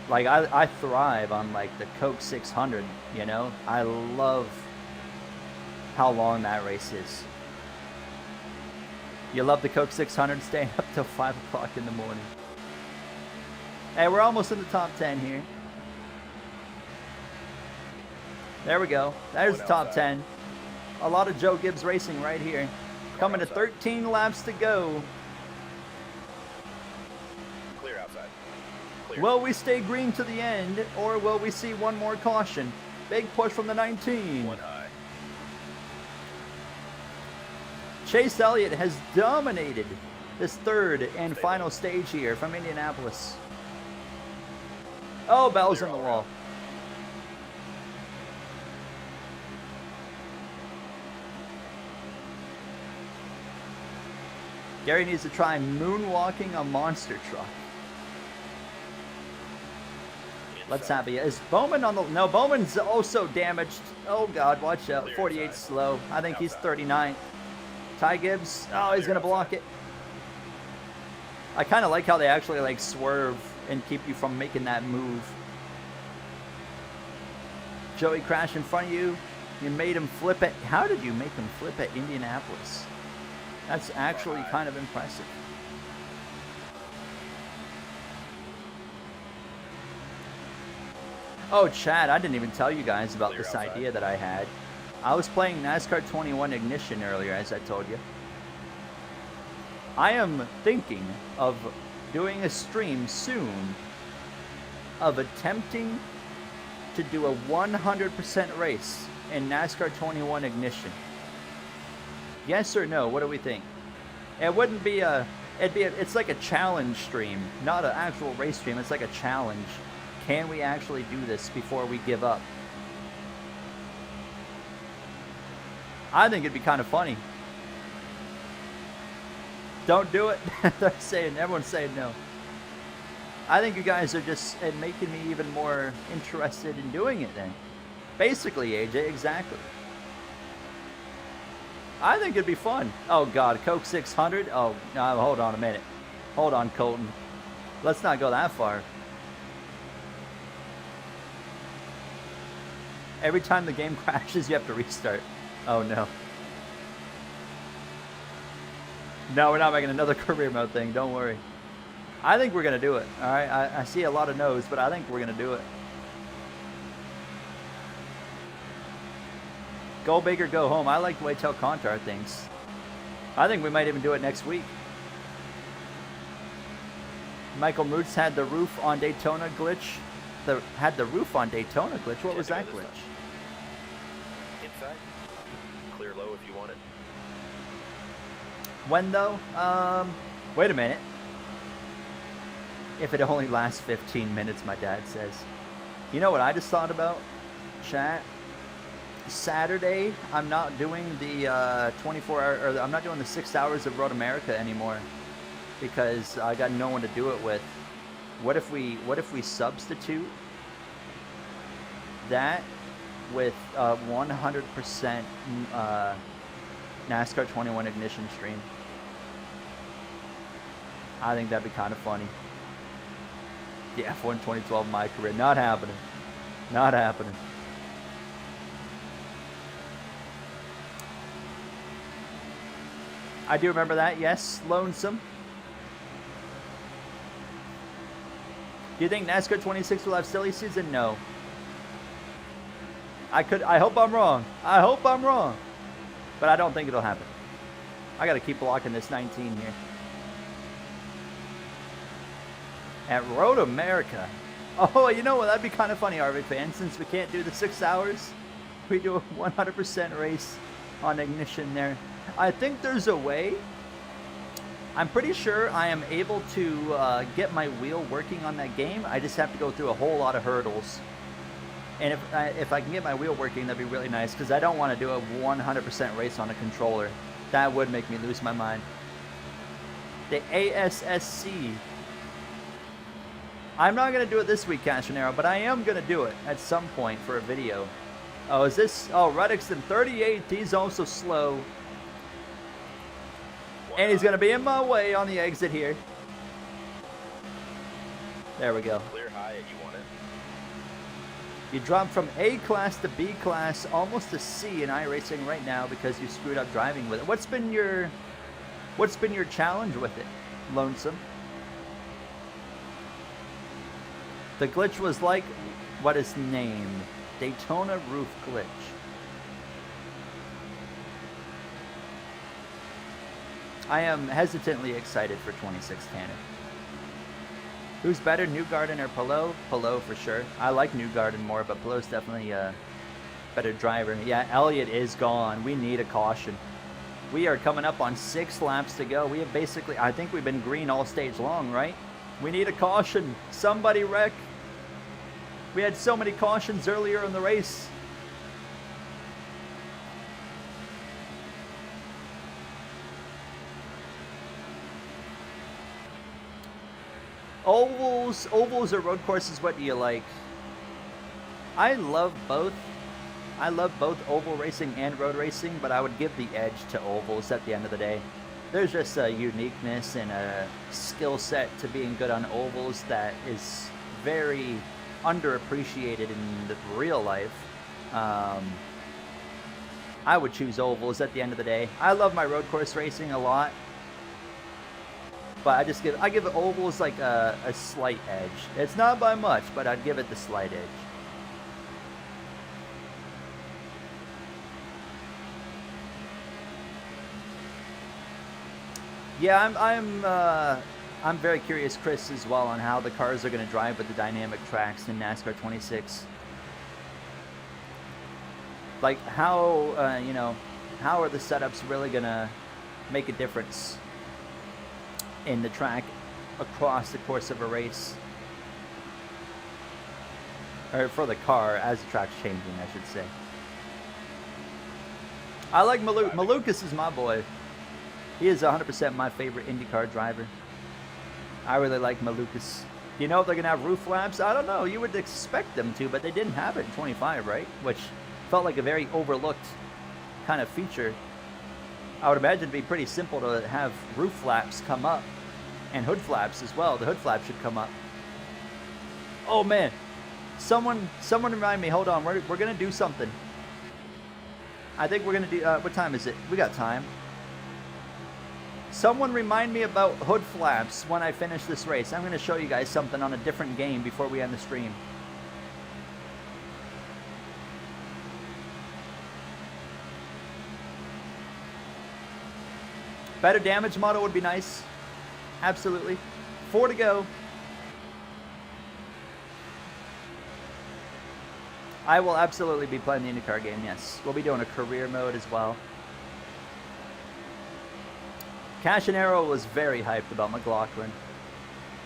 like, I thrive on, like, the Coke 600, you know? I love how long that race is. You love the Coke 600 staying up till 5 o'clock in the morning. Hey, we're almost in the top 10 here. There we go. There's the top 10. A lot of Joe Gibbs racing right here. Coming to 13 laps to go. Clear outside. Clear. Will we stay green to the end, or will we see one more caution? Big push from the 19. One high. Chase Elliott has dominated this third and final stage here from Indianapolis. Oh, bells on the wall. Gary needs to try moonwalking a monster truck. Let's have it. Is Bowman on the... No, Bowman's also damaged. Oh, God, watch out. 48 slow. I think he's 39th. Ty Gibbs. Oh, he's going to block it. I kind of like how they actually, like, swerve and keep you from making that move. Joey crashed in front of you. You made him flip it. How did you make him flip at Indianapolis? That's actually kind of impressive. Oh, Chad, I didn't even tell you guys about this idea that I had. I was playing NASCAR 21 Ignition earlier, as I told you. I am thinking of doing a stream soon of attempting to do a 100% race in NASCAR 21 Ignition. Yes or no? What do we think? It wouldn't be a. It's like a challenge stream, not an actual race stream. It's like a challenge. Can we actually do this before we give up? I think it'd be kind of funny. Don't do it. They're saying, everyone's saying no. I think you guys are just making me even more interested in doing it then. Basically, AJ, exactly. I think it'd be fun. Oh, God, Coke 600? Oh, no, hold on a minute. Hold on, Colton. Let's not go that far. Every time the game crashes, you have to restart. Oh, no. No, we're not making another career mode thing. Don't worry. I think we're going to do it. All right, I see a lot of no's, but I think we're going to do it. Go big or go home. I like the way Tel Contar thinks. I think we might even do it next week. Michael Moots had the roof on Daytona glitch. Had the roof on Daytona glitch. What was that glitch? Inside. Clear low if you want it. When though? Wait a minute. If it only lasts 15 minutes, my dad says. You know what I just thought about, chat? Saturday, I'm not doing the 24-hour, or I'm not doing the 6 hours of Road America anymore because I got no one to do it with. What if we substitute that with 100% NASCAR 21 ignition stream? I think that'd be kind of funny. The F1 2012 my career. Not happening. Not happening. I do remember that, yes. Lonesome. Do you think NASCAR 26 will have silly season? No. I hope I'm wrong. I hope I'm wrong. But I don't think it'll happen. I got to keep blocking this 19 here. At Road America. Oh, you know what? That'd be kind of funny, RV fans. Since we can't do the 6 hours, we do a 100% race on ignition there. I think there's a way. I'm pretty sure I am able to get my wheel working on that game. I just have to go through a whole lot of hurdles. And if I can get my wheel working, that'd be really nice, because I don't want to do a 100% race on a controller. That would make me lose my mind. The ASSC. I'm not going to do it this week, Castronero, but I am going to do it at some point for a video. Oh, is this? Oh, Reddick's in 38th. He's also slow. And he's going to be in my way on the exit here. There we go. Clear high if you want it. You dropped from A class to B class, almost to C in iRacing right now because you screwed up driving with it. What's been your challenge with it, Lonesome? The glitch was like what is named Daytona roof glitch. I am hesitantly excited for 26 Tanner. Who's better, Newgarden or Palou? Palou for sure. I like Newgarden more, but Palou's definitely a better driver. Yeah, Elliott is gone. We need a caution. We are coming up on 6 laps to go. We have basically, I think we've been green all stage long, right? We need a caution. Somebody wreck. We had so many cautions earlier in the race. Ovals or road courses, what do you like? I love both. I love both oval racing and road racing, but I would give the edge to ovals at the end of the day. There's just a uniqueness and a skill set to being good on ovals that is very underappreciated in the real life. I would choose ovals at the end of the day. I love my road course racing a lot, but I give ovals like a slight edge. It's not by much, but I'd give it the slight edge. Yeah, I'm very curious, Chris, as well, on how the cars are going to drive with the dynamic tracks in NASCAR 26. Like how, you know, how are the setups really gonna make a difference in the track across the course of a race? Or for the car, as the track's changing, I should say. I like Maluk. Malukas is my boy. He is 100% my favorite IndyCar driver. I really like Malukas. Do you know if they're going to have roof flaps? I don't know. You would expect them to, but they didn't have it in 25, right? Which felt like a very overlooked kind of feature. I would imagine it'd be pretty simple to have roof flaps come up and hood flaps as well. The hood flap should come up. Oh, man. Someone remind me. Hold on. We're going to do something. I think we're going to do... what time is it? We got time. Someone remind me about hood flaps when I finish this race. I'm going to show you guys something on a different game before we end the stream. Better damage model would be nice. Absolutely. 4 to go. I will absolutely be playing the IndyCar game, yes. We'll be doing a career mode as well. Cash and Arrow was very hyped about McLaughlin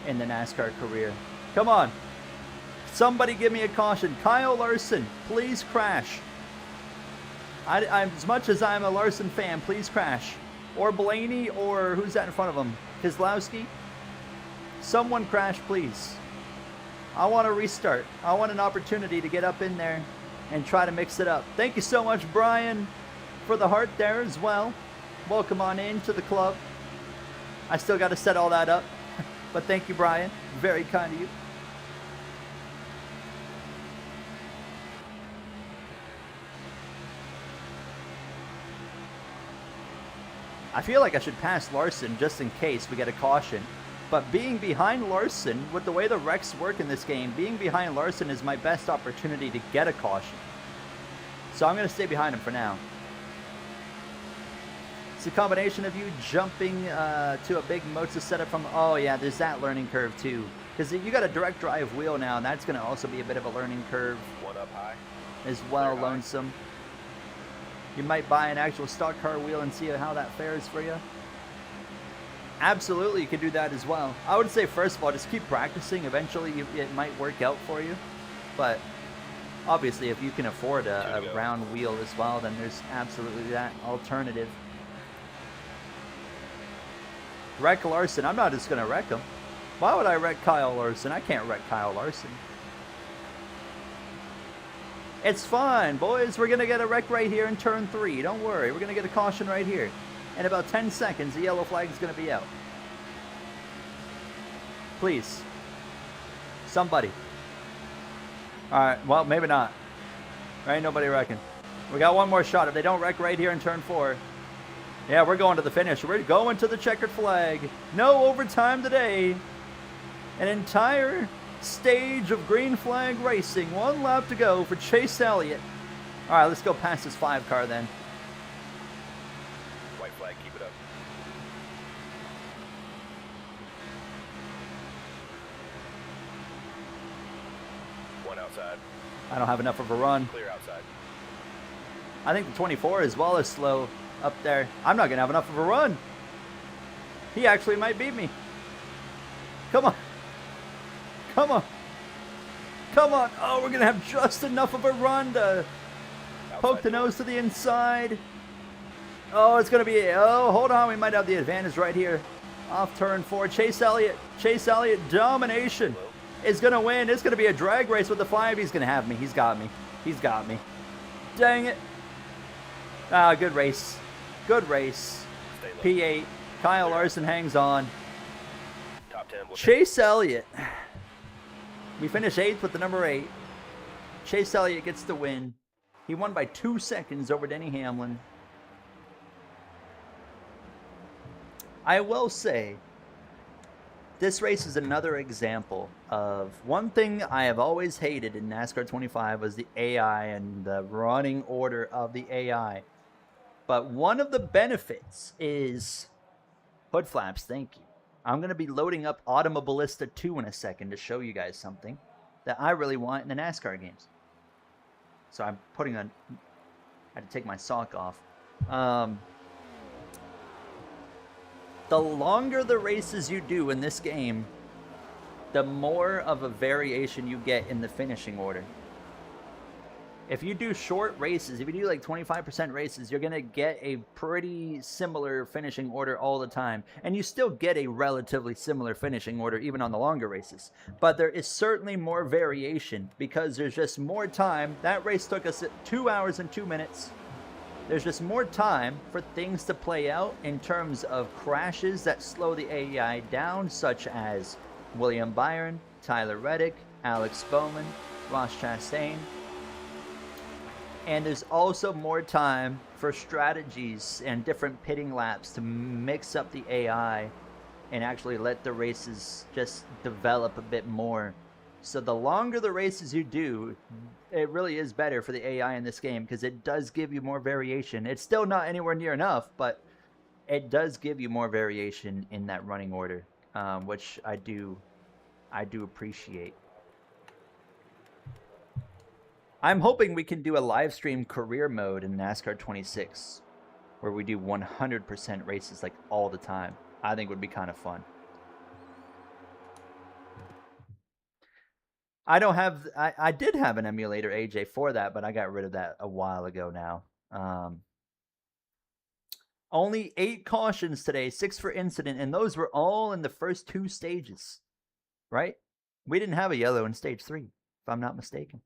in the NASCAR career. Come on. Somebody give me a caution. Kyle Larson, please crash. As much as I'm a Larson fan, please crash. Or Blaney, or who's that in front of him? Keselowski? Someone crash, please. I want to restart. I want an opportunity to get up in there and try to mix it up. Thank you so much, Brian, for the heart there as well. Welcome on into the club. I still got to set all that up. But thank you, Brian. Very kind of you. I feel like I should pass Larson just in case we get a caution. But being behind Larson, with the way the wrecks work in this game, being behind Larson is my best opportunity to get a caution. So I'm going to stay behind him for now. It's a combination of you jumping to a big Moza setup from... Oh, yeah, there's that learning curve, too. Because you got a direct drive wheel now, and that's going to also be a bit of a learning curve. One up high. As well, Lonesome. You might buy an actual stock car wheel and see how that fares for you. Absolutely, you can do that as well. I would say, first of all, just keep practicing. Eventually, it might work out for you. But obviously, if you can afford a round wheel as well, then there's absolutely that alternative. Wreck Larson. I'm not just going to wreck him. Why would I wreck Kyle Larson? I can't wreck Kyle Larson. It's fine, boys. We're going to get a wreck right here in turn 3. Don't worry. We're going to get a caution right here. In about 10 seconds, the yellow flag is going to be out. Please. Somebody. Alright, well, maybe not. There ain't nobody wrecking. We got one more shot. If they don't wreck right here in turn 4. Yeah, we're going to the finish. We're going to the checkered flag. No overtime today. An entire stage of green flag racing. 1 lap to go for Chase Elliott. Alright, let's go past this 5 car then. White flag, keep it up. One outside. I don't have enough of a run. Clear outside. I think the 24 as well is slow up there. I'm not going to have enough of a run. He actually might beat me. Come on. Come on. Come on. Oh, we're going to have just enough of a run to poke the nose to the inside. Oh, it's going to be... Oh, hold on. We might have the advantage right here. Off turn 4. Chase Elliott. Chase Elliott domination is going to win. It's going to be a drag race with the 5. He's going to have me. He's got me. He's got me. Dang it. Ah, good race. Good race. P8. Kyle Larson hangs on. Top 10. Chase Elliott. We finish 8th with the number 8. Chase Elliott gets the win. He won by 2 seconds over Denny Hamlin. I will say, this race is another example of one thing I have always hated in NASCAR 25 was the AI and the running order of the AI. But one of the benefits is hood flaps. Thank you. I'm going to be loading up Automobilista 2 in a second to show you guys something that I really want in the NASCAR games. So I'm putting on... I had to take my sock off. The longer the races you do in this game, the more of a variation you get in the finishing order. If you do short races, if you do like 25% races, you're going to get a pretty similar finishing order all the time. And you still get a relatively similar finishing order even on the longer races. But there is certainly more variation because there's just more time. That race took us 2 hours and 2 minutes. There's just more time for things to play out in terms of crashes that slow the AI down, such as William Byron, Tyler Reddick, Alex Bowman, Ross Chastain. And there's also more time for strategies and different pitting laps to mix up the AI and actually let the races just develop a bit more. So the longer the races you do, it really is better for the AI in this game because it does give you more variation. It's still not anywhere near enough, but it does give you more variation in that running order, which I do appreciate. I'm hoping we can do a live stream career mode in NASCAR 26 where we do 100% races like all the time. I think it would be kind of fun. I did have an emulator, AJ, for that, but I got rid of that a while ago now. Only 8 cautions today, 6 for incident, and those were all in the first 2 stages, right? We didn't have a yellow in stage 3, if I'm not mistaken.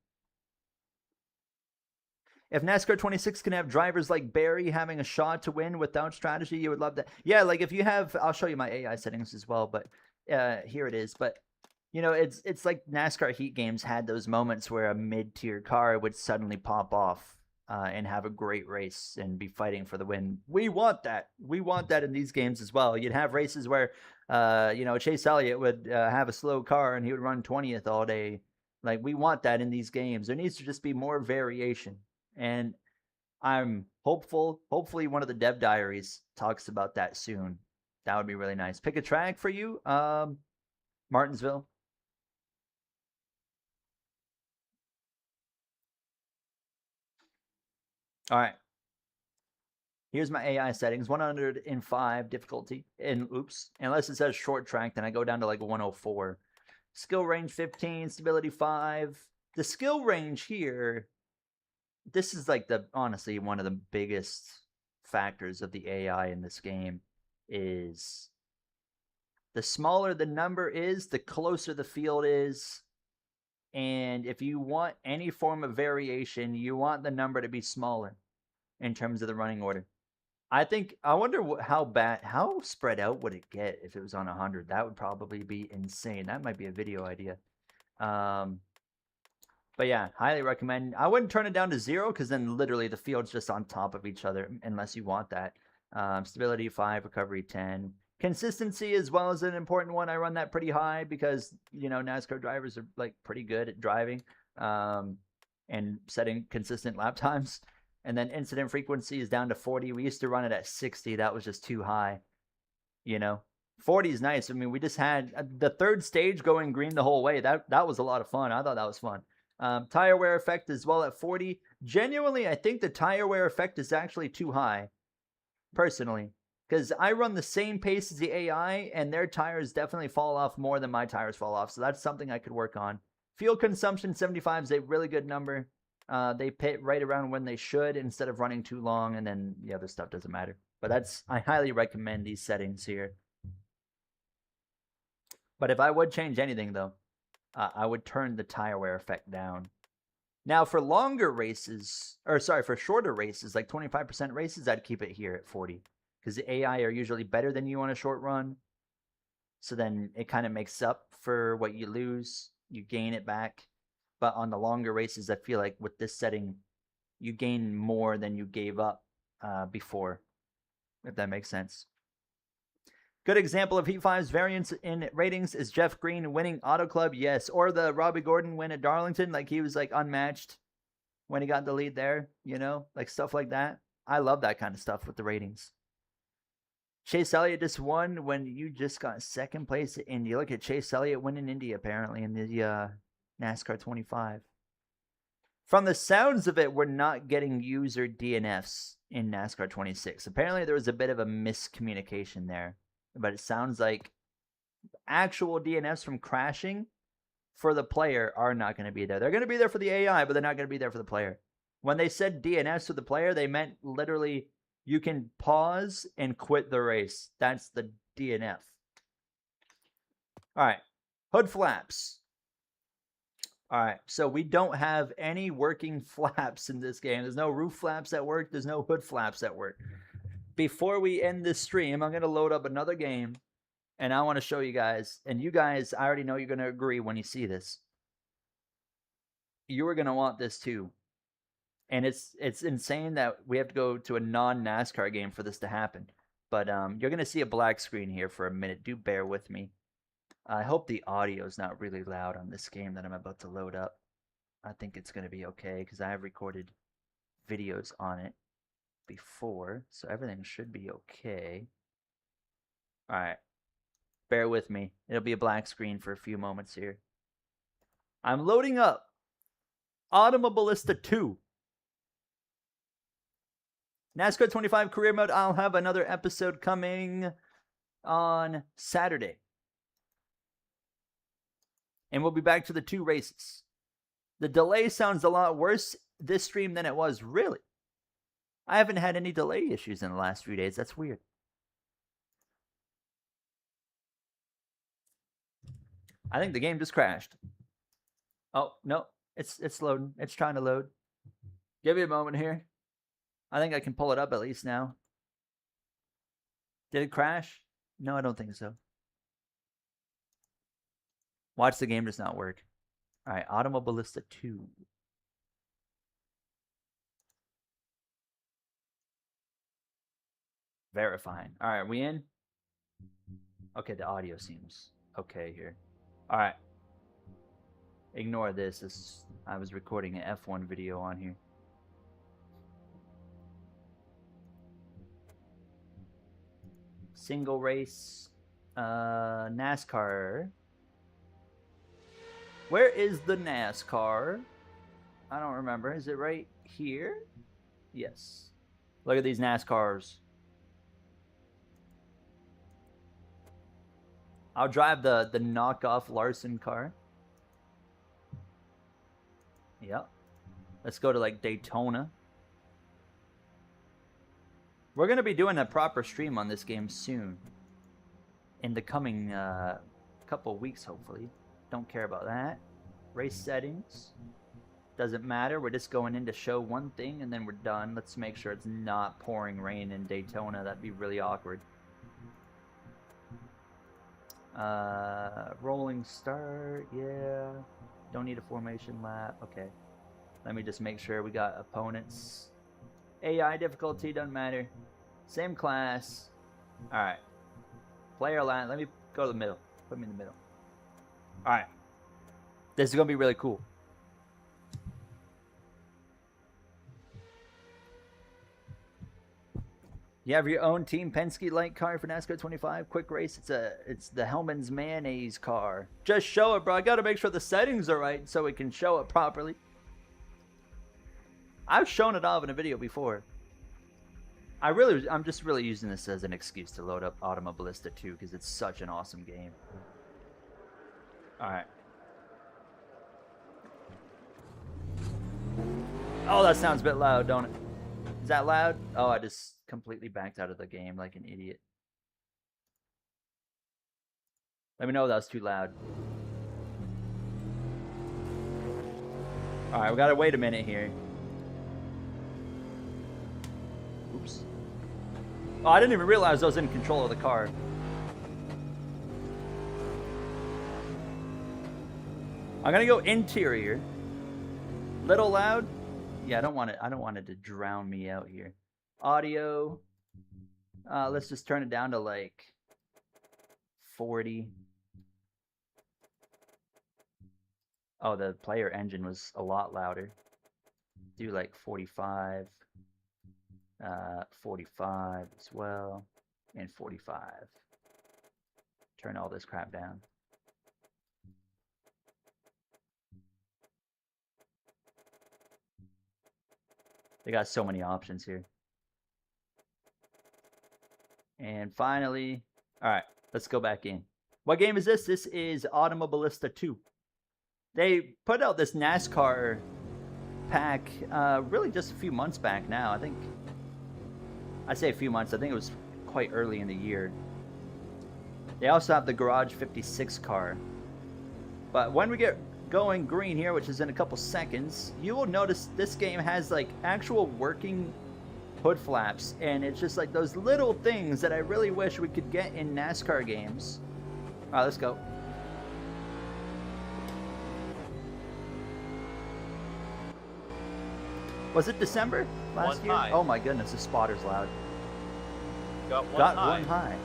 If NASCAR 26 can have drivers like Barry having a shot to win without strategy, you would love that. Yeah, like if you have, I'll show you my AI settings as well, but here it is. But you know, it's like NASCAR Heat games had those moments where a mid-tier car would suddenly pop off and have a great race and be fighting for the win. We want that. We want that in these games as well. You'd have races where, you know, Chase Elliott would have a slow car and he would run 20th all day. Like, we want that in these games. There needs to just be more variation. And I'm hopeful. Hopefully, one of the dev diaries talks about that soon. That would be really nice. Pick a track for you, Martinsville. All right. Here's my AI settings: 105 difficulty. And oops, unless it says short track, then I go down to like 104. Skill range 15, stability 5. The skill range here, this is like honestly one of the biggest factors of the AI in this game is the smaller the number is, the closer the field is. And if you want any form of variation, you want the number to be smaller in terms of the running order. I wonder how spread out would it get if it was on 100? That would probably be insane. That might be a video idea. But yeah, highly recommend. I wouldn't turn it down to 0 because then literally the field's just on top of each other unless you want that. Stability 5, recovery 10. Consistency as well is an important one. I run that pretty high because, you know, NASCAR drivers are like pretty good at driving and setting consistent lap times. And then incident frequency is down to 40. We used to run it at 60. That was just too high, you know. 40 is nice. I mean, we just had the 3rd stage going green the whole way. That was a lot of fun. I thought that was fun. Tire wear effect as well at 40. Genuinely, I think the tire wear effect is actually too high, personally, because I run the same pace as the AI, and their tires definitely fall off more than my tires fall off. So that's something I could work on. Fuel consumption 75 is a really good number. They pit right around when they should instead of running too long, and then the other stuff doesn't matter. But I highly recommend these settings here. But if I would change anything, though, I would turn the tire wear effect down. Now, for longer races, for shorter races, like 25% races, I'd keep it here at 40. Because the AI are usually better than you on a short run. So then it kind of makes up for what you lose. You gain it back. But on the longer races, I feel like with this setting, you gain more than you gave up before, if that makes sense. Good example of Heat 5's variance in ratings is Jeff Green winning Auto Club, yes. Or the Robbie Gordon win at Darlington, like he was like unmatched when he got the lead there, you know, like stuff like that. I love that kind of stuff with the ratings. Chase Elliott just won when you just got 2nd place at Indy. Look at Chase Elliott winning Indy apparently in the NASCAR 25. From the sounds of it, we're not getting user DNFs in NASCAR 26. Apparently, there was a bit of a miscommunication there, but it sounds like actual DNFs from crashing for the player are not going to be there. They're going to be there for the AI, but they're not going to be there for the player. When they said DNFs for the player, they meant literally you can pause and quit the race. That's the DNF. All right, hood flaps. All right, so we don't have any working flaps in this game. There's no roof flaps at work. There's no hood flaps at work. Before we end this stream, I'm going to load up another game, and I want to show you guys. And you guys, I already know you're going to agree when you see this. You are going to want this too. And it's insane that we have to go to a non-NASCAR game for this to happen. But you're going to see a black screen here for a minute. Do bear with me. I hope the audio is not really loud on this game that I'm about to load up. I think it's going to be okay because I have recorded videos on it before, so everything should be okay. All right. Bear with me. It'll be a black screen for a few moments here. I'm loading up Automobilista 2. NASCAR 25 Career Mode. I'll have another episode coming on Saturday. And we'll be back to the 2 races. The delay sounds a lot worse this stream than it was. Really? I haven't had any delay issues in the last few days. That's weird. I think the game just crashed. Oh, no. It's loading. It's trying to load. Give me a moment here. I think I can pull it up at least now. Did it crash? No, I don't think so. Watch the game does not work. All right, Automobilista 2. Verifying. All right, we in? Okay, the audio seems okay here. All right. Ignore this. I was recording an F1 video on here. Single race. NASCAR. Where is the NASCAR? I don't remember. Is it right here? Yes. Look at these NASCARs. I'll drive the knockoff Larson car. Yep. Let's go to like Daytona. We're going to be doing a proper stream on this game soon. In the coming couple weeks, hopefully. Don't care about that. Race settings. Doesn't matter. We're just going in to show one thing and then we're done. Let's make sure it's not pouring rain in Daytona. That'd be really awkward. Rolling start. Yeah. Don't need a formation lap. Okay. Let me just make sure we got opponents. AI difficulty. Doesn't matter. Same class. Alright. Player line. Let me go to the middle. Put me in the middle. Alright. This is going to be really cool. You have your own Team Penske light car for NASCAR 25 quick race. It's the Hellman's Mayonnaise car. Just show it, bro. I got to make sure the settings are right so we can show it properly. I've shown it off in a video before. I'm just really using this as an excuse to load up Automobilista 2 because it's such an awesome game. All right. Oh, that sounds a bit loud, don't it? Is that loud? Oh, I just completely backed out of the game like an idiot. Let me know if that was too loud. Alright, we gotta wait a minute here. Oops. Oh, I didn't even realize I was in control of the car. I'm gonna go interior. Little loud? Yeah, I don't want it to drown me out here. Audio. Let's just turn it down to like 40. Oh, the player engine was a lot louder. Do like 45. 45 as well. And 45. Turn all this crap down. They got so many options here. And finally, all right, let's go back in. What game is this? This is Automobilista 2. They put out this NASCAR pack really just a few months back now. I say a few months. I think it was quite early in the year. They also have the Garage 56 car. But when we get going green here, which is in a couple seconds, you will notice this game has like actual working hood flaps, and it's just like those little things that I really wish we could get in NASCAR games. All right, let's go. Was it December last year? high. Oh my goodness, the spotter's loud. Got one Got high. one high.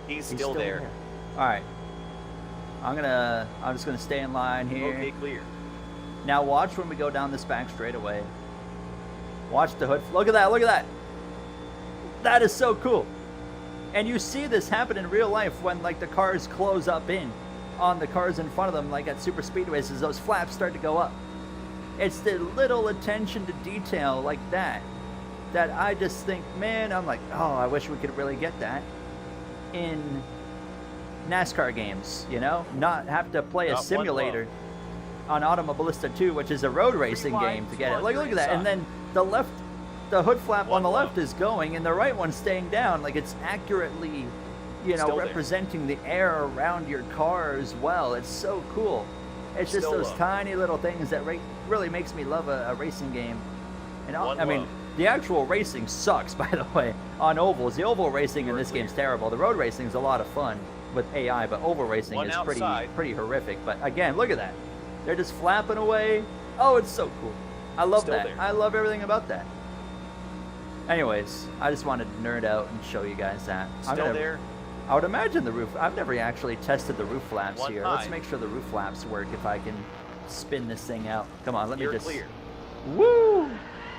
He's still there. All right. I'm just gonna stay in line here. Okay, clear. Now watch when we go down this back straightaway. Watch the hood. Look at that. Look at that. That is so cool. And you see this happen in real life when like the cars close up in on the cars in front of them, like at super speedways, as those flaps start to go up. It's the little attention to detail like that I just think, man, I'm like, oh, I wish we could really get that in NASCAR games, you know? Not have to play a Got one simulator on Automobilista 2, which is a road racing wide, game, to get it. smart, Look at that. inside. And then the hood flap One on the low. left is going, and the right one's staying down. Like, it's accurately, you know, Still there. representing the air around your car as well. It's so cool. It's just Still those low. tiny little things that really makes me love a racing game. And One I mean, low. the actual racing sucks, by the way, on ovals. The oval racing in this game's terrible. The road racing is a lot of fun with AI, but oval racing One is outside. pretty horrific. But again, look at that. They're just flapping away. Oh, it's so cool. I love Still that. there. I love everything about that. Anyways, I just wanted to nerd out and show you guys that. Still there. I would imagine the roof. I've never actually tested the roof flaps One here. high. Let's make sure the roof flaps work if I can spin this thing out. Come on, let me You're just... clear. Woo!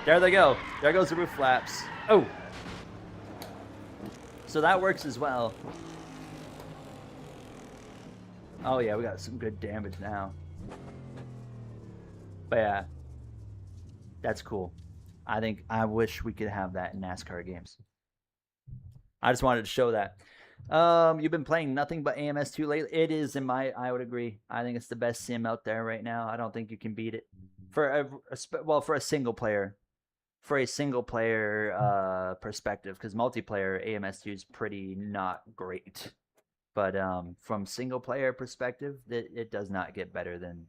There they go. There goes the roof flaps. Oh! So that works as well. Oh yeah, we got some good damage now. But yeah, that's cool. I wish we could have that in NASCAR games. I just wanted to show that. You've been playing nothing but AMS2 lately. It is I would agree. I think it's the best sim out there right now. I don't think you can beat it for for a single player. For a single player perspective, because multiplayer AMS2 is pretty not great. But from single player perspective, it does not get better than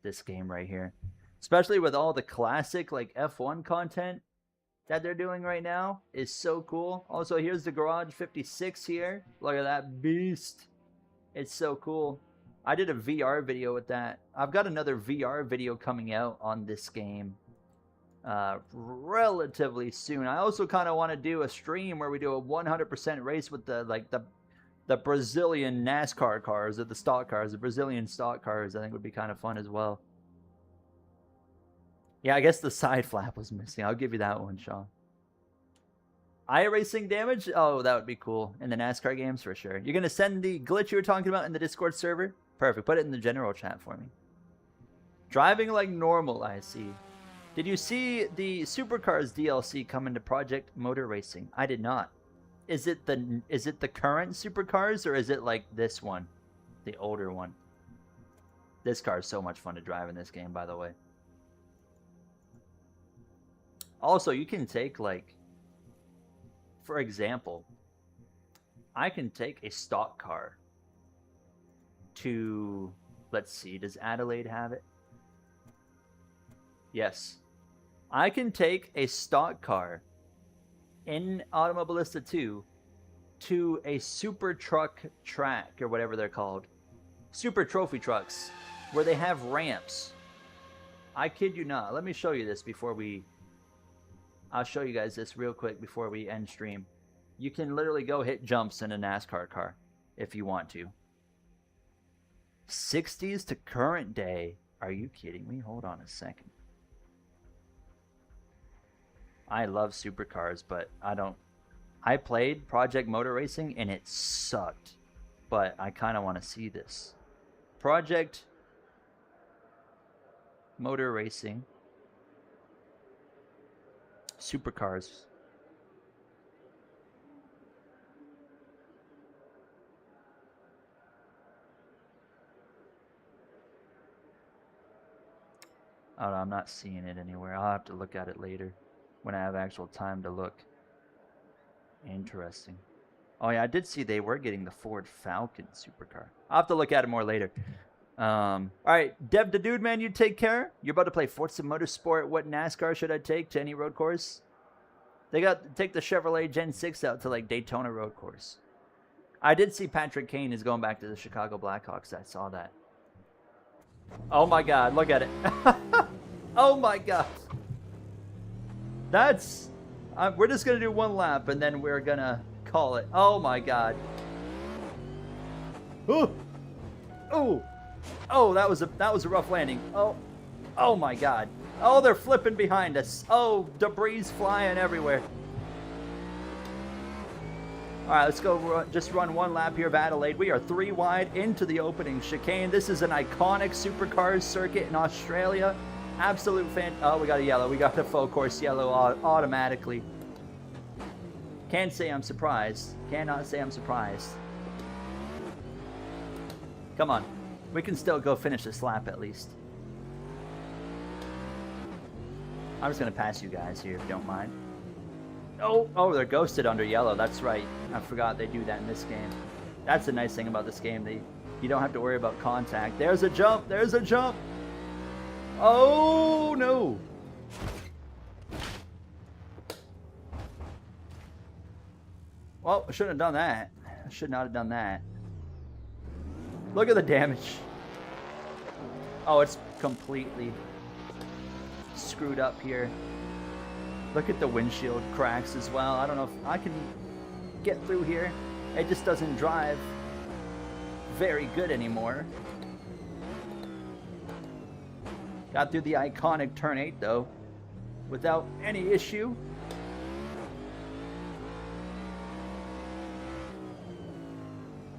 this game right here. Especially with all the classic like F1 content that they're doing right now is so cool. Also, here's the Garage 56 here. Look at that beast. It's so cool. I did a VR video with that. I've got another VR video coming out on this game relatively soon. I also kind of want to do a stream where we do a 100% race with the Brazilian NASCAR cars, or the stock cars, the Brazilian stock cars. I think would be kind of fun as well. Yeah, I guess the side flap was missing. I'll give you that one, Sean. iRacing damage? Oh, that would be cool. In the NASCAR games, for sure. You're going to send the glitch you were talking about in the Discord server? Perfect. Put it in the general chat for me. Driving like normal, I see. Did you see the Supercars DLC coming to Project Motor Racing? I did not. Is it the current Supercars, or is it like this one? The older one? This car is so much fun to drive in this game, by the way. Also, you can take, like, for example, I can take a stock car to, let's see, does Adelaide have it? Yes. I can take a stock car in Automobilista 2 to a super truck track, or whatever they're called. Super trophy trucks, where they have ramps. I kid you not. Let me show you this before we... I'll show you guys this real quick before we end stream. You can literally go hit jumps in a NASCAR car if you want to. 60s to current day. Are you kidding me? Hold on a second. I love supercars, but I played Project Motor Racing and it sucked. But I kind of want to see this. Project Motor racing. Supercars. Oh, no, I'm not seeing it anywhere. I'll have to look at it later when I have actual time to look. Interesting. Oh, yeah, I did see they were getting the Ford Falcon supercar. I'll have to look at it more later. All right, Dev the Dude, man, you take care. You're about to play Forza Motorsport. What NASCAR should I take to any road course? Take the Chevrolet Gen 6 out to like Daytona road course. I did see Patrick Kane is going back to the Chicago Blackhawks. I saw that. Oh my God, look at it. Oh my God. That's... we're just going to do one lap and then we're going to call it. Oh my God. Oh. Oh. Oh, that was a rough landing. Oh my God. Oh, they're flipping behind us. Oh, debris flying everywhere. All right, let's go just run one lap here of Adelaide. We are 3 wide into the opening chicane. This is an iconic supercars circuit in Australia. Absolute fan. Oh, we got a yellow. We got a full course yellow automatically. Can't say I'm surprised. Cannot say I'm surprised. Come on. We can still go finish this lap at least. I'm just going to pass you guys here if you don't mind. Oh, they're ghosted under yellow. That's right. I forgot they do that in this game. That's the nice thing about this game. You don't have to worry about contact. There's a jump. There's a jump. Oh, no. Well, I shouldn't have done that. I should not have done that. Look at the damage. Oh, it's completely screwed up here. Look at the windshield cracks as well. I don't know if I can get through here. It just doesn't drive very good anymore. Got through the iconic turn 8 though, without any issue.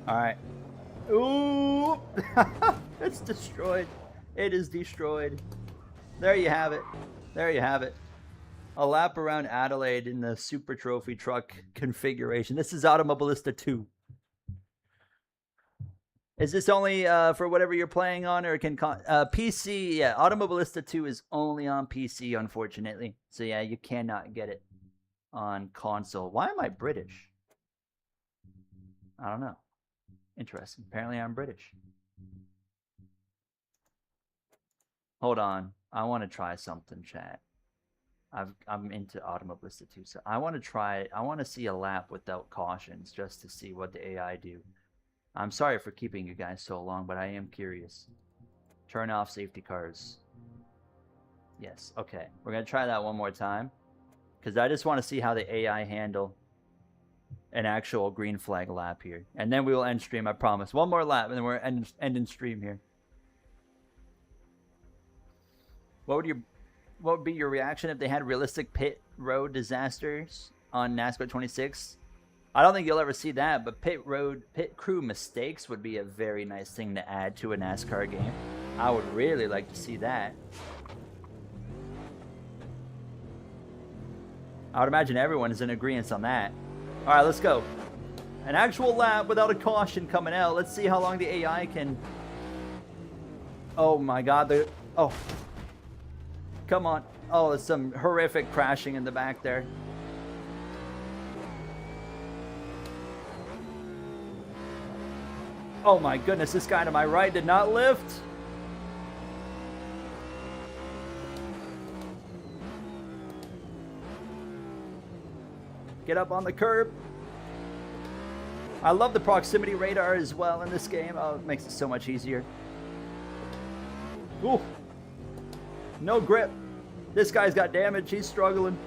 All right. Ooh, it's destroyed. It is destroyed. There you have it. There you have it. A lap around Adelaide in the Super Trophy truck configuration. This is Automobilista 2. Is this only for whatever you're playing on, or can PC? Yeah, Automobilista 2 is only on PC, unfortunately. So yeah, you cannot get it on console. Why am I British? I don't know. Interesting. Apparently I'm British. Hold on. I want to try something, chat. I'm into Automobilista 2, so I want to see a lap without cautions just to see what the AI do. I'm sorry for keeping you guys so long, but I am curious. Turn off safety cars. Yes, okay. We're going to try that one more time, because I just want to see how the AI handle an actual green flag lap here. And then we will end stream, I promise. One more lap, and then we're ending stream here. What would be your reaction if they had realistic pit road disasters on NASCAR 26? I don't think you'll ever see that, but pit crew mistakes would be a very nice thing to add to a NASCAR game. I would really like to see that. I would imagine everyone is in agreement on that. All right, let's go. An actual lap without a caution coming out. Let's see how long the AI can... Oh my God. Oh. Come on. Oh, there's some horrific crashing in the back there. Oh my goodness, this guy to my right did not lift. Get up on the curb. I love the proximity radar as well in this game. Oh, it makes it so much easier. Ooh. No grip. This guy's got damage. He's struggling.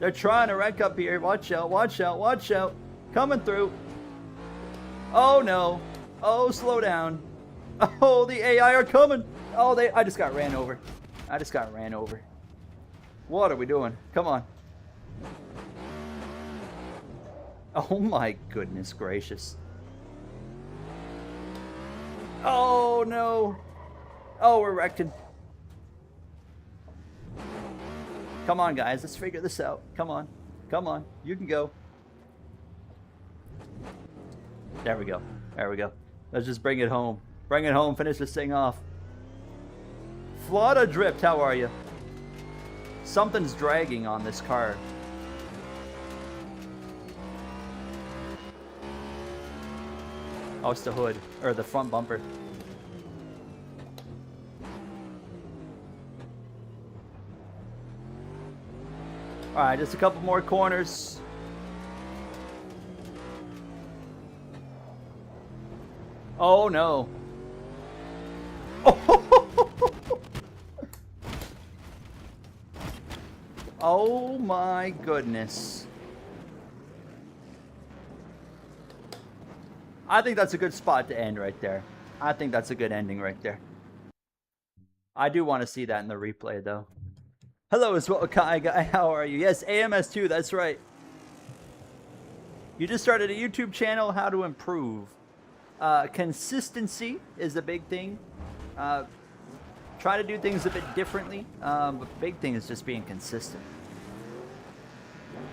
They're trying to wreck up here. Watch out, watch out, watch out. Coming through. Oh no. Oh, slow down. Oh, the AI are coming. Oh, I just got ran over. I just got ran over. What are we doing? Come on. Oh my goodness gracious. Oh, no. Oh, we're wrecking. Come on, guys. Let's figure this out. Come on. Come on. You can go. There we go. There we go. Let's just bring it home. Bring it home. Finish this thing off. Flawda Drift, how are you? Something's dragging on this car. Oh, it's the hood. Or the front bumper. Alright, just a couple more corners. Oh no. Oh my goodness. I think that's a good spot to end right there. I think that's a good ending right there. I do want to see that in the replay though. Hello as well, Kai Guy. How are you? Yes, AMS2, that's right. You just started a YouTube channel. How to improve? Consistency is the big thing. Try to do things a bit differently. But the big thing is just being consistent.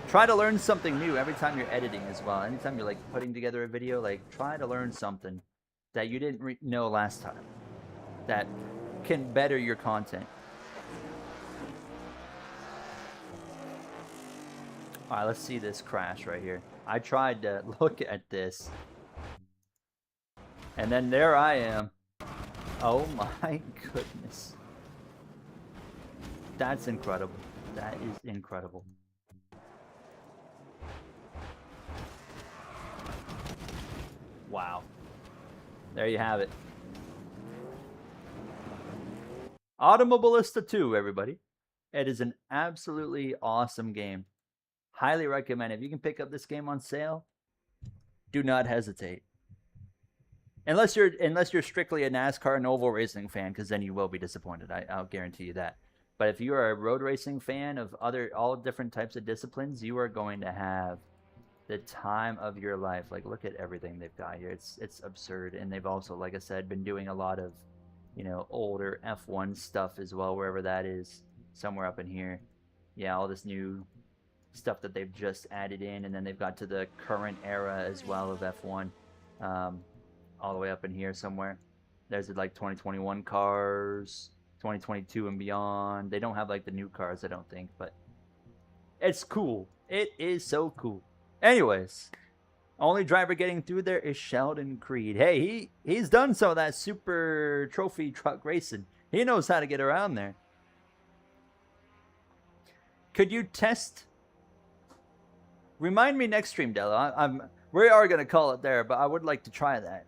Try to learn something new every time you're editing as well. Anytime you're like putting together a video, like try to learn something that you didn't know last time that can better your content. All right, let's see this crash right here. I tried to look at this. And then there I am. Oh my goodness. That's incredible. That is incredible. Wow. There you have it. Automobilista 2, everybody. It is an absolutely awesome game. Highly recommend it. If you can pick up this game on sale, do not hesitate. Unless you're strictly a NASCAR and oval racing fan, because then you will be disappointed. I'll guarantee you that. But if you are a road racing fan of all different types of disciplines, you are going to have the time of your life. Like, look at everything they've got here. It's absurd. And they've also, like I said, been doing a lot of, older F1 stuff as well, wherever that is, somewhere up in here. Yeah, all this new stuff that they've just added in, and then they've got to the current era as well of F1. All the way up in here somewhere. There's like 2021 cars, 2022 and beyond. They don't have like the new cars, I don't think, but it's cool. It is so cool. Anyways, only driver getting through there is Sheldon Creed. Hey, he's done some of that super trophy truck racing. He knows how to get around there. Could you test? Remind me next stream, Dello. We are going to call it there, but I would like to try that.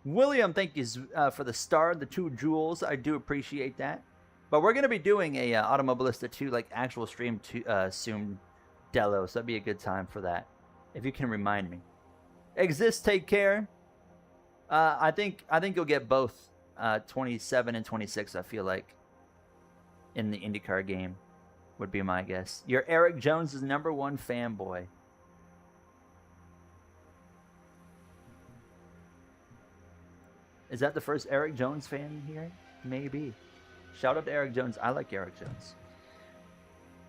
William, thank you for the star, the 2 jewels. I do appreciate that. But we're going to be doing a Automobilista 2 like actual stream soon, Dello. So that'd be a good time for that. If you can remind me. Exist, take care. I think you'll get both 27 and 26, I feel like, in the IndyCar game, would be my guess. You're Eric Jones' #1 fanboy. Is that the first Eric Jones fan here? Maybe. Shout out to Eric Jones. I like Eric Jones.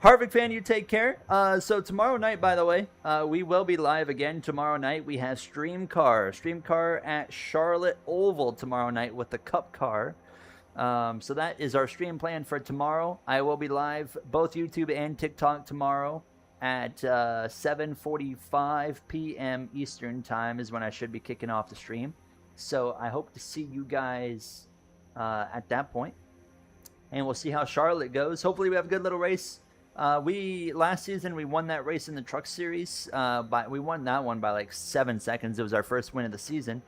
Harvick fan, you take care. So tomorrow night, by the way, we will be live again tomorrow night. We have Stream Car at Charlotte Oval tomorrow night with the Cup car. So that is our stream plan for tomorrow. I will be live both YouTube and TikTok tomorrow at 7:45 p.m. Eastern time is when I should be kicking off the stream. So I hope to see you guys at that point. And we'll see how Charlotte goes. Hopefully we have a good little race. Last season we won that race in the Truck Series. We won that one by like 7 seconds. It was our first win of the season.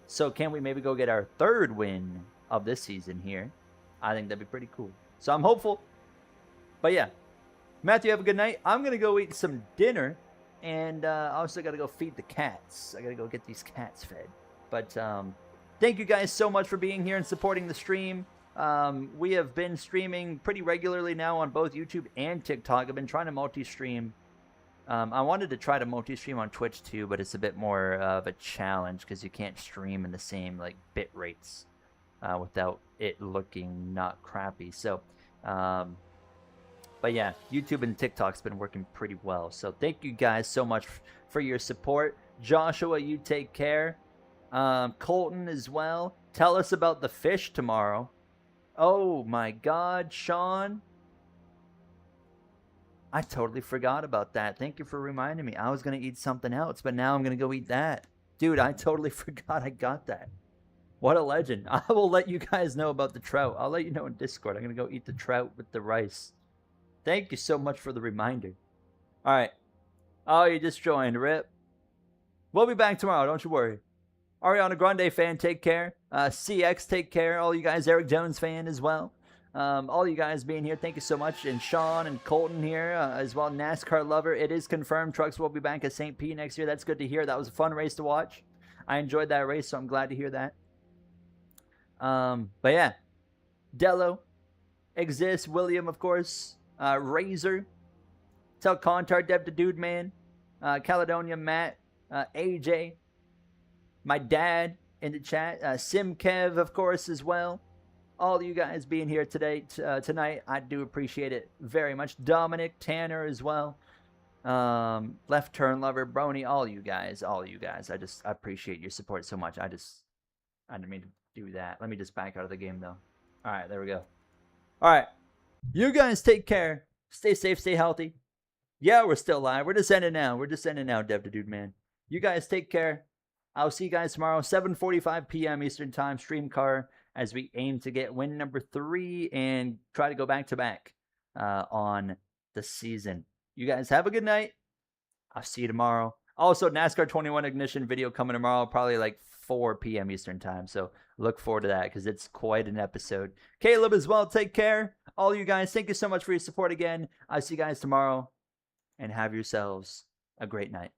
So can we maybe go get our 3rd win of this season here? I think that'd be pretty cool. So I'm hopeful. But yeah. Matthew, have a good night. I'm going to go eat some dinner. And I also got to go feed the cats. I got to go get these cats fed. But thank you guys so much for being here and supporting the stream. We have been streaming pretty regularly now on both YouTube and TikTok. I've been trying to multi-stream I wanted to try to multi-stream on Twitch too, but it's a bit more of a challenge because you can't stream in the same like bit rates without it looking not crappy. So, but yeah, YouTube and TikTok's been working pretty well. So thank you guys so much for your support. Joshua, you take care. Colton as well. Tell us about the fish tomorrow. Oh my God, Sean. I totally forgot about that. Thank you for reminding me. I was going to eat something else, but now I'm going to go eat that. Dude, I totally forgot I got that. What a legend. I will let you guys know about the trout. I'll let you know in Discord. I'm going to go eat the trout with the rice. Thank you so much for the reminder. All right. Oh, you just joined, Rip. We'll be back tomorrow. Don't you worry. Ariana Grande fan, take care. CX, take care. All you guys, Eric Jones fan as well. All you guys being here, thank you so much. And Sean and Colton here as well. NASCAR lover, it is confirmed. Trucks will be back at St. Pete next year. That's good to hear. That was a fun race to watch. I enjoyed that race, so I'm glad to hear that. But yeah, Dello exists. William, of course. Razor. Tell Contar, Dev the Dude Man. Caledonia, Matt. AJ. My dad in the chat. Sim Kev, of course, as well. All you guys being here today, tonight, I do appreciate it very much. Dominic, Tanner as well. Left Turn Lover, Brony, all you guys. I appreciate your support so much. I didn't mean to do that. Let me just back out of the game, though. All right, there we go. All right. You guys take care. Stay safe, stay healthy. Yeah, we're still live. We're just ending now. Dev the Dude Man. You guys take care. I'll see you guys tomorrow, 7:45 p.m. Eastern Time, stream car, as we aim to get win number 3 and try to go back-to-back on the season. You guys have a good night. I'll see you tomorrow. Also, NASCAR 21 Ignition video coming tomorrow, probably like 4 p.m. Eastern Time. So look forward to that because it's quite an episode. Caleb as well, take care. All you guys, thank you so much for your support again. I'll see you guys tomorrow and have yourselves a great night.